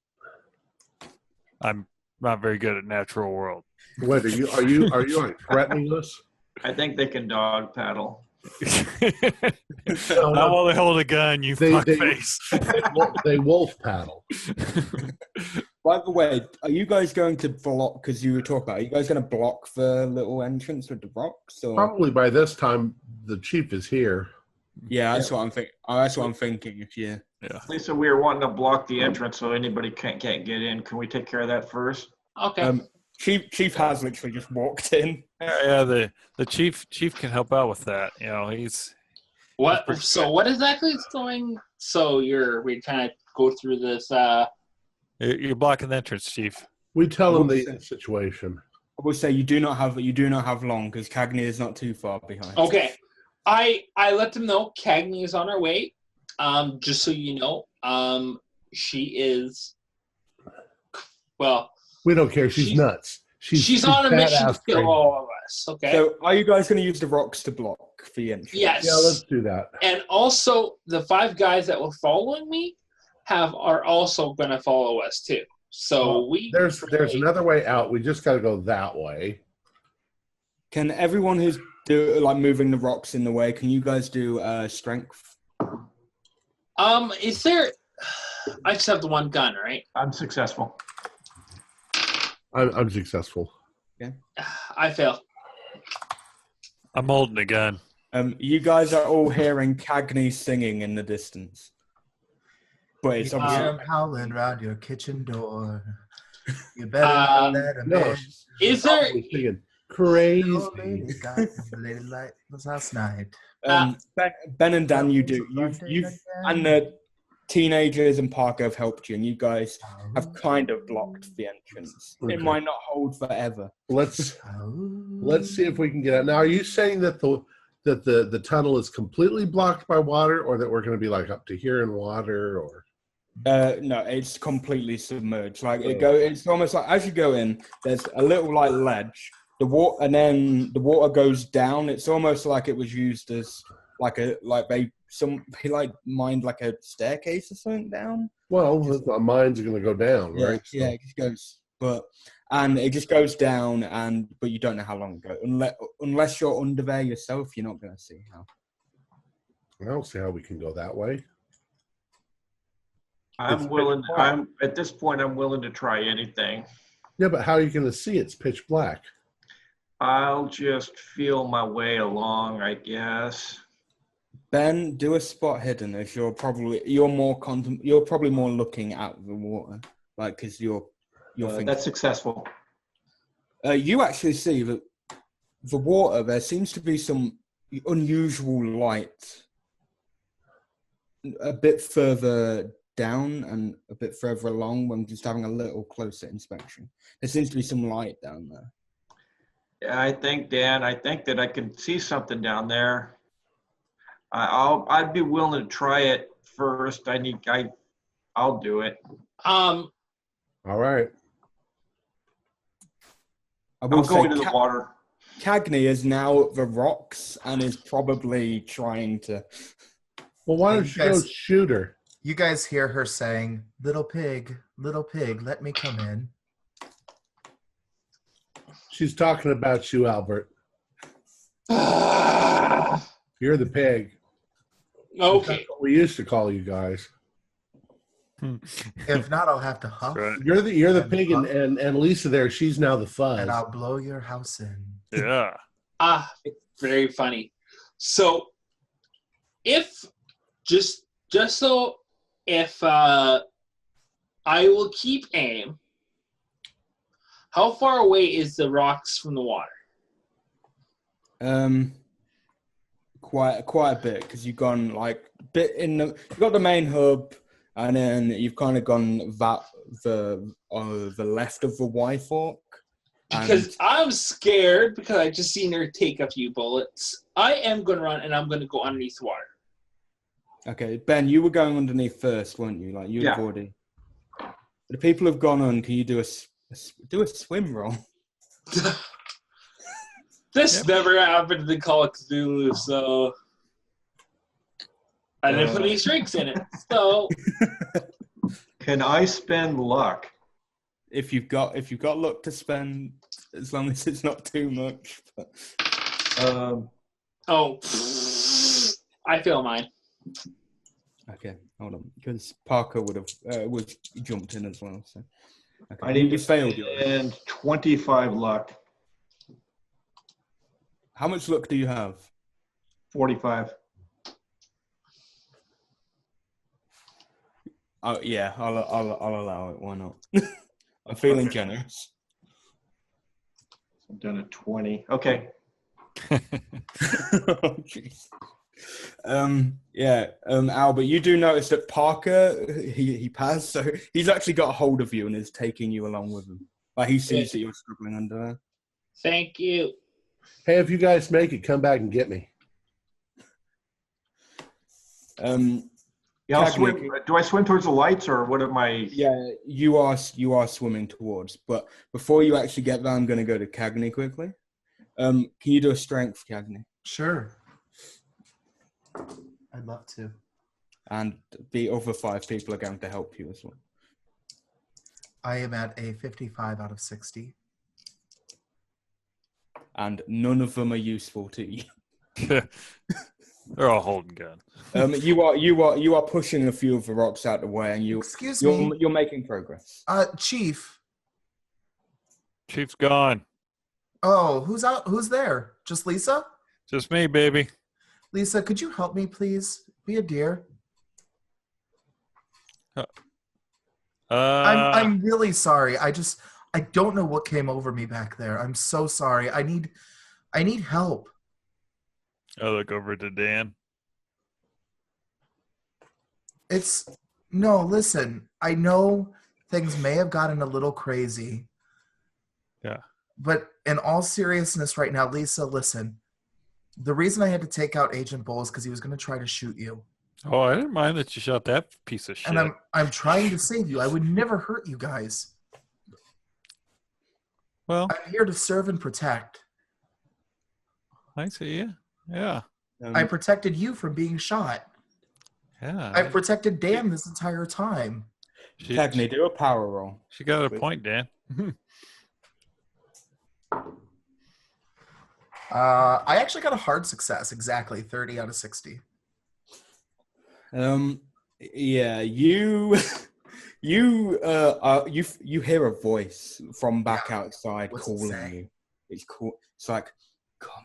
I'm not very good at natural world. wait, are you like threatening us? I think they can dog paddle. Not while they hold a gun, you fuckface. They wolf paddle. By the way, are you guys going to block, because you were talking about, are you guys going to block the little entrance with the rocks? Or? Probably by this time the chief is here. Yeah, that's what I'm thinking. That's what I'm thinking. If you, Lisa, we were wanting to block the entrance so anybody can't get in. Can we take care of that first? Okay. Chief has literally just walked in. Yeah, the chief can help out with that. You know, he's What? So what exactly is going? So we kind of go through this. you're blocking the entrance, chief. We tell him the situation. I will say you do not have long, because Cagney is not too far behind. Okay. I let them know Cagney is on her way. Just so you know, she is. Well, We don't care. She's nuts. She's on a mission to kill all of us. Okay. So, are you guys going to use the rocks to block the entrance? Yes. Yeah, let's do that. And also, the 5 guys that were following me are also going to follow us too. So There's another way out. We just got to go that way. Can everyone who's moving the rocks in the way? Can you guys do strength? Is there? I just have the one gun, right? I'm successful. I'm successful. I fail. I'm holding a gun. You guys are all hearing Cagney singing in the distance. but it's You obviously hear 'em howling around your kitchen door. You better know that a No, man. Is there? I was thinking crazy. Your lady got the lady light was last night. Ben and Dan, you've and the teenagers and Parker have helped you, and you guys have kind of blocked the entrance. Okay. It might not hold forever. Let's see if we can get out. Now, are you saying that the tunnel is completely blocked by water, or that we're going to be like up to here in water, or? No, it's completely submerged. Like it's almost like as you go in, there's a little like ledge. The water, and then the water goes down. It's almost like it was used as they mined like a staircase or something down. Well, the mines are going to go down, right? Yeah, it just goes, and it just goes down, but you don't know how long it goes. Unless you're under there yourself, you're not going to see how. I don't see how we can go that way. At this point, I'm willing to try anything. Yeah, but how are you going to see? It's pitch black. I'll just feel my way along, I guess. Ben, do a spot hidden as you're probably more looking at the water, like because you're thinking. That's successful. You actually see that the water. There seems to be some unusual light a bit further down and a bit further along when just having a little closer inspection. There seems to be some light down there. Yeah, I think that I can see something down there. I'd be willing to try it first. I'll do it. All right. I'll go into the water. Cagney is now at the rocks and is probably trying to. Well, why don't you go shoot her? You guys hear her saying, little pig, let me come in." She's talking about you, Albert. You're the pig. Okay. That's what we used to call you guys. If not, I'll have to huff. Right. You're the pig, and Lisa there, she's now the fuzz. And I'll blow your house in. Yeah. Very funny. So, if I will keep aim. How far away is the rocks from the water? Quite a bit because you've gone like bit you've got the main hub, and then you've kind of gone the left of the Y fork. Because I'm scared because I just seen her take a few bullets. I am going to run and I'm going to go underneath the water. Okay, Ben, you were going underneath first, weren't you? Like you have already. The people have gone on. Can you do a swim roll? This never happened in Call of Cthulhu, so I didn't put any strengths in it. So Can I spend luck? If you've got luck to spend, as long as it's not too much. But... I feel mine. Okay, hold on, because Parker would have was jumped in as well. So okay. I need you to failed. And 25 luck. How much luck do you have? 45. Oh yeah, I'll allow it. Why not? I'm feeling generous. I'm done at 20. Okay. Oh, jeez. Albert, you do notice that Parker he passed, so he's actually got a hold of you and is taking you along with him. Like he sees that you're struggling under there. Thank you. Hey, if you guys make it, come back and get me. Yeah, I'll swim. Do I swim towards the lights, or what am I? Yeah, you are swimming towards. But before you actually get there, I'm going to go to Cagney quickly. Can you do a strength, Cagney? Sure. I'd love to. And the other 5 people are going to help you as well. I am at a 55 out of 60. And none of them are useful to you. They're all holding guns. You are pushing a few of the rocks out the way, and you're making progress. Chief. Chief's gone. Oh, who's out? Who's there? Just Lisa? Just me, baby. Lisa, could you help me, please? Be a dear. I'm really sorry. I don't know what came over me back there. I'm so sorry. I need help. I look over to Dan. No, listen. I know things may have gotten a little crazy. Yeah. But in all seriousness right now, Lisa, listen. The reason I had to take out Agent Bull is because he was going to try to shoot you. Oh, I didn't mind that you shot that piece of shit. And I'm trying to save you. I would never hurt you guys. Well, I'm here to serve and protect. I see you. Yeah. I protected you from being shot. Yeah. I protected Dan this entire time. Cagney, do a power roll. She got a point, Dan. I actually got a hard success. Exactly, 30 out of 60. Yeah, you hear a voice from back outside calling you. It's cool. It's like, come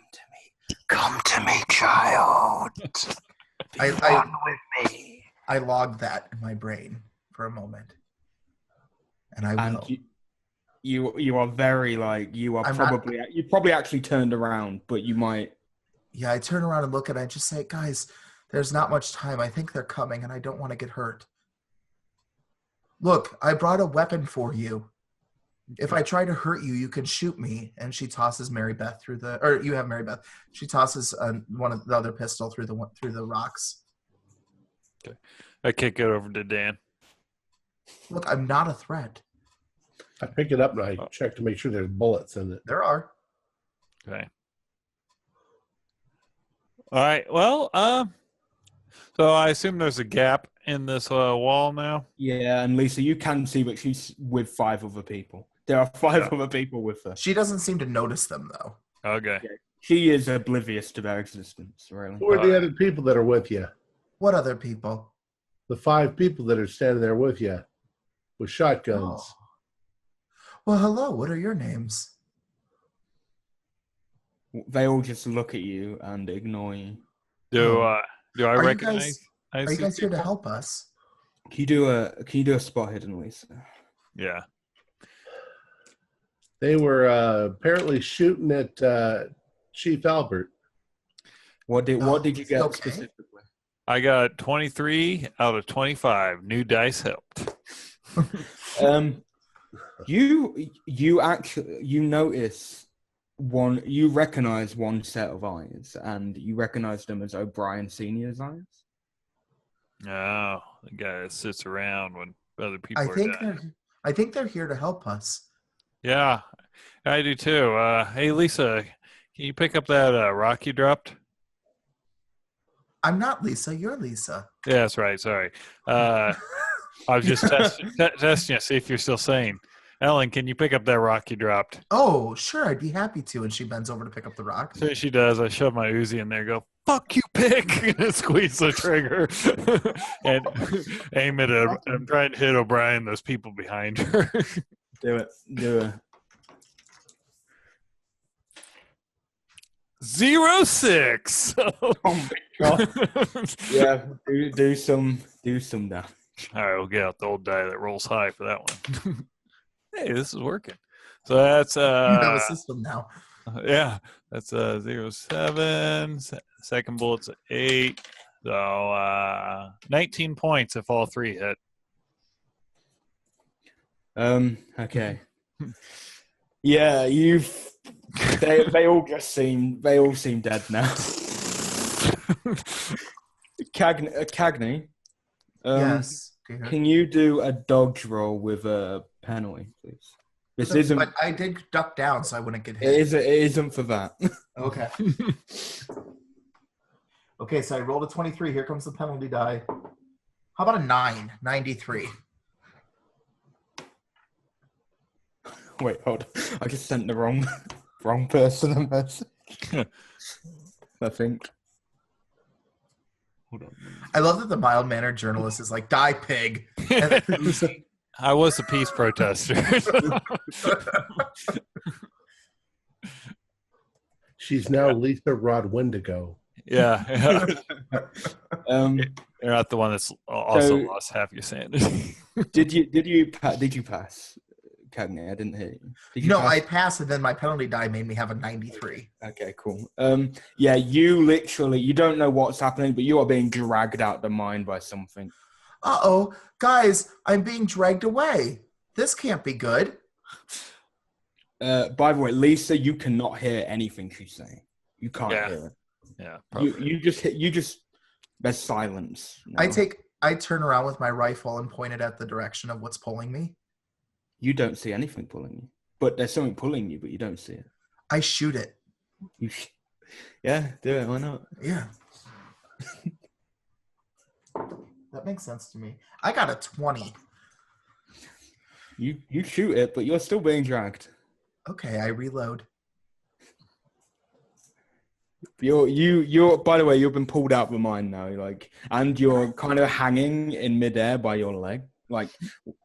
to me, child. Run with me. I logged that in my brain for a moment, and I will. You are very like you probably actually turned around, but you might. Yeah, I turn around and look at it. I just say, guys, there's not much time. I think they're coming, and I don't want to get hurt. Look, I brought a weapon for you. If I try to hurt you, you can shoot me. And she tosses Mary Beth you have Mary Beth. She tosses one of the other pistol through the rocks. Okay, I kick it over to Dan. Look, I'm not a threat. I pick it up and I check to make sure there's bullets in it. There are. Okay. All right. Well, so I assume there's a gap in this wall now. Yeah, and Lisa, you can see, but she's with 5 other people. There are 5 other people with her. She doesn't seem to notice them, though. Okay. Yeah, she is oblivious to their existence, really. Who are the other people that are with you? What other people? The 5 people that are standing there with you with shotguns. Oh. Well, hello. What are your names? They all just look at you and ignore you. Do I recognize? Are you guys here to help us? Can you do a spot hidden, Lisa? Yeah. They were apparently shooting at Chief Albert. What did you get specifically? I got 23 out of 25. New dice helped. You notice one. You recognize one set of eyes, and you recognize them as O'Brien Senior's eyes. Oh, the guy that sits around when other people are dying. I think they're here to help us. Yeah, I do too. Hey, Lisa, can you pick up that rock you dropped? I'm not Lisa. You're Lisa. Yeah, that's right. Sorry. I was just testing you, see if you're still sane. Ellen, can you pick up that rock you dropped? Oh, sure. I'd be happy to. And she bends over to pick up the rock. So she does. I shove my Uzi in there, go, fuck you, pick, and squeeze the trigger and aim it at. I'm trying to hit O'Brien, those people behind her. Do it. 06. Oh my god. Yeah, do some damage. All right, we'll get out the old die that rolls high for that one. Hey, this is working. So that's you have a system now. Yeah, that's 07. Second bullet's 8. So 19 points if all 3 hit. Okay. Yeah, they all seem dead now. Cagney. Yes. Can you do a dodge roll with a penalty, please? This isn't. But I did duck down, so I wouldn't get hit. It isn't for that. Okay. Okay, so I rolled a 23. Here comes the penalty die. How about a 9? 93. Wait, hold on. I just sent the wrong person a message. I think. Hold on. I love that the mild-mannered journalist is like, die, pig. I was a peace protester. She's now Lisa Rodwendigo. Yeah. Um, You're not the one that's also So- lost half your sanity. did you pass, Cagney? I didn't hear you. Did you No, pass? I passed, and then my penalty die made me have a 93. Okay, cool. Yeah, you don't know what's happening, but you are being dragged out the mine by something. Uh-oh, guys, I'm being dragged away. This can't be good. By the way, Lisa, you cannot hear anything she's saying. You can't Yeah. hear it. Yeah, probably. You just there's silence. now. I turn around with my rifle and point it at the direction of what's pulling me. You don't see anything pulling you, but there's something pulling you, but you don't see it. I shoot it. Yeah, do it. Why not? Yeah. That makes sense to me. I got a 20. You shoot it, but you're still being dragged. Okay, I reload. You're by the way, you've been pulled out of the mine now, and you're kind of hanging in midair by your leg. Like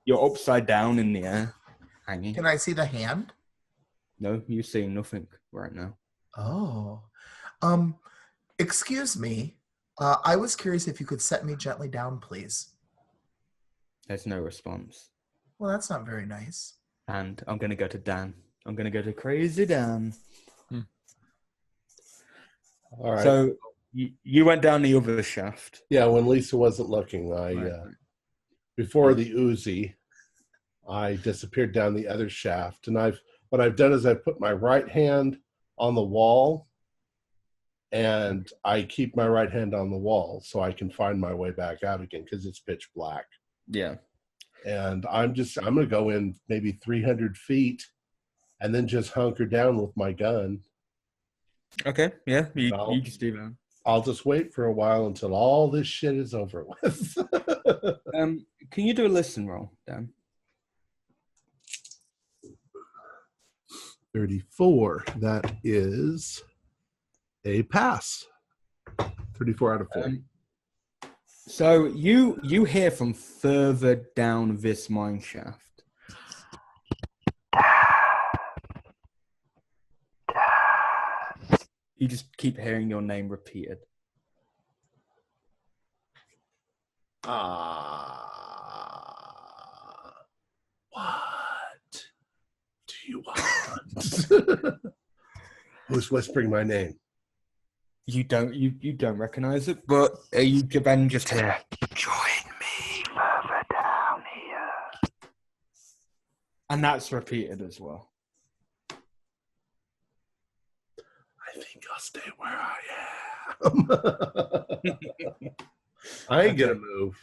you're upside down in the air, hanging. Can I see the hand? No, you're seeing nothing right now. Oh. Excuse me. I was curious if you could set me gently down, please. There's no response. Well, that's not very nice. And I'm gonna go to Dan. I'm gonna go to Crazy Dan. All right. So you went down the other shaft. Yeah, when Lisa wasn't looking, before the Uzi, I disappeared down the other shaft, and what I've done is I've put my right hand on the wall, and I keep my right hand on the wall so I can find my way back out again because it's pitch black. Yeah. And I'm going to go in maybe 300 feet and then just hunker down with my gun. Okay. Yeah. You just do that. I'll just wait for a while until all this shit is over with. Can you do a listen roll, Dan? 34. That is a pass. 34 out of 40. So you hear from further down this mine shaft. You just keep hearing your name repeated. What do you want? Who's whispering my name? You don't recognize it, but you then just hear, "Join me further down here," and that's repeated as well. I think I'll stay where I am. I ain't gonna move,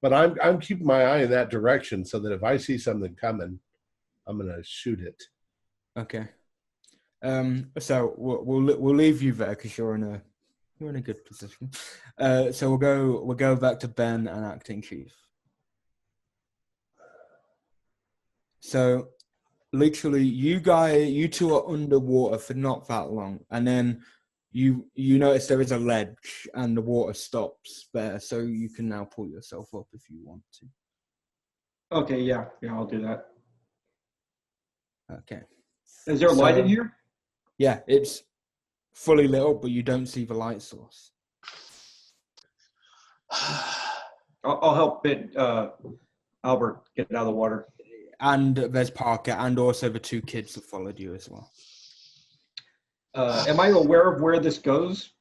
but I'm keeping my eye in that direction so that if I see something coming, I'm gonna shoot it. Okay. So we'll leave you there because you're in a good position. So we'll go back to Ben and acting chief. So literally, you two are underwater for not that long, and then you notice there is a ledge and the water stops there, so you can now pull yourself up if you want to. Okay, yeah, I'll do that. Okay. Is there a light in here? Yeah, it's fully lit up, but you don't see the light source. I'll help Albert get out of the water. And there's Parker and also the two kids that followed you as well. Am I aware of where this goes?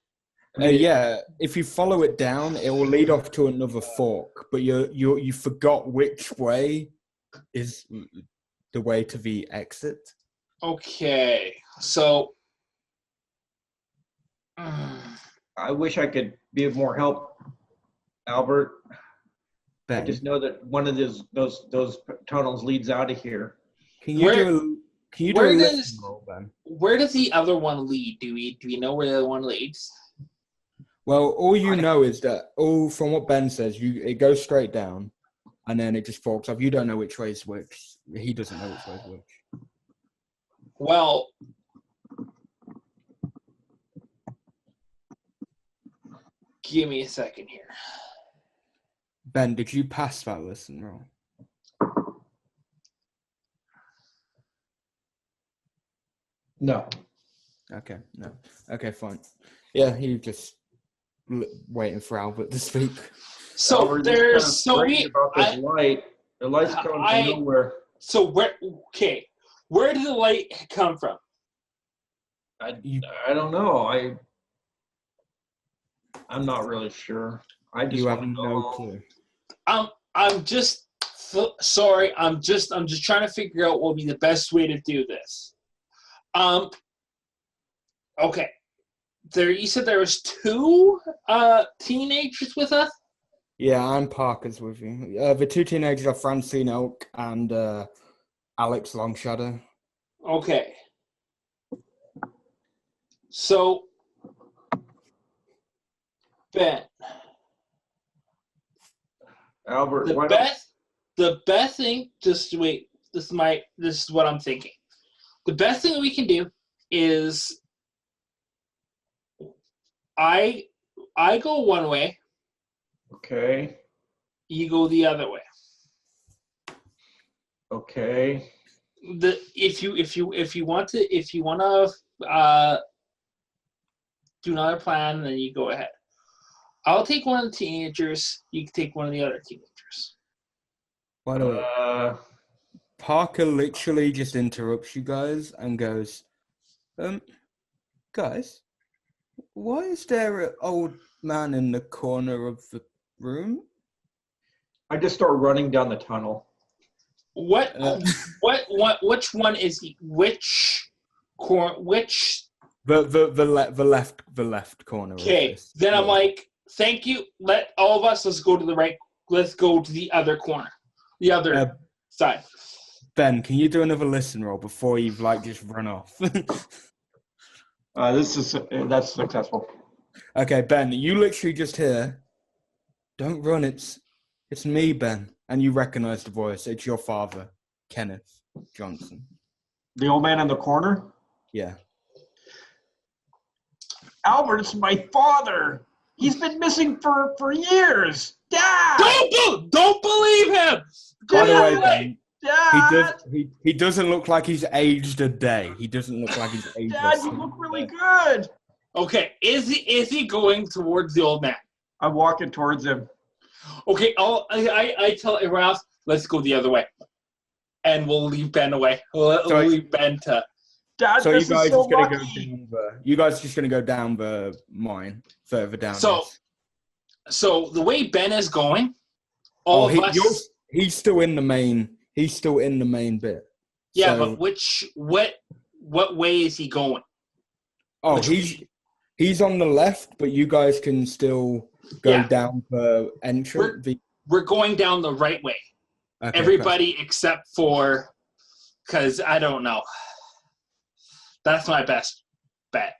Yeah, if you follow it down, it will lead off to another fork, but you forgot which way is the way to the exit. Okay, so I wish I could be of more help, Albert. Ben, I just know that one of those tunnels leads out of here. can you do a listen roll, Ben? where does the other one lead? Do we know where the other one leads? Well, all you know is that from what Ben says, it goes straight down, and then it just forks up. You don't know which way is which. He doesn't know which way is which. Well, give me a second here. Ben, did you pass that listen roll? No. Okay, no. Okay, fine. Yeah, he just waiting for Albert to speak. So Albert, there's just so kind of we strange about this light. The light's coming from nowhere. so where did the light come from? I don't know. I'm not really sure. I just You have want to no go. clue. I'm just sorry. I'm just trying to figure out what will be the best way to do this. Okay. You said there was 2 teenagers with us? Yeah, and Parker's with you. The 2 teenagers are Francine Oak and Alex Longshadow. Okay. So, Ben, Albert, the best thing, just wait, this is what I'm thinking. The best thing we can do is I go one way, Okay. you go the other way. Okay. If you want to do another plan, then you go ahead. I'll take one of the teenagers. You can take one of the other teenagers. By the way, Parker literally just interrupts you guys and goes, guys, why is there an old man in the corner of the room? I just start running down the tunnel. Which one is he? Which The left corner. Okay, then I'm like, thank you. Let's go to the right. Let's go to the other corner, the other side. Ben, can you do another listen roll before you've just run off? That's successful. Okay, Ben, you literally just hear, "Don't run, it's me, Ben," and you recognize the voice. It's your father, Kenneth Johnson. The old man in the corner? Yeah. Albert, it's my father. He's been missing for years. Dad! Don't believe him. By the way, Ben, Dad! he doesn't look like he's aged a day. He doesn't look like he's aged. Dad, you look really good. Okay, is he going towards the old man? I'm walking towards him. Okay, I tell everyone else, let's go the other way, and we'll leave Ben away. We'll leave Ben to. Dad, So this you guys is so just gonna lucky. go down you guys just gonna go down the mine further down. So the way Ben is going, he's still in the main. He's still in the main bit. Yeah, So, but what way is he going? Oh, he's on the left, but you guys can still go down the entrance. We're going down the right way. Okay, Everybody except for, because I don't know. That's my best bet.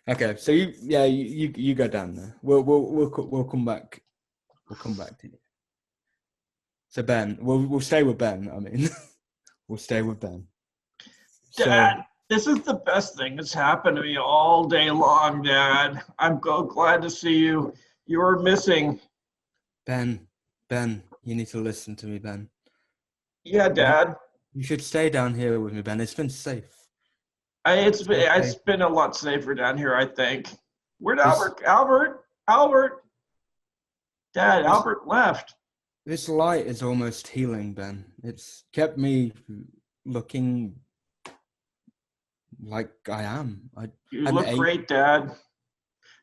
Okay, so you go down there. We'll come back. We'll come back to you. So Ben, we'll stay with Ben. I mean, we'll stay with Ben. Dad, this is the best thing that's happened to me all day long, Dad. I'm so glad to see you. You were missing. Ben, you need to listen to me, Ben. Yeah, Dad. You should stay down here with me, Ben. It's been safe. It's been a lot safer down here, I think. Where'd Albert? Albert! Dad, Albert left. This light is almost healing, Ben. It's kept me looking like I am. You look great, Dad.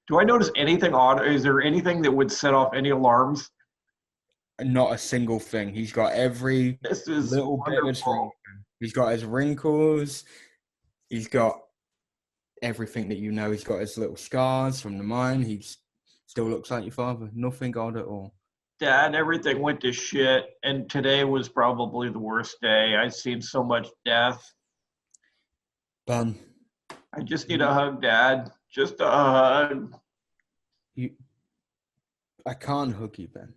Do I notice anything odd? Is there anything that would set off any alarms? Not a single thing. He's got every little bit of his wrinkles. He's got his wrinkles. He's got everything that you know. He's got his little scars from the mine. He still looks like your father. Nothing odd at all. Dad, everything went to shit, and today was probably the worst day. I've seen so much death. Ben. I just need a hug, Dad. Just a hug. I can't hug you, Ben.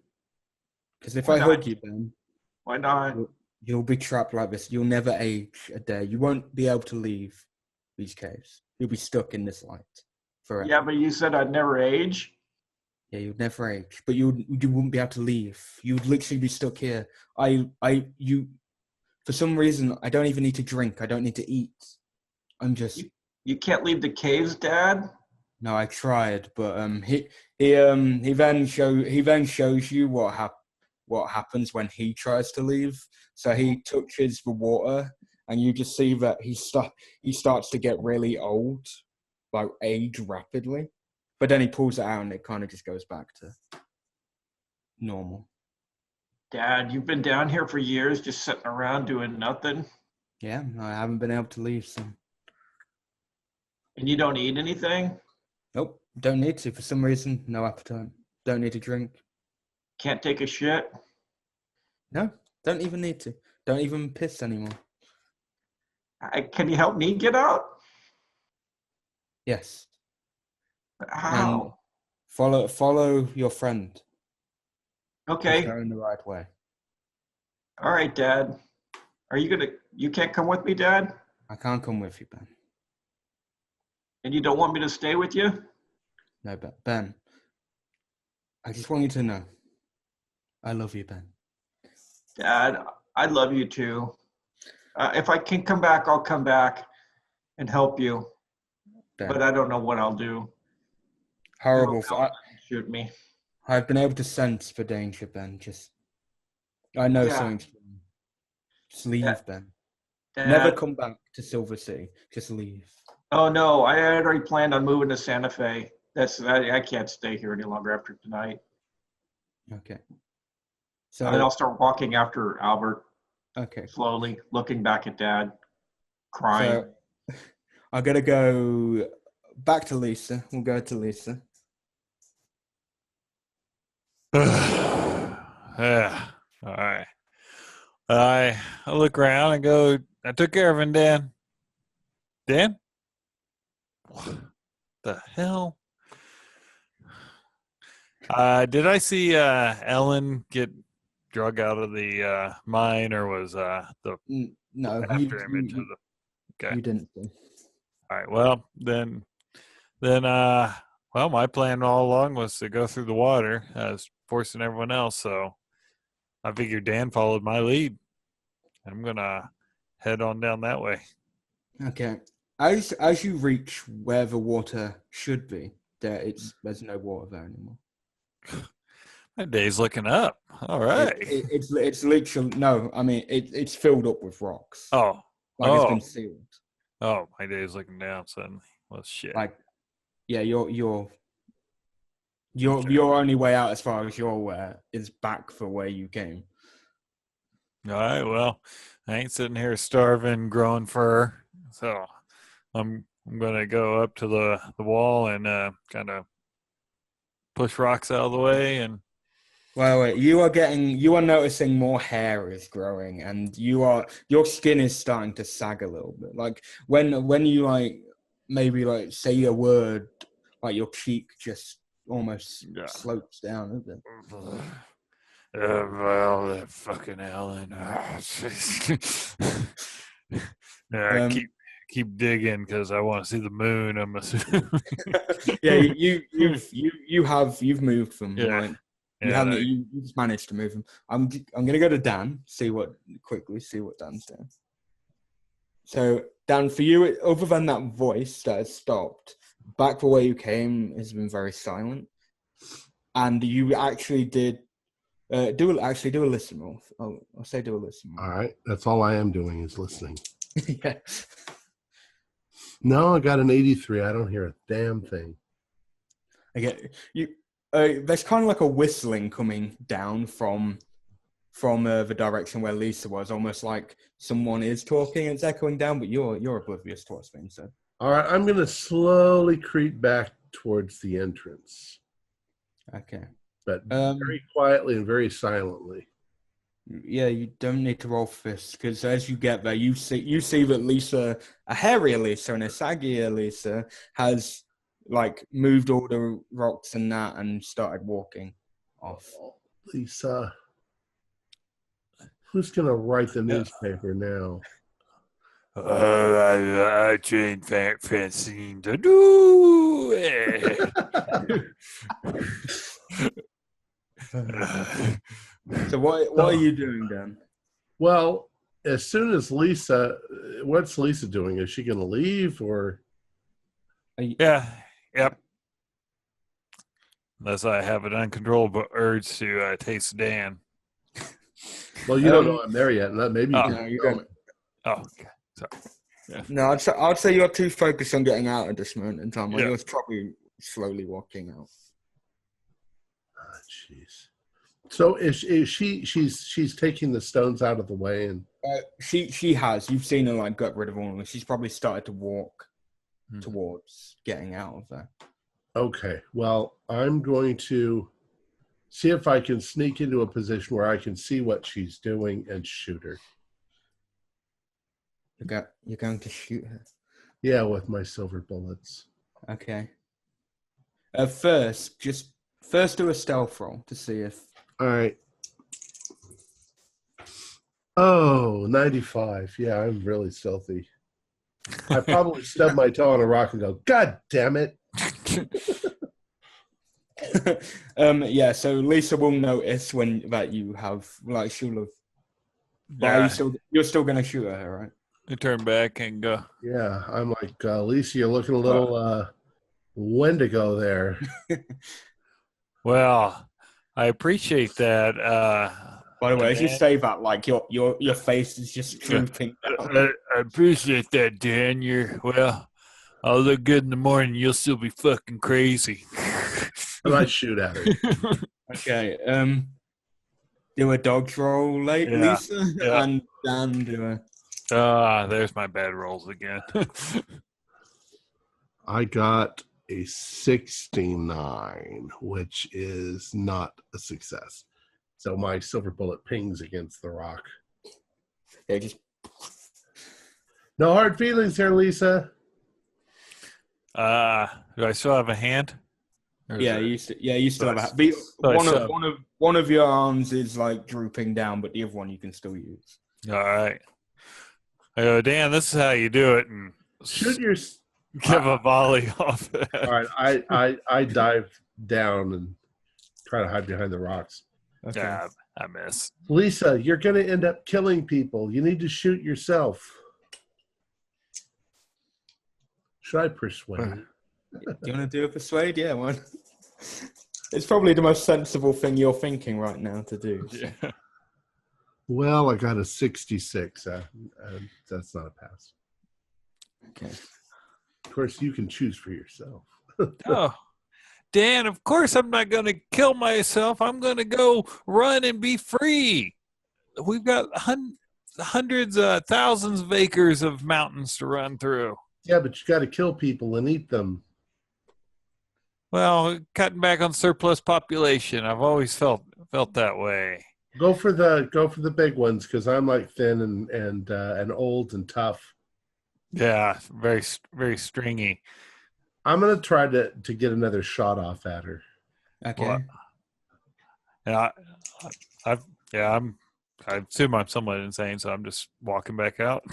Because if I hug you, Ben... Why not? You'll be trapped like this. You'll never age a day. You won't be able to leave these caves. You'll be stuck in this light forever. Yeah, but you said I'd never age. Yeah, you'd never age. But you wouldn't be able to leave. You would literally be stuck here. For some reason, I don't even need to drink. I don't need to eat. I'm just You can't leave the caves, Dad? No, I tried, but he then shows you what happens when he tries to leave. So he touches the water, and you just see that he starts to get really old, like age rapidly. But then he pulls it out, and it kind of just goes back to normal. Dad, you've been down here for years just sitting around doing nothing? Yeah, I haven't been able to leave, so. And you don't eat anything? Nope, don't need to. For some reason, no appetite. Don't need to drink. Can't take a shit? No, don't even need to. Don't even piss anymore. Can you help me get out? Yes. How? And follow your friend. Okay. He's going the right way. All right, Dad. You can't come with me, Dad? I can't come with you, Ben. And you don't want me to stay with you? No, Ben. I just want you to know. I love you, Ben. Dad, I love you too. If I can come back, I'll come back and help you. Ben. But I don't know what I'll do. Horrible. Shoot me. I've been able to sense the danger, Ben. I know something's wrong. Just leave, Ben. Dad. Never come back to Silver City. Just leave. Oh no, I had already planned on moving to Santa Fe. I can't stay here any longer after tonight. Okay. So And I'll start walking after Albert. Okay. Slowly, looking back at Dad, crying. So I'm gonna go back to Lisa. We'll go to Lisa. Yeah. All right. I look around and go, I took care of him, Dan. Dan? What the hell? Did I see Ellen get drug out of the mine, or was No, after him into the? Okay. You didn't. All right. Well, then, my plan all along was to go through the water, as forcing everyone else. So I figured Dan followed my lead. I'm gonna head on down that way. Okay. As you reach where the water should be, there's no water there anymore. My day's looking up. All right. It's literally no. I mean, it's filled up with rocks. Oh. It's been sealed. Oh, my day's looking down suddenly. Well, shit. Yeah, your only way out, as far as you're aware, is back for where you came. All right. Well, I ain't sitting here starving, growing fur, so I'm gonna go up to the wall and kind of push rocks out of the way. And Wait, you are noticing more hair is growing, and your skin is starting to sag a little bit. Like when you maybe say a word, your cheek just almost slopes down a bit. Well, fucking Ellen. Keep digging because I want to see the moon. I'm assuming. Yeah, you've moved them. Yeah. Right? You've managed to move them. I'm gonna go to Dan. See what Dan's doing. So Dan, for you, other than that voice that has stopped, back for where you came has been very silent, and you actually did do a listen roll. I'll say do a listen roll. All right, that's all I am doing is listening. Yeah. No, I got an 83. I don't hear a damn thing. I get you. There's kind of like a whistling coming down from the direction where Lisa was, almost like someone is talking. It's echoing down, but you're oblivious to what's being said. All right, I'm going to slowly creep back towards the entrance. Okay. But very quietly and very silently. Yeah, you don't need to roll for this, because as you get there, you see that Lisa, a hairier Lisa and a saggier Lisa, has moved all the rocks and that and started walking off. Lisa, who's going to write the newspaper now? I trained Francine to do it. So what are you doing, Dan? Well, as soon as what's Lisa doing? Is she going to leave or? Yeah. Yep. Unless I have an uncontrollable urge to taste Dan. Well, you don't know I'm there yet, and maybe you Oh. can. No, you tell don't. me. Oh, okay. Sorry. No, I'd say you're too focused on getting out at this moment in time. Like, Yeah. you're probably slowly walking out. Ah, jeez. So is she's taking the stones out of the way, and She has. You've seen her like get rid of all of them. She's probably started to walk towards getting out of there. okay. Well, I'm going to see if I can sneak into a position where I can see what she's doing and shoot her. You're going to shoot her. Yeah, with my silver bullets. Okay. First do a stealth roll to see if. All right. Oh, 95. Yeah, I'm really stealthy. I probably stub my toe on a rock and go, God damn it. Yeah, so Lisa will notice when that you have like she'll have. But Yeah. you're still gonna shoot at her, right? I turn back and go. Yeah, I'm like, Lisa, you're looking a little wendigo there. Well, I appreciate that. By the way, as you Dan. say that, like your face is just drooping. I appreciate that, Dan. I'll look good in the morning. You'll still be fucking crazy. And I shoot at her. Okay. Do a dodge roll, Yeah. Lisa, Yeah. and Dan do a. There's my bad rolls again. I got a 69, which is not a success. So my silver bullet pings against the rock. Yeah, just. No hard feelings here, Lisa. Do I still have a hand? Or is Yeah, it- you still have a. One of your arms is like drooping down, but the other one you can still use. All right. I go, Dan, this is how you do it, and Shoot your. give a volley off it. All right, I dive down and try to hide behind the rocks. Okay. Yeah, I miss. Lisa, you're going to end up killing people. You need to shoot yourself. Should I persuade? Do you want to do a persuade? Yeah, one. It's probably the most sensible thing you're thinking right now to do. Yeah. Well, I got a 66. That's not a pass. Okay. Of course, you can choose for yourself. Oh, Dan, of course I'm not going to kill myself. I'm going to go run and be free. We've got hundreds, thousands of acres of mountains to run through. Yeah, but you got to kill people and eat them. Well, cutting back on surplus population. I've always felt that way. Go for the big ones because I'm like thin and old and tough. Yeah, very very stringy. I'm gonna try to get another shot off at her. Okay. Well, and I assume I'm somewhat insane, so I'm just walking back out.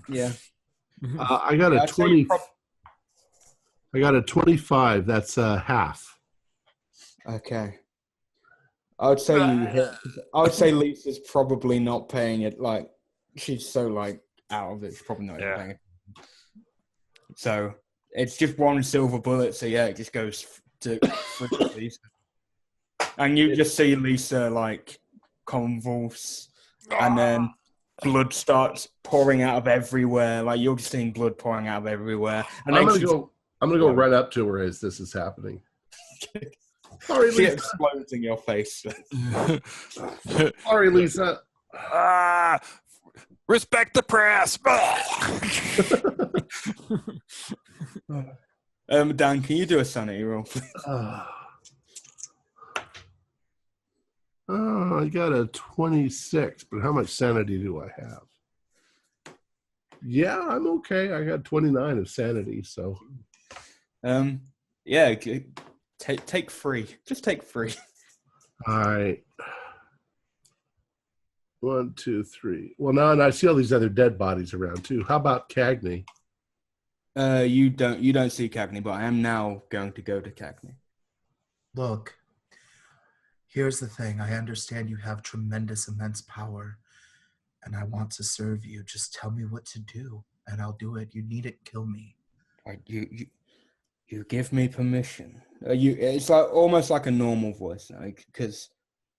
Yeah. I got a 20. I got a 25. That's half. Okay. I would say you hit. I would say Lisa's probably not paying it. Like she's so like out of it. She's probably not even paying it. So it's just one silver bullet. So yeah, it just goes to Lisa, and you just see Lisa like convulse, and then blood starts pouring out of everywhere. Like you're just seeing blood pouring out of everywhere. And I'm then gonna go run up to her as this is happening. Sorry, she Lisa. explodes in your face. Sorry, Lisa. Respect the press. Dan, can you do a sanity roll, please? I got a 26, but how much sanity do I have? Yeah, I'm okay. I got 29 of sanity, so. Yeah, take 3. Just take 3. All right. 1, 2, 3. Well, now and I see all these other dead bodies around too. How about Cagney? You don't see Cagney, but I am now going to go to Cagney. Look, here's the thing. I understand you have tremendous, immense power, and I want to serve you. Just tell me what to do, and I'll do it. You need it, kill me. You give me permission. It's like almost like a normal voice, like, because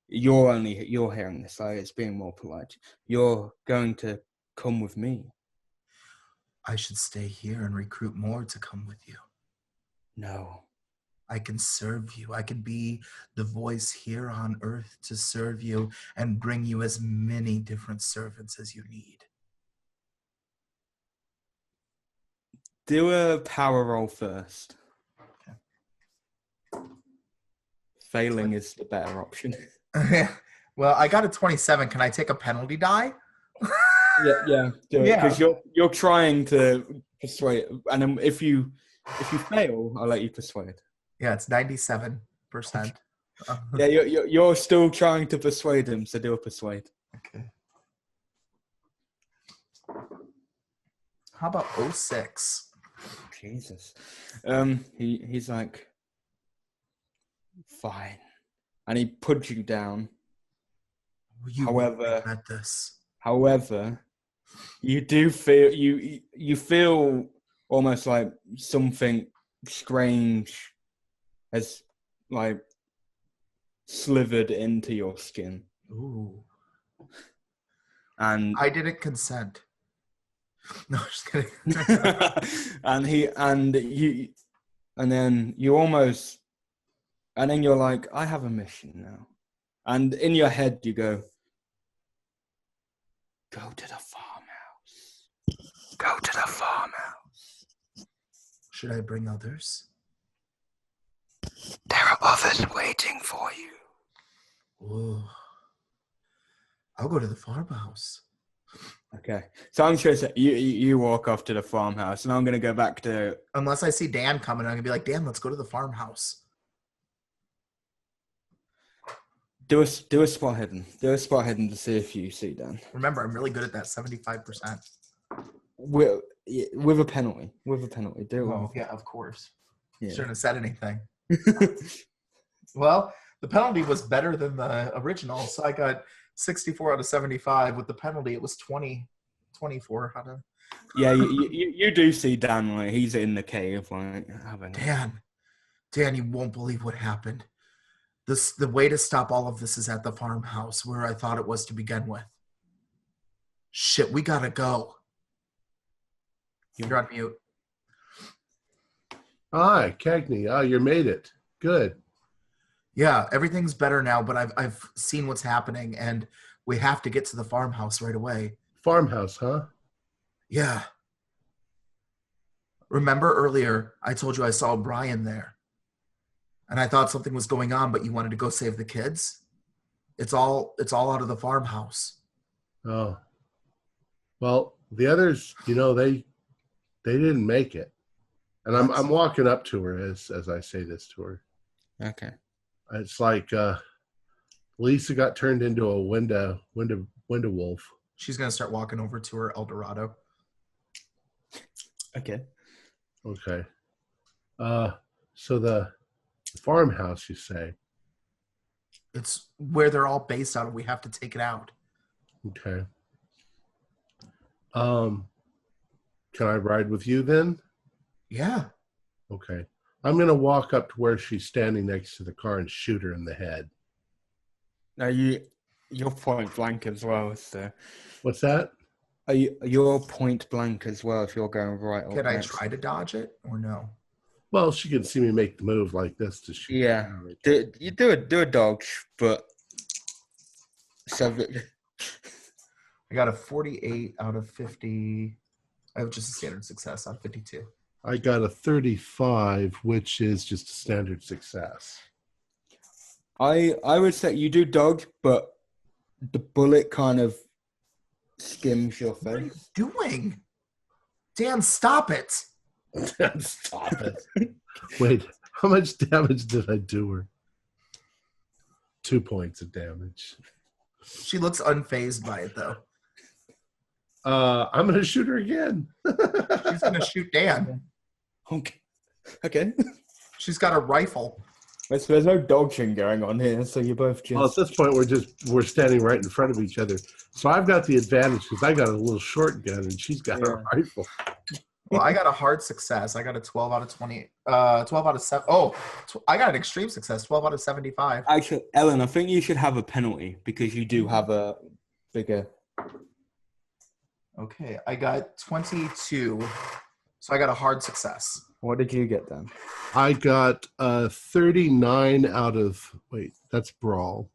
you're hearing this. Like, it's being more polite. You're going to come with me. I should stay here and recruit more to come with you. No. I can serve you. I can be the voice here on Earth to serve you and bring you as many different servants as you need. Do a power roll first. Okay. Failing is the better option. Well, I got a 27. Can I take a penalty die? Yeah. Because you're trying to persuade, and then if you fail, I'll let you persuade. Yeah, it's 97%. Yeah, you're still trying to persuade him, so do a persuade. Okay. How about 06? Jesus. He's like, fine, and he puts you down. You However, regret this. You do feel you feel almost like something strange has like slivered into your skin. Ooh. And I didn't consent. No, just kidding. and then you're like, I have a mission now. And in your head you go to the farmhouse. Go to the farmhouse. Should I bring others? There are others waiting for you. Ooh. I'll go to the farmhouse. Okay. So I'm sure you walk off to the farmhouse, and I'm going to go back to... Unless I see Dan coming, I'm going to be like, Dan, let's go to the farmhouse. Do a spot hidden. Do a spot hidden to see if you see Dan. Remember, I'm really good at that 75%. With a penalty. Do Oh, one. yeah, of course. Yeah. Shouldn't have said anything. Well, the penalty was better than the original, so I got 64 out of 75. With the penalty, it was 24 out of... Yeah, you do see Dan, like, he's in the cave, like, having... Dan, you won't believe what happened. The way to stop all of this is at the farmhouse, where I thought it was to begin with. Shit, we gotta go. You're on mute. Hi, Cagney. Oh, you made it. Good. Yeah, everything's better now, but I've seen what's happening, and we have to get to the farmhouse right away. Farmhouse, huh? Yeah. Remember earlier, I told you I saw Brian there, and I thought something was going on, but you wanted to go save the kids? It's all out of the farmhouse. Oh. Well, the others, they didn't make it. And I'm walking up to her as I say this to her. Okay. It's like Lisa got turned into a window wolf. She's going to start walking over to her El Dorado. Okay. Okay. So the farmhouse, you say? It's where they're all based out of. We have to take it out. Okay. Can I ride with you then? Yeah. Okay. I'm going to walk up to where she's standing next to the car and shoot her in the head. Now you're point blank as well, so... What's that? You're point blank as well if you're going right. Can I try to dodge it or no? Well, she can see me make the move like this to shoot. Yeah. You do a dodge, but... I got a 48 out of 50. I have just a standard success on 52. I got a 35, which is just a standard success. I would say you do dodge, but the bullet kind of skims your face. What are you doing? Dan, stop it. Stop it. Wait, how much damage did I do her? 2 points of damage. She looks unfazed by it, though. I'm going to shoot her again. She's going to shoot Dan. Okay. She's got a rifle. There's no dodging going on here, so you both just... Well, at this point, we're standing right in front of each other. So I've got the advantage because I got a little short gun and she's got a rifle. Well, I got a hard success. I got a 12 out of 20. 12 out of 7. Oh, I got an extreme success. 12 out of 75. Actually, Ellen, I think you should have a penalty because you do have a bigger. Okay, I got 22. So I got a hard success. What did you get then? I got 39 out of, wait, that's brawl.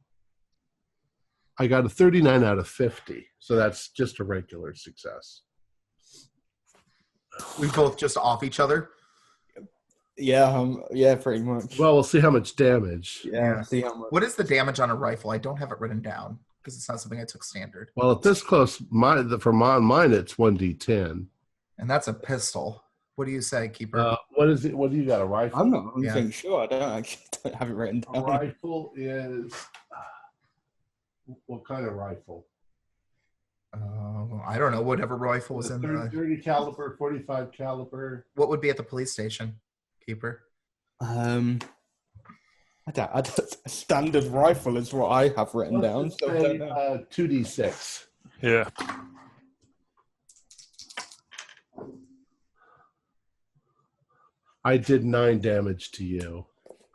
I got a 39 out of 50. So that's just a regular success. We both just off each other. Yeah, pretty much. Well, we'll see how much damage. Yeah, see how much. What is the damage on a rifle? I don't have it written down because it's not something I took standard. Well, at this close, mine, it's 1d10. And that's a pistol. What do you say, Keeper? What is it? What do you got? A rifle? I'm not 100% sure. I don't have it written A down. rifle is what kind of rifle? I don't know. Whatever rifle was in 30 caliber, 45 caliber. What would be at the police station, Keeper? I don't, a standard rifle is what I have written down. So I don't know. 2d6. Yeah. I did 9 damage to you.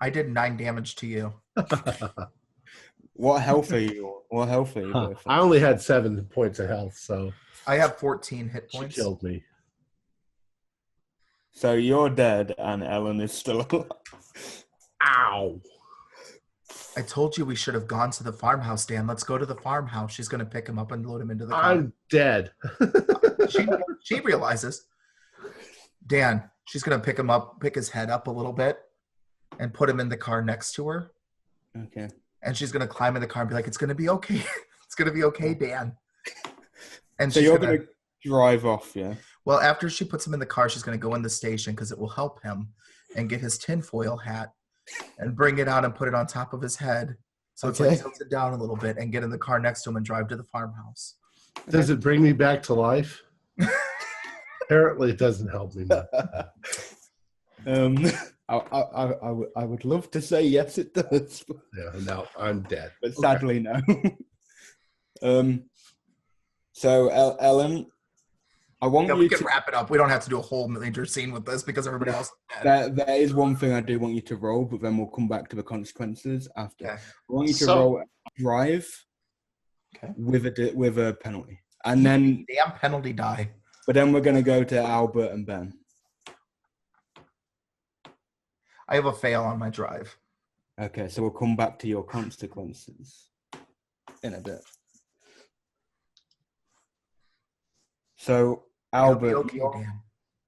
I did 9 damage to you. What health are you? What health are you? With? I only had 7 points of health, so I have 14 hit she points. killed me. So you're dead, and Ellen is still alive. Ow! I told you we should have gone to the farmhouse, Dan. Let's go to the farmhouse. She's going to pick him up and load him into the car. I'm dead. She realizes. Dan, she's going to pick him up, pick his head up a little bit, and put him in the car next to her. Okay. And she's going to climb in the car and be like, it's going to be okay. It's going to be okay, Dan. And So she's you're going going to drive off, yeah? well, after she puts him in the car, she's going to go in the station because it will help him and get his tinfoil hat and bring it out and put it on top of his head. So it's like tilt it down a little bit and get in the car next to him and drive to the farmhouse. Does it bring me back to life? Apparently, it doesn't help me much. I would love to say yes, it does, Yeah, no, I'm dead. but sadly no. So Ellen, I want Yeah, you we can to. wrap it up. We don't have to do a whole major scene with this because everybody else is dead. There is one thing I do want you to roll, but then we'll come back to the consequences after. Okay. I want you to So- roll drive Okay. with a penalty, and then Damn penalty die. but then we're gonna go to Albert and Ben. I have a fail on my drive. Okay, so we'll come back to your consequences in a bit. So It'll be Albert, okay, Dan.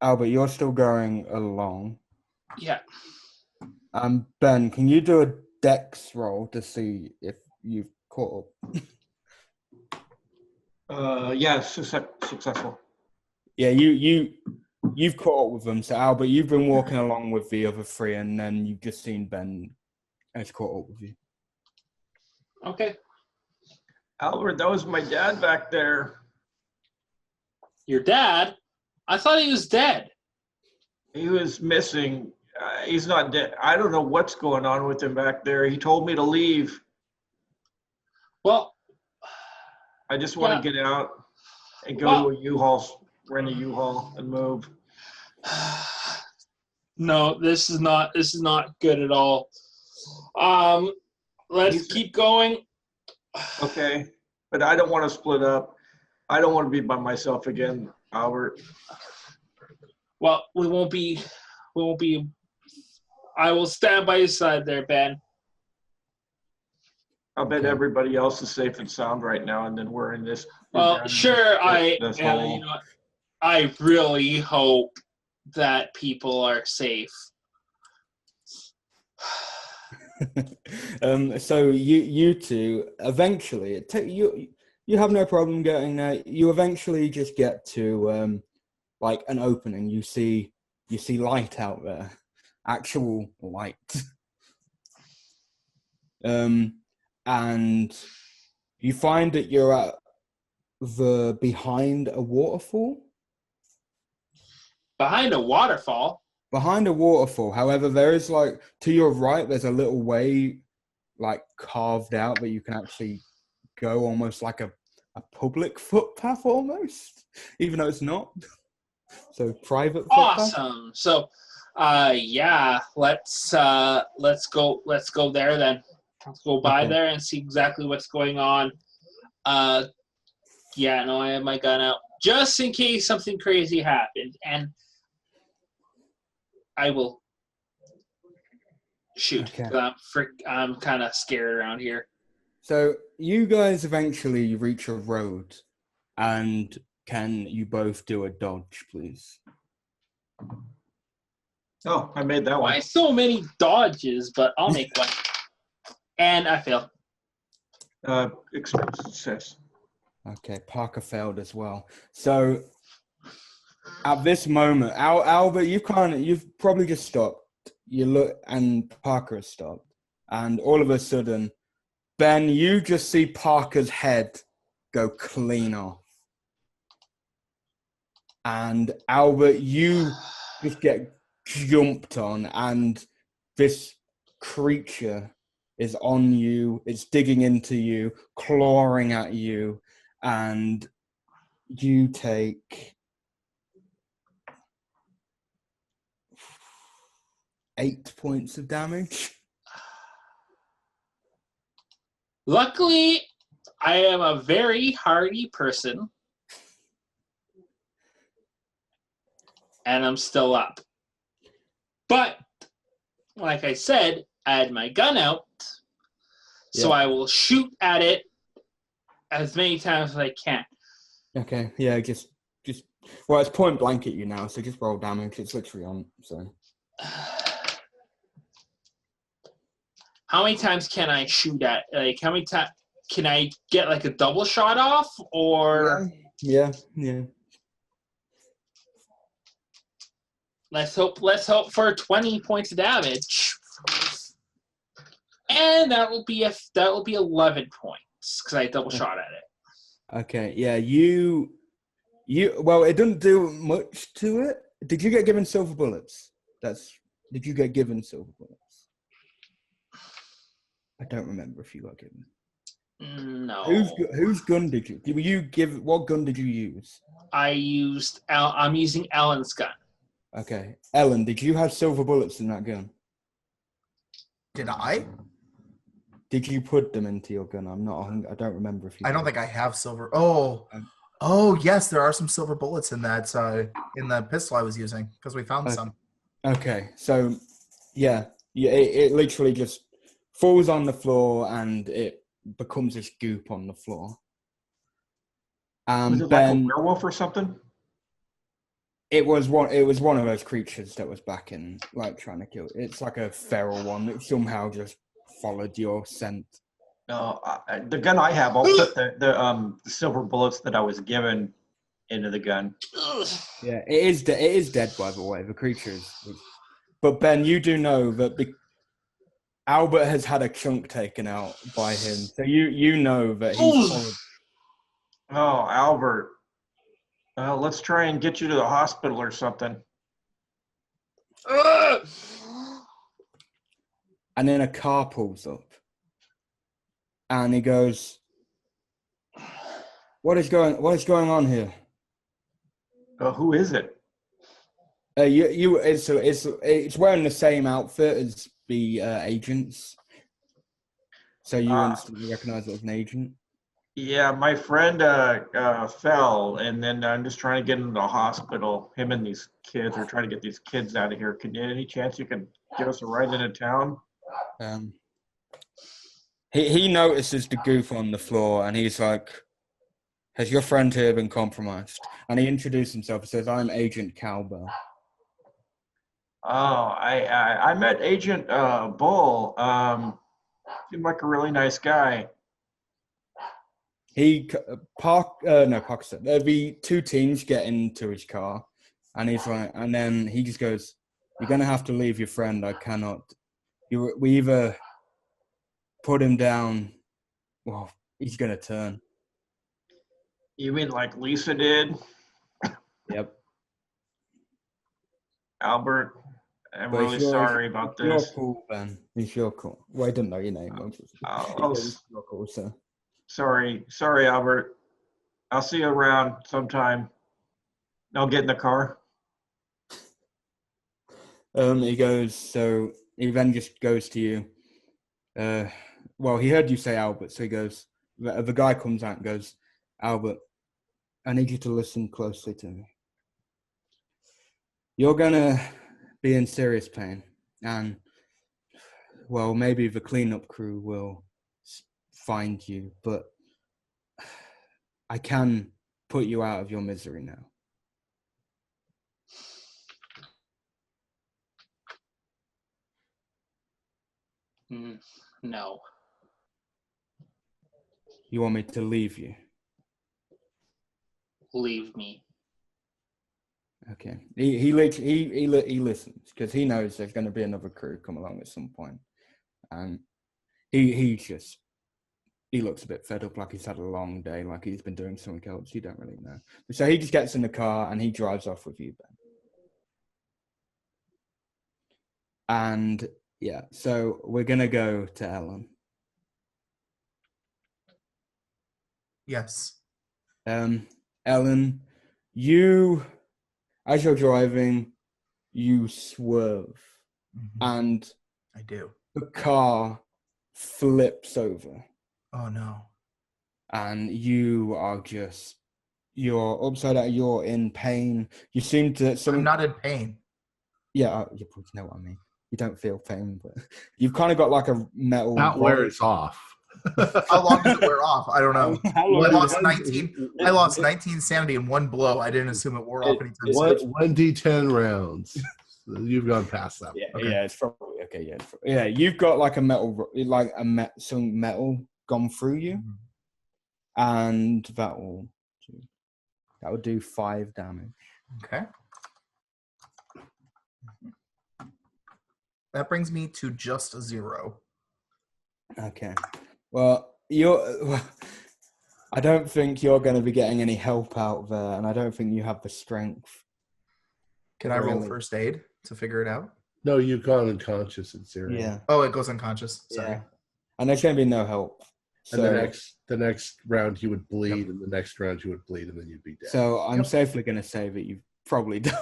Albert, you're still going along. Yeah. Ben, can you do a dex roll to see if you've caught up? Yeah, successful. Yeah, you've caught up with them. So Albert, you've been walking along with the other three, and then you've just seen Ben has caught up with you. Okay. Albert, that was my dad back there. Your dad? I thought he was dead. He was missing. He's not dead. I don't know what's going on with him back there. He told me to leave. Well, I just want to get out and go to a U-Haul, rent a U-Haul and move. no, this is not good at all. Let's keep going. Okay, but I don't want to split up. I don't want to be by myself again, Albert. Well, we won't be. I will stand by your side there, Ben. I bet everybody else is safe and sound right now, and then we're in this. Well, sure. this hole. You know, I really hope that people are safe. So you two eventually you have no problem getting there. You eventually just get to like an opening. You see light out there, actual light, and you find that you're at behind a waterfall. Behind a waterfall. Behind a waterfall, however, there is like to your right, there's a little way like carved out that you can actually go almost like a public footpath almost, even though it's not. So private footpath? Awesome. So, yeah, let's go there then. Let's go by Okay. there and see exactly what's going on. Yeah, no, I have my gun out just in case something crazy happened, and I will shoot. Okay. 'Cause I'm kind of scared around here. So you guys eventually reach a road, and can you both do a dodge, please? Oh, I made that Why one. so many dodges? But I'll make one, and I fail. Success. Okay, Parker failed as well. So at this moment, Albert, you've probably just stopped. You look, and Parker has stopped, and all of a sudden, Ben, you just see Parker's head go clean off, and Albert, you just get jumped on, and this creature is on you. It's digging into you, clawing at you, and you take 8 points of damage. Luckily, I am a very hardy person, and I'm still up. But, like I said, I had my gun out, so Yeah. I will shoot at it as many times as I can. Okay, yeah, just well, it's point blank at you now, so just roll damage. It's literally on. So How many times can I shoot at? Like, how many times can I get like a double shot off, or yeah. let's hope for 20 points of damage, and that will be 11 points because I double shot at it. Okay, yeah, you. Well, it doesn't do much to it. Did you get given silver bullets? Did you get given silver bullets? I don't remember if you got given. No. Whose gun did you? What gun did you use? I'm using Alan's gun. Okay, Ellen, did you have silver bullets in that gun? Did I? Did you put them into your gun? I don't remember if you. I don't think I have silver. Oh, yes, there are some silver bullets in that in the pistol I was using because we found some. Okay, so yeah, it literally just falls on the floor and it becomes this goop on the floor. Was it like a werewolf or something? It was one of those creatures that was back in, like, trying to kill. It's like a feral one that somehow just followed your scent. No, the gun I have, I'll put the silver bullets that I was given into the gun. Yeah, it is dead, by the way. The creature is. But Ben, you do know that Albert has had a chunk taken out by him, so you know that he's followed. Oh, Albert. Let's try and get you to the hospital or something. And then a car pulls up. And he goes, What is going on here? Who is it? It's wearing the same outfit as the agents. So you instantly recognize it as an agent? Yeah, my friend fell, and then I'm just trying to get him to the hospital. Him and these kids are trying to get these kids out of here. Any chance you can give us a ride into town? He notices the goof on the floor, and he's like, "Has your friend here been compromised?" And he introduced himself. He says, "I'm Agent Cowbell." Oh, I met Agent Bull. Seemed like a really nice guy. Parker said there'd be two teams get into his car, and he's like, and then he just goes, "You're gonna have to leave your friend. I cannot. We either put him down. Well, he's gonna turn." You mean like Lisa did? Yep. Albert, I'm really sorry about this. You're cool, Ben. You're cool. Well, I didn't know your name. You're cool, so. Sorry, Albert. I'll see you around sometime. I'll get in the car. He goes, so he then just goes to you. Well, he heard you say Albert, so he goes, the guy comes out and goes, Albert, I need you to listen closely to me. You're going to be in serious pain, and, well, maybe the cleanup crew will find you, but I can put you out of your misery now. No. You want me to leave you? Leave me. Okay. He listens because he knows there's going to be another crew come along at some point, and he looks a bit fed up, like he's had a long day, like he's been doing something else. You don't really know. So he just gets in the car and he drives off with you, Ben. And yeah, so we're gonna go to Ellen. Yes. Ellen, you, as you're driving, you swerve, and I do. the car flips over. Oh no. And you are you're upside down, you're in pain. You seem to... I'm not in pain. Yeah, you probably know what I mean. You don't feel pain, but you've kind of got like a metal... Not where it's off. How long does it wear off? I don't know. How long I does lost 19 sanity in one blow. I didn't assume it wore off anytime soon. 1d10 rounds. So you've gone past that. Yeah, Okay. yeah, it's probably... Okay, yeah. Yeah, you've got like a metal... Like some metal gone through you. And that will do 5 damage. Okay. That brings me to just a 0. Okay. Well, I don't think you're going to be getting any help out there, and I don't think you have the strength. Can I roll Really? first aid to figure it out? No, you've gone unconscious at 0. Yeah. Oh, it goes unconscious. Sorry. Yeah. And there's going to be no help. And the next round you would bleed, and the next round you would bleed, and then you'd be dead. So I'm safely going to say that you've probably died.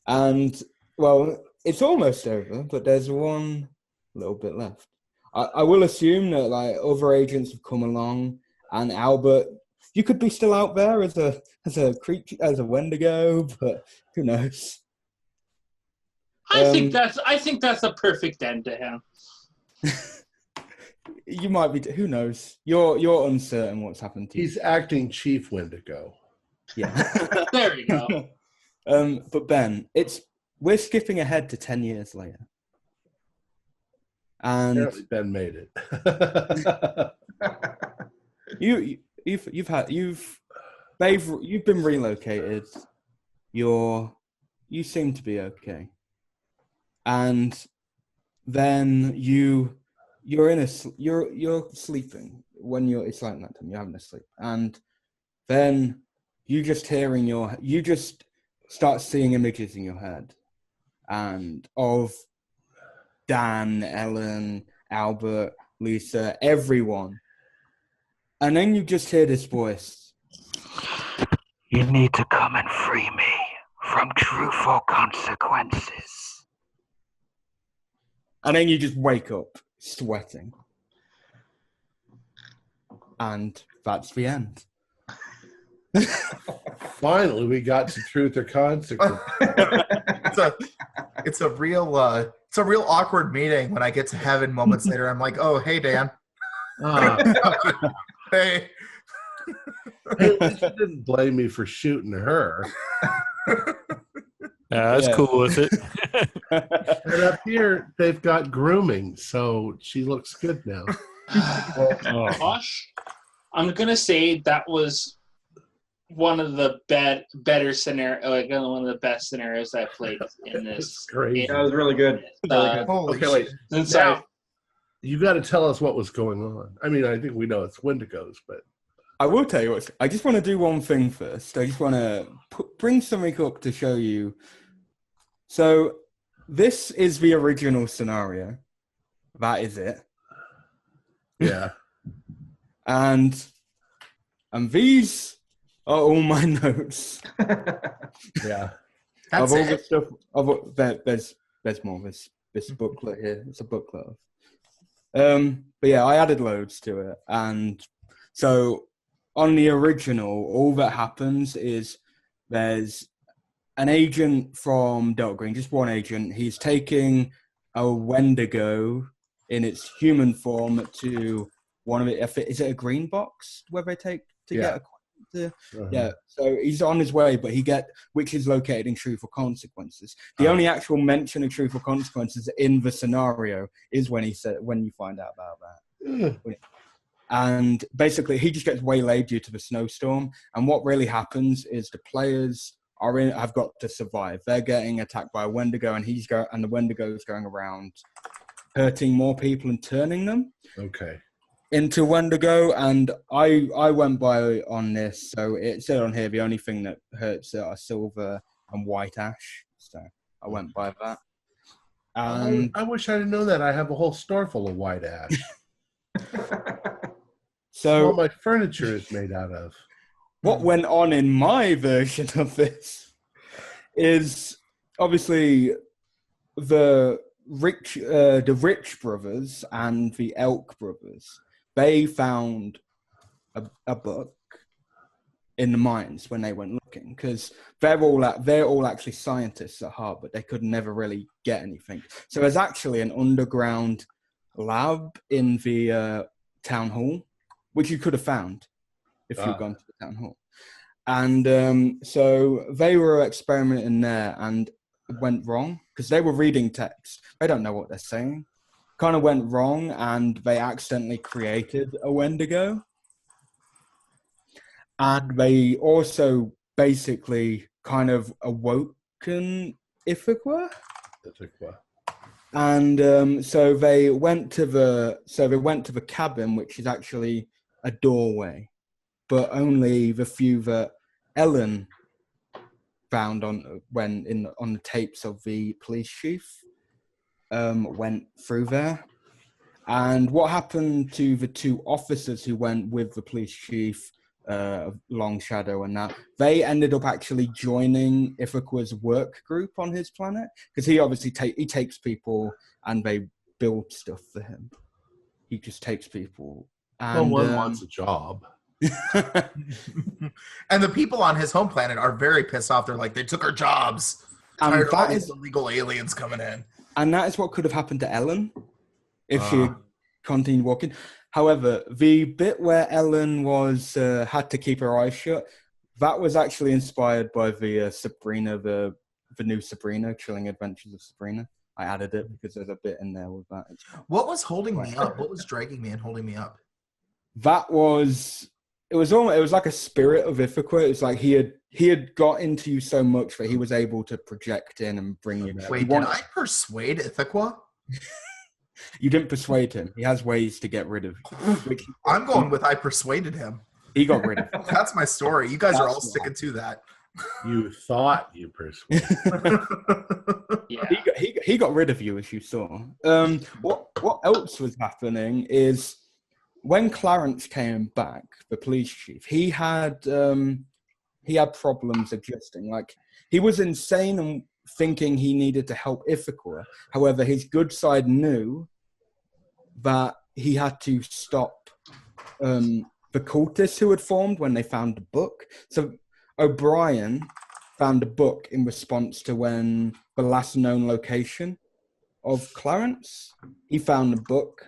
And, well, it's almost over, but there's one little bit left. I will assume that like other agents have come along, and Albert, you could be still out there as a creature, as a Wendigo, but who knows? I think that's a perfect end to him. You might be. Who knows? You're uncertain what's happened to you. He's acting Chief Wendigo. Yeah. There you go. But Ben, we're skipping ahead to 10 years later, and Apparently Ben made it. you've been relocated. You seem to be okay, and then you're sleeping when it's like that time. You're having a sleep, and then you just start seeing images in your head, and of Dan, Ellen, Albert, Lisa, everyone, and then you just hear this voice. You need to come and free me from truthful consequences. And then you just wake up sweating. And that's the end. Finally, we got to truth or consequence. It's a real awkward meeting when I get to heaven moments later. I'm like, oh, hey, Dan. Hey. Hey, at least you didn't blame me for shooting her. Yeah, that's cool with it. And up here, they've got grooming, so she looks good now. Gosh, I'm gonna say that was one of the better scenario, like one of the best scenarios I played in this. Great. That was really good. Really good. Holy Okay, wait. Since Now, You got to tell us what was going on. I mean, I think we know it's Wendigos, but I will tell you what. I just want to do one thing first. I just want to bring something up to show you. So this is the original scenario. That is it. yeah. And these are all my notes. Yeah. That's of all it. the stuff, there's more. This booklet here. It's a booklet. But yeah, I added loads to it, and so on the original, all that happens is there's an agent from Delta Green, just one agent. He's taking a Wendigo in its human form to one of it. Is it a green box where they take to get a Yeah, so he's on his way, but which is located in Truthful Consequences. The only actual mention of Truthful Consequences in the scenario is when you find out about that. And basically, he just gets waylaid due to the snowstorm. And what really happens is the players have got to survive. They're getting attacked by a Wendigo, and the Wendigo is going around hurting more people and turning them. Okay. Into Wendigo, and I went by on this, so it said on here the only thing that hurts are silver and white ash, so I went by that. And I wish I didn't know that. I have a whole store full of white ash. So all my furniture is made out of. What went on in my version of this is obviously the Rich brothers and the Elk brothers. They found a book in the mines when they went looking, because they're all actually scientists at heart, but they could never really get anything. So there's actually an underground lab in the town hall, which you could have found if you'd gone to the town hall. And so they were experimenting there, and it went wrong because they were reading text. They don't know what they're saying. Kind of went wrong, and they accidentally created a Wendigo. And they also basically kind of awoken Ithaca. And so they went to the cabin, which is actually a doorway, but only the few that Ellen found on the tapes of the police chief went through there. And what happened to the two officers who went with the police chief, Long Shadow and that, they ended up actually joining Ithaca's work group on his planet, because he obviously he takes people and they build stuff for him. He just takes people. And one wants a job. And the people on his home planet are very pissed off. They're like, they took our jobs. Tired of all these illegal aliens coming in. And that is what could have happened to Ellen if she had continued walking. However, the bit where Ellen had to keep her eyes shut, that was actually inspired by the Sabrina, the new Sabrina, Chilling Adventures of Sabrina. I added it because there's a bit in there with that. What was holding me up? What was dragging me and holding me up? It was like a spirit of Ithaca. It's like he had got into you so much that he was able to project in and bring you there. Wait, did I persuade Ithaca? You didn't persuade him. He has ways to get rid of you. I'm going with I persuaded him. He got rid of him. That's my story. You guys are all sticking to that. You thought you persuaded. Yeah. He got rid of you, as you saw. What else was happening is when Clarence came back, the police chief, he had problems adjusting. Like, he was insane and thinking he needed to help Ithaca. However, his good side knew that he had to stop the cultists who had formed when they found the book. So O'Brien found a book in response to when the last known location of Clarence. He found the book,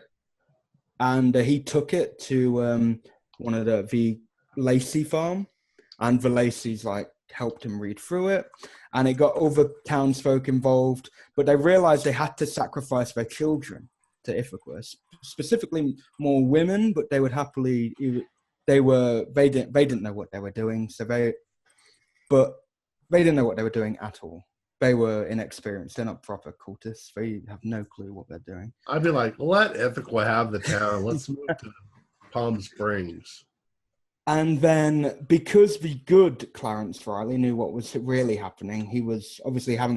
and he took it to one of the Lacey farm, and the Lacey's helped him read through it, and it got other townsfolk involved, but they realized they had to sacrifice their children to Ithaca, specifically more women, but they would happily. They didn't know what they were doing, they didn't know what they were doing at all. They were inexperienced. They're not proper cultists. They have no clue what they're doing. I'd be like, let Ithaca have the town. Let's move to Palm Springs. And then, because the good Clarence Riley knew what was really happening, he was obviously having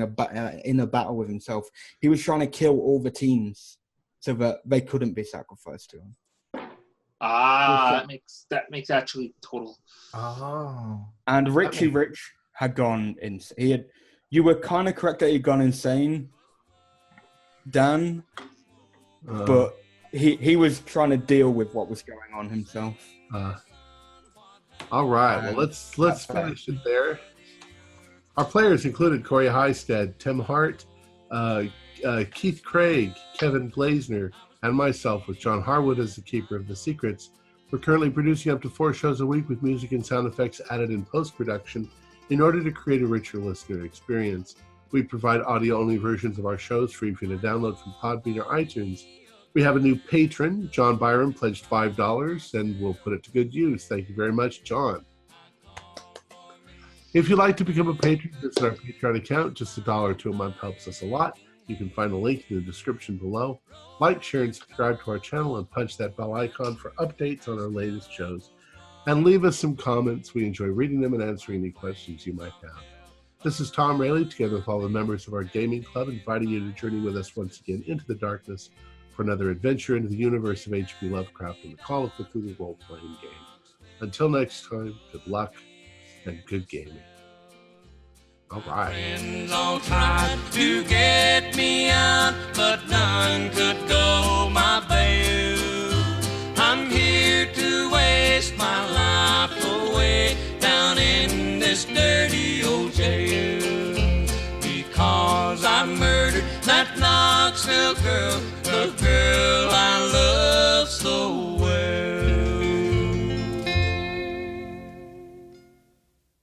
inner battle with himself. He was trying to kill all the teens so that they couldn't be sacrificed to him. That makes actually total. Oh. And Richie Rich had gone in. You were kind of correct that he'd gone insane, Dan, but he was trying to deal with what was going on himself. All right. Well, let's finish it there. Our players included Corey Highstead, Tim Hart, Keith Craig, Kevin Glazner, and myself, with John Harwood as the keeper of the secrets. We're currently producing up to 4 shows a week with music and sound effects added in post-production in order to create a richer listener experience. We provide audio-only versions of our shows free for you to download from Podbean or iTunes. We have a new patron. John Byram pledged $5, and we'll put it to good use. Thank you very much, John. If you'd like to become a patron, visit our Patreon account. Just $1 or $2 a month helps us a lot. You can find a link in the description below. Like, share, and subscribe to our channel, and punch that bell icon for updates on our latest shows. And leave us some comments. We enjoy reading them and answering any questions you might have. This is Tom Rayleigh, together with all the members of our gaming club, inviting you to journey with us once again into the darkness for another adventure into the universe of H.P. Lovecraft and the Call of Cthulhu role-playing game. Until next time, good luck and good gaming. All right. Friends all tried to get me out, but none could go my bail. I'm here to waste my life away down in this dirty old jail, because I murdered that Knoxville girl